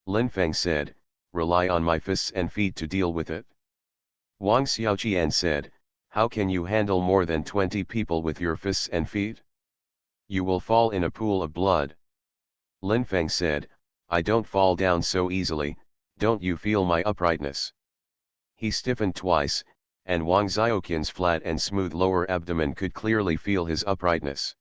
Lin Feng said, "Rely on my fists and feet to deal with it." Wang Xiaoqian said, "How can you handle more than 20 people with your fists and feet? You will fall in a pool of blood." Lin Feng said, "I don't fall down so easily, don't you feel my uprightness?" He stiffened twice, and Wang Xiaoqian's flat and smooth lower abdomen could clearly feel his uprightness.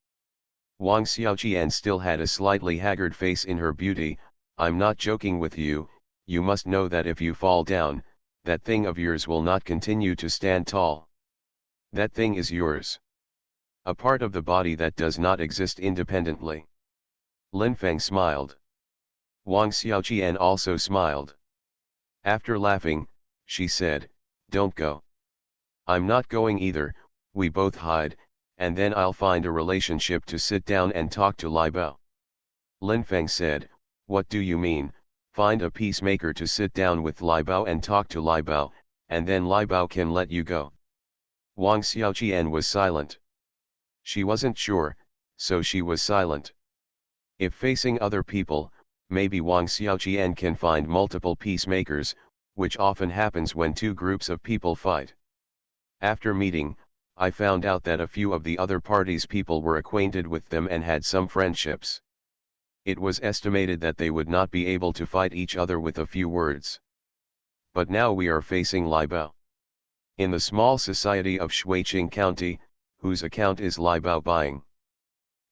Wang Xiaoqian still had a slightly haggard face in her beauty. "I'm not joking with you, you must know that if you fall down, that thing of yours will not continue to stand tall. That thing is yours. A part of the body that does not exist independently." Lin Feng smiled. Wang Xiaoqian also smiled. After laughing, she said, "Don't go." "I'm not going either, we both hide, and then I'll find a relationship to sit down and talk to Lai Bao." Lin Feng said, "What do you mean, find a peacemaker to sit down with Lai Bao and talk to Lai Bao, and then Lai Bao can let you go?" Wang Xiaoqian was silent. She wasn't sure, so she was silent. If facing other people, maybe Wang Xiaoqian can find multiple peacemakers, which often happens when two groups of people fight. After meeting, I found out that a few of the other party's people were acquainted with them and had some friendships. It was estimated that they would not be able to fight each other with a few words. But now we are facing Lai Bao. In the small society of Shuiqing County, whose account is Lai Bao buying?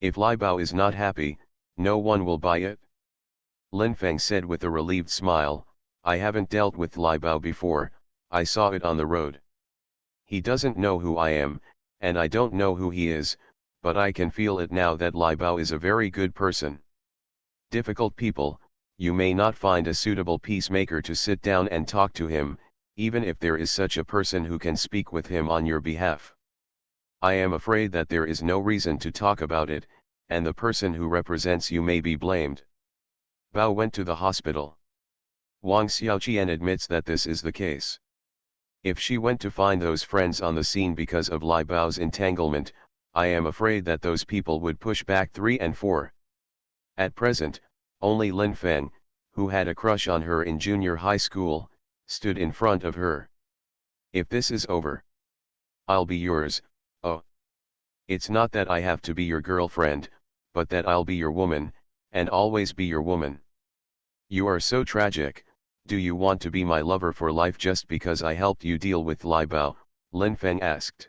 If Lai Bao is not happy, no one will buy it. Lin Feng said with a relieved smile, "I haven't dealt with Lai Bao before, I saw it on the road. He doesn't know who I am, and I don't know who he is, but I can feel it now that Lai Bao is a very good person. Difficult people, you may not find a suitable peacemaker to sit down and talk to him, even if there is such a person who can speak with him on your behalf. I am afraid that there is no reason to talk about it, and the person who represents you may be blamed." Bao went to the hospital. Wang Xiaoqian admits that this is the case. If she went to find those friends on the scene because of Lai Bao's entanglement, I am afraid that those people would push back 3 and 4. At present, only Lin Feng, who had a crush on her in junior high school, stood in front of her. If this is over, I'll be yours. Oh. It's not that I have to be your girlfriend, but that I'll be your woman, and always be your woman. You are so tragic. Do you want to be my lover for life just because I helped you deal with Lai Bao? Lin Feng asked.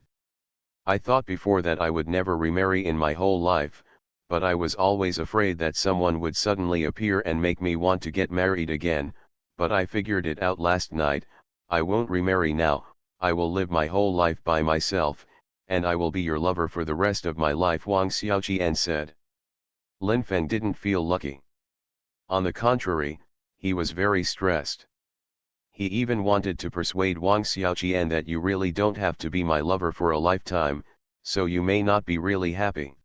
I thought before that I would never remarry in my whole life, but I was always afraid that someone would suddenly appear and make me want to get married again, but I figured it out last night. I won't remarry now, I will live my whole life by myself, and I will be your lover for the rest of my life, Wang Xiaoqian said. Lin Feng didn't feel lucky. On the contrary, he was very stressed. He even wanted to persuade Wang Xiaoqian that you really don't have to be my lover for a lifetime, so you may not be really happy.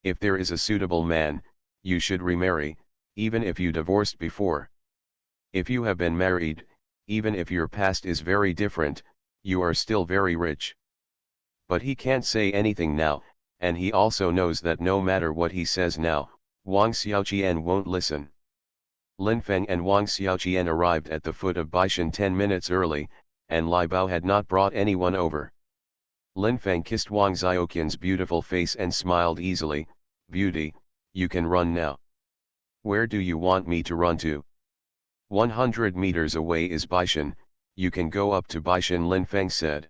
If there is a suitable man, you should remarry, even if you divorced before. If you have been married, even if your past is very different, you are still very rich. But he can't say anything now, and he also knows that no matter what he says now, Wang Xiaoqian won't listen. Lin Feng and Wang Xiaoqian arrived at the foot of Baishan 10 minutes early, and Lai Bao had not brought anyone over. Lin Feng kissed Wang Xiaoqian's beautiful face and smiled easily. Beauty, you can run now. Where do you want me to run to? 100 meters away is Baishan, you can go up to Baishan, Lin Feng said.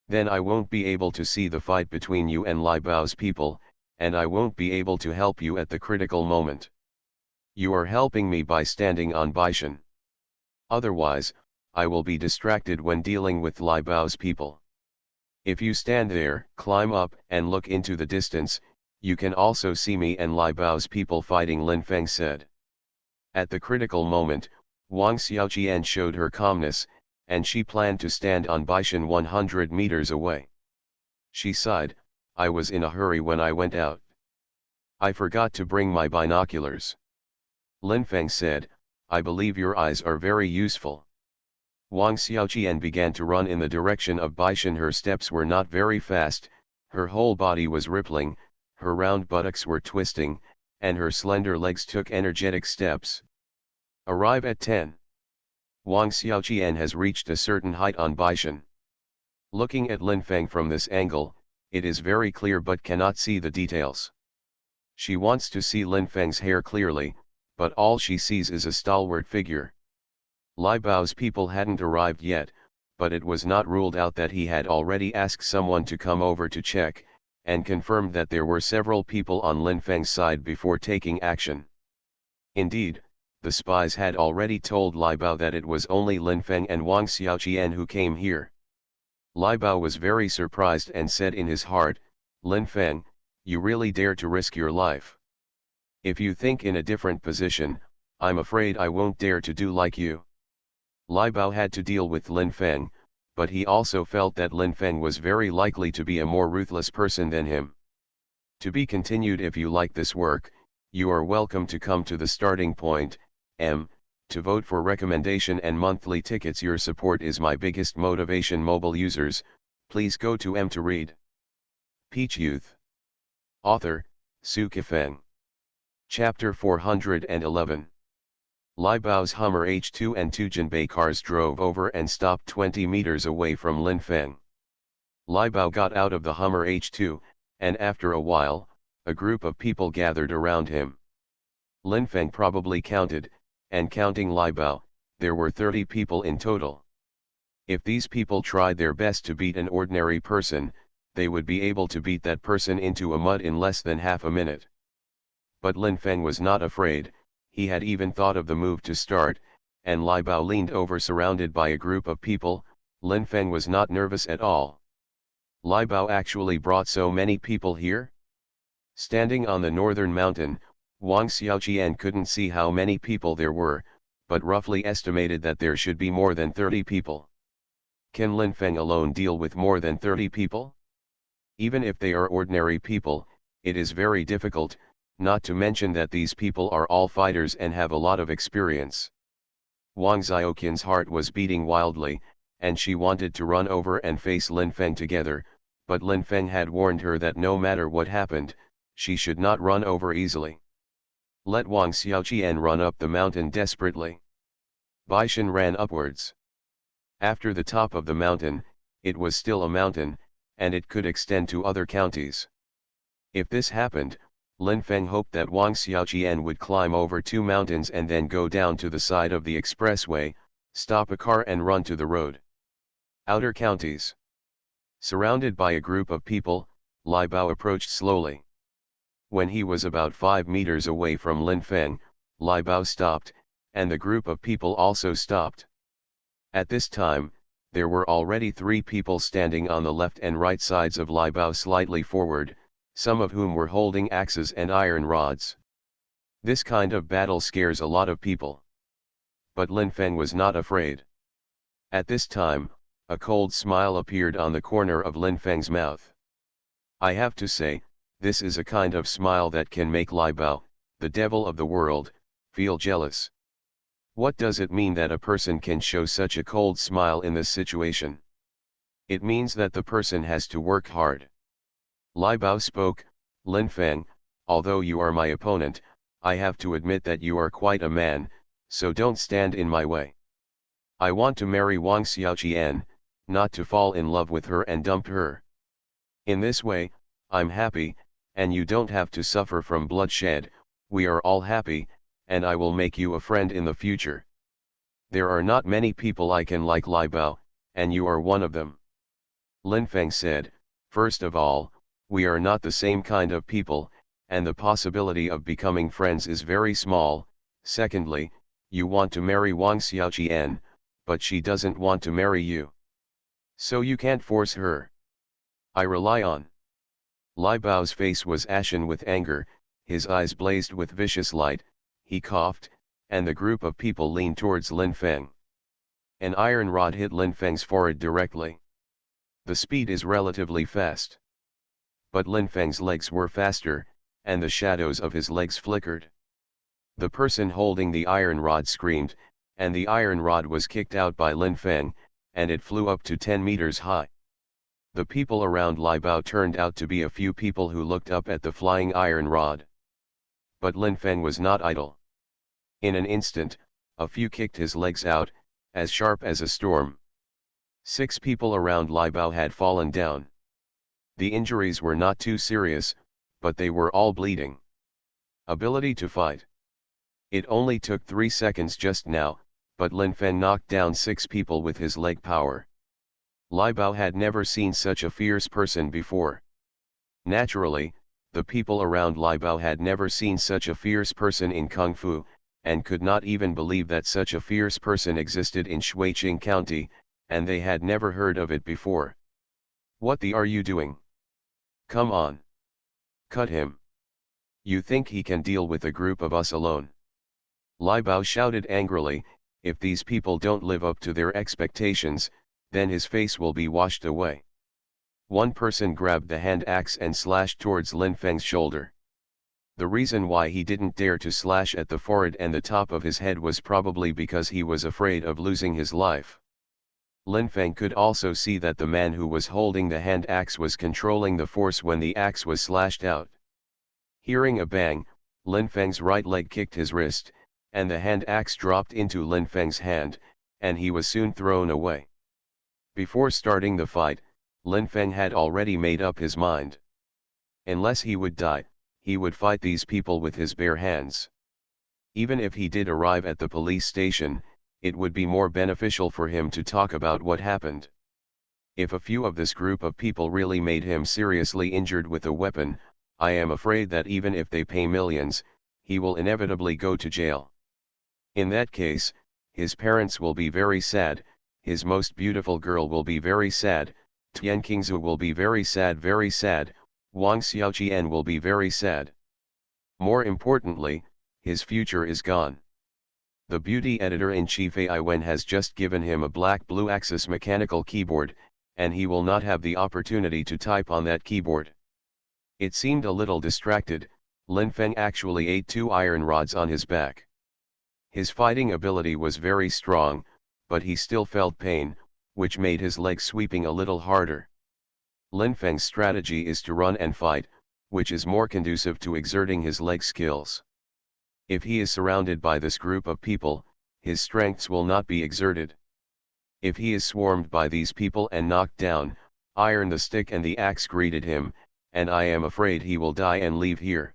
Then I won't be able to see the fight between you and Lai Bao's people, and I won't be able to help you at the critical moment. You are helping me by standing on Baishan. Otherwise, I will be distracted when dealing with Lai Bao's people. If you stand there, climb up, and look into the distance, you can also see me and Lai Bao's people fighting, Lin Feng said. At the critical moment, Wang Xiaoqian showed her calmness, and she planned to stand on Baishan 100 meters away. She sighed, I was in a hurry when I went out. I forgot to bring my binoculars. Lin Feng said, I believe your eyes are very useful. Wang Xiaoqian began to run in the direction of Baishan. Her steps were not very fast, her whole body was rippling, her round buttocks were twisting, and her slender legs took energetic steps. Arrive at 10. Wang Xiaoqian has reached a certain height on Baishan. Looking at Lin Feng from this angle, it is very clear but cannot see the details. She wants to see Lin Feng's hair clearly, but all she sees is a stalwart figure. Lai Bao's people hadn't arrived yet, but it was not ruled out that he had already asked someone to come over to check, and confirmed that there were several people on Lin Feng's side before taking action. Indeed, the spies had already told Lai Bao that it was only Lin Feng and Wang Xiaoqian who came here. Lai Bao was very surprised and said in his heart, Lin Feng, you really dare to risk your life. If you think in a different position, I'm afraid I won't dare to do like you. Lai Bao had to deal with Lin Feng, but he also felt that Lin Feng was very likely to be a more ruthless person than him. To be continued. If you like this work, you are welcome to come to the starting point, to vote for recommendation and monthly tickets. Your support is my biggest motivation. Mobile users, please go to to read. Peach Youth. Author, Su Kifeng. Chapter 411. Lai Bao's Hummer H2 and two Jinbei cars drove over and stopped 20 meters away from Lin Feng. Lai Bao got out of the Hummer H2, and after a while, a group of people gathered around him. Lin Feng probably counted, and counting Lai Bao, there were 30 people in total. If these people tried their best to beat an ordinary person, they would be able to beat that person into a mud in less than half a minute. But Lin Feng was not afraid. He had even thought of the move to start, and Lai Bao leaned over surrounded by a group of people. Lin Feng was not nervous at all. Lai Bao actually brought so many people here? Standing on the northern mountain, Wang Xiaoqian couldn't see how many people there were, but roughly estimated that there should be more than 30 people. Can Lin Feng alone deal with more than 30 people? Even if they are ordinary people, it is very difficult, not to mention that these people are all fighters and have a lot of experience. Wang Xiaoqian's heart was beating wildly, and she wanted to run over and face Lin Feng together, but Lin Feng had warned her that no matter what happened, she should not run over easily. Let Wang Xiaoqian run up the mountain desperately. Baishan ran upwards. After the top of the mountain, it was still a mountain, and it could extend to other counties. If this happened, Lin Feng hoped that Wang Xiaoqian would climb over 2 mountains and then go down to the side of the expressway, stop a car and run to the road. Outer counties. Surrounded by a group of people, Lai Bao approached slowly. When he was about 5 meters away from Lin Feng, Lai Bao stopped, and the group of people also stopped. At this time, there were already 3 people standing on the left and right sides of Lai Bao slightly forward, some of whom were holding axes and iron rods. This kind of battle scares a lot of people. But Lin Feng was not afraid. At this time, a cold smile appeared on the corner of Lin Feng's mouth. I have to say, this is a kind of smile that can make Lai Bao, the devil of the world, feel jealous. What does it mean that a person can show such a cold smile in this situation? It means that the person has to work hard. Lai Bao spoke, Lin Feng, although you are my opponent, I have to admit that you are quite a man, so don't stand in my way. I want to marry Wang Xiaoqian, not to fall in love with her and dump her. In this way, I'm happy, and you don't have to suffer from bloodshed, we are all happy, and I will make you a friend in the future. There are not many people I can like Lai Bao, and you are one of them. Lin Feng said, first of all, we are not the same kind of people, and the possibility of becoming friends is very small. Secondly, you want to marry Wang Xiaoqian, but she doesn't want to marry you. So you can't force her. I rely on. Lai Bao's face was ashen with anger, his eyes blazed with vicious light, he coughed, and the group of people leaned towards Lin Feng. An iron rod hit Lin Feng's forehead directly. The speed is relatively fast. But Lin Feng's legs were faster, and the shadows of his legs flickered. The person holding the iron rod screamed, and the iron rod was kicked out by Lin Feng, and it flew up to 10 meters high. The people around Lai Bao turned out to be a few people who looked up at the flying iron rod. But Lin Feng was not idle. In an instant, a few kicked his legs out, as sharp as a storm. 6 people around Lai Bao had fallen down. The injuries were not too serious, but they were all bleeding. Ability to fight. It only took 3 seconds just now, but Lin Feng knocked down 6 people with his leg power. Lai Bao had never seen such a fierce person before. Naturally, the people around Lai Bao had never seen such a fierce person in Kung Fu, and could not even believe that such a fierce person existed in Shuiqing County, and they had never heard of it before. What the are you doing? Come on. Cut him. You think he can deal with a group of us alone? Lai Bao shouted angrily, if these people don't live up to their expectations, then his face will be washed away. One person grabbed the hand axe and slashed towards Lin Feng's shoulder. The reason why he didn't dare to slash at the forehead and the top of his head was probably because he was afraid of losing his life. Lin Feng could also see that the man who was holding the hand axe was controlling the force when the axe was slashed out. Hearing a bang, Lin Feng's right leg kicked his wrist, and the hand axe dropped into Lin Feng's hand, and he was soon thrown away. Before starting the fight, Lin Feng had already made up his mind. Unless he would die, he would fight these people with his bare hands. Even if he did arrive at the police station, it would be more beneficial for him to talk about what happened. If a few of this group of people really made him seriously injured with a weapon, I am afraid that even if they pay millions, he will inevitably go to jail. In that case, his parents will be very sad, his most beautiful girl will be very sad, Tian Qingzu will be very sad, Wang Xiaoqian will be very sad. More importantly, his future is gone. The beauty editor-in-chief Ai Wen has just given him a black blue axis mechanical keyboard, and he will not have the opportunity to type on that keyboard. It seemed a little distracted, Lin Feng actually ate 2 iron rods on his back. His fighting ability was very strong, but he still felt pain, which made his leg sweeping a little harder. Lin Feng's strategy is to run and fight, which is more conducive to exerting his leg skills. If he is surrounded by this group of people, his strengths will not be exerted. If he is swarmed by these people and knocked down, Iron the stick and the axe greeted him, and I am afraid he will die and leave here.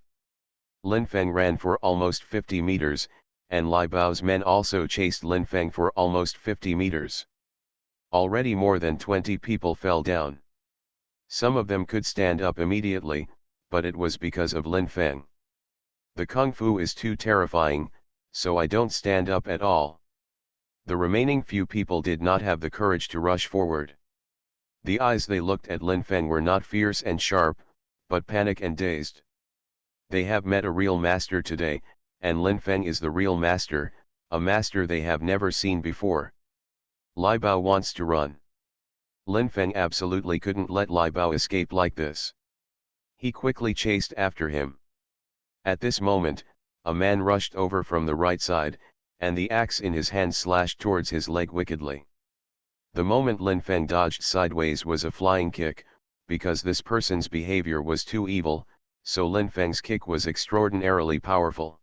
Lin Feng ran for almost 50 meters, and Lai Bao's men also chased Lin Feng for almost 50 meters. Already more than 20 people fell down. Some of them could stand up immediately, but it was because of Lin Feng. The kung fu is too terrifying, so I don't stand up at all. The remaining few people did not have the courage to rush forward. The eyes they looked at Lin Feng were not fierce and sharp, but panic and dazed. They have met a real master today, and Lin Feng is the real master, a master they have never seen before. Lai Bao wants to run. Lin Feng absolutely couldn't let Lai Bao escape like this. He quickly chased after him. At this moment, a man rushed over from the right side, and the axe in his hand slashed towards his leg wickedly. The moment Lin Feng dodged sideways was a flying kick, because this person's behavior was too evil, so Lin Feng's kick was extraordinarily powerful.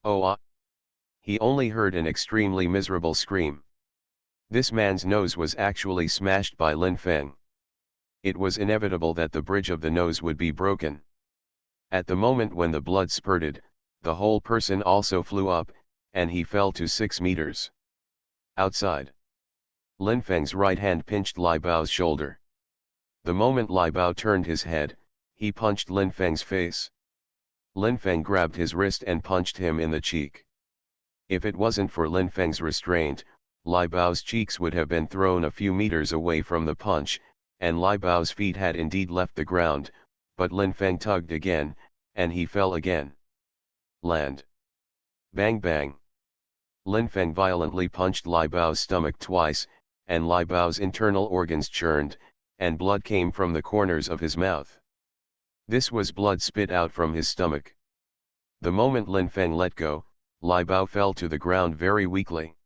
Oh ah! He only heard an extremely miserable scream. This man's nose was actually smashed by Lin Feng. It was inevitable that the bridge of the nose would be broken. At the moment when the blood spurted, the whole person also flew up, and he fell to 6 meters. Outside. Lin Feng's right hand pinched Lai Bao's shoulder. The moment Lai Bao turned his head, he punched Lin Feng's face. Lin Feng grabbed his wrist and punched him in the cheek. If it wasn't for Lin Feng's restraint, Lai Bao's cheeks would have been thrown a few meters away from the punch, and Lai Bao's feet had indeed left the ground, but Lin Feng tugged again, and he fell again. Land. Bang bang. Lin Feng violently punched Lai Bao's stomach twice, and Lai Bao's internal organs churned, and blood came from the corners of his mouth. This was blood spit out from his stomach. The moment Lin Feng let go, Lai Bao fell to the ground very weakly.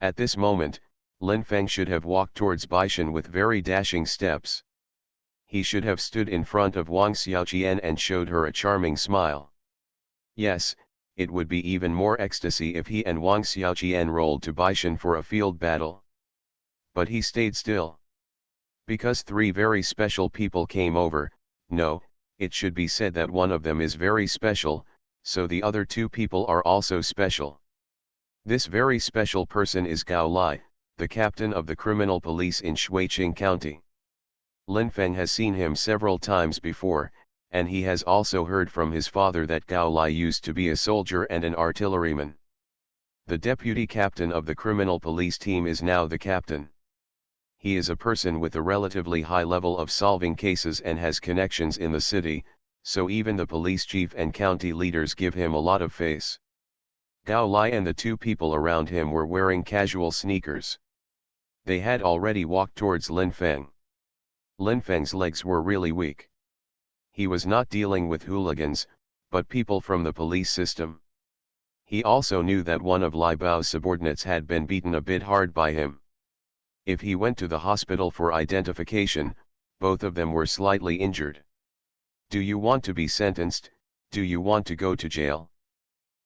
At this moment, Lin Feng should have walked towards Baishan with very dashing steps. He should have stood in front of Wang Xiaoqian and showed her a charming smile. Yes, it would be even more ecstasy if he and Wang Xiaoqian rolled to Baishan for a field battle. But he stayed still. Because 3 very special people came over, no, it should be said that one of them is very special, so the other 2 people are also special. This very special person is Gao Lai, the captain of the criminal police in Shuiqing County. Lin Feng has seen him several times before, and he has also heard from his father that Gao Lai used to be a soldier and an artilleryman. The deputy captain of the criminal police team is now the captain. He is a person with a relatively high level of solving cases and has connections in the city, so even the police chief and county leaders give him a lot of face. Gao Lai and the 2 people around him were wearing casual sneakers. They had already walked towards Lin Feng. Lin Feng's legs were really weak. He was not dealing with hooligans, but people from the police system. He also knew that one of Lai Bao's subordinates had been beaten a bit hard by him. If he went to the hospital for identification, both of them were slightly injured. Do you want to be sentenced? Do you want to go to jail?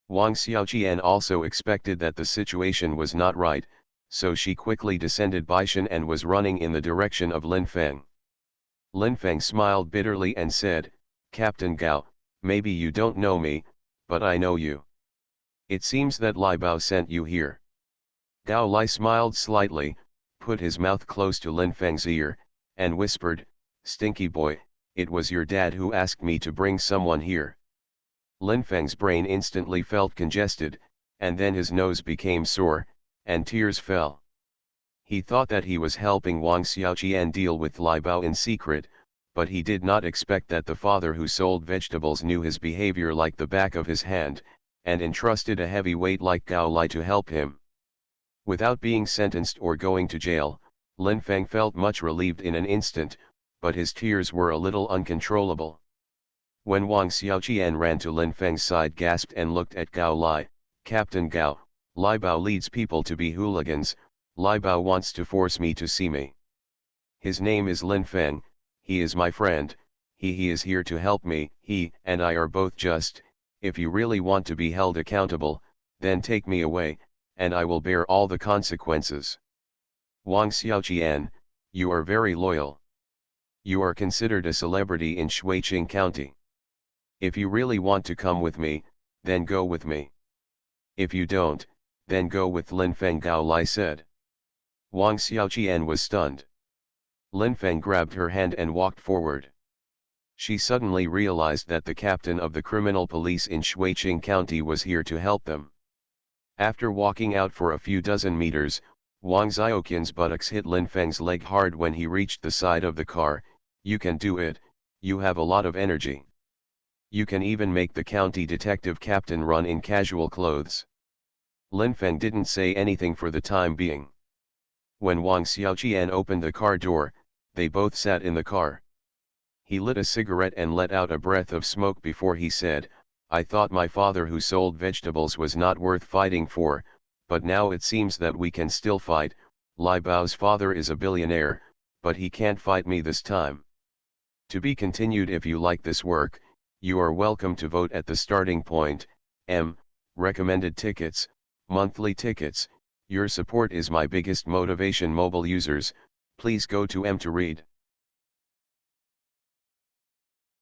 Wang Xiaoqian also expected that the situation was not right, so she quickly descended Baishan and was running in the direction of Lin Feng. Lin Feng smiled bitterly and said, "Captain Gao, maybe you don't know me, but I know you. It seems that Lai Bao sent you here." Gao Lai smiled slightly, put his mouth close to Lin Feng's ear, and whispered, "Stinky boy, it was your dad who asked me to bring someone here." Lin Feng's brain instantly felt congested, and then his nose became sore, and tears fell. He thought that he was helping Wang Xiaoqian deal with Lai Bao in secret, but he did not expect that the father who sold vegetables knew his behavior like the back of his hand, and entrusted a heavy weight like Gao Lai to help him. Without being sentenced or going to jail, Lin Feng felt much relieved in an instant, but his tears were a little uncontrollable. When Wang Xiaoqian ran to Lin Feng's side, gasped and looked at Gao Lai, "Captain Gao, Lai Bao leads people to be hooligans, Lai Bao wants to force me to see me. His name is Lin Feng, he is my friend, he is here to help me, he and I are both just. If you really want to be held accountable, then take me away, and I will bear all the consequences. Wang Xiaoqian, you are very loyal. You are considered a celebrity in Shuiqing County. If you really want to come with me, then go with me. If you don't, then go with Lin Feng, Gao Lai said. Wang Xiaoqian was stunned. Lin Feng grabbed her hand and walked forward. She suddenly realized that the captain of the criminal police in Shuiqing County was here to help them. After walking out for a few dozen meters, Wang Xiaoqian's buttocks hit Lin Feng's leg hard when he reached the side of the car. You can do it, you have a lot of energy. You can even make the county detective captain run in casual clothes. Lin Feng didn't say anything for the time being. When Wang Xiaoqian opened the car door, they both sat in the car. He lit a cigarette and let out a breath of smoke before he said, I thought my father who sold vegetables was not worth fighting for, but now it seems that we can still fight. Lai Bao's father is a billionaire, but he can't fight me this time. To be continued. If you like this work, you are welcome to vote at the starting point. Recommended tickets, monthly tickets. Your support is my biggest motivation. Mobile users, please go to to read.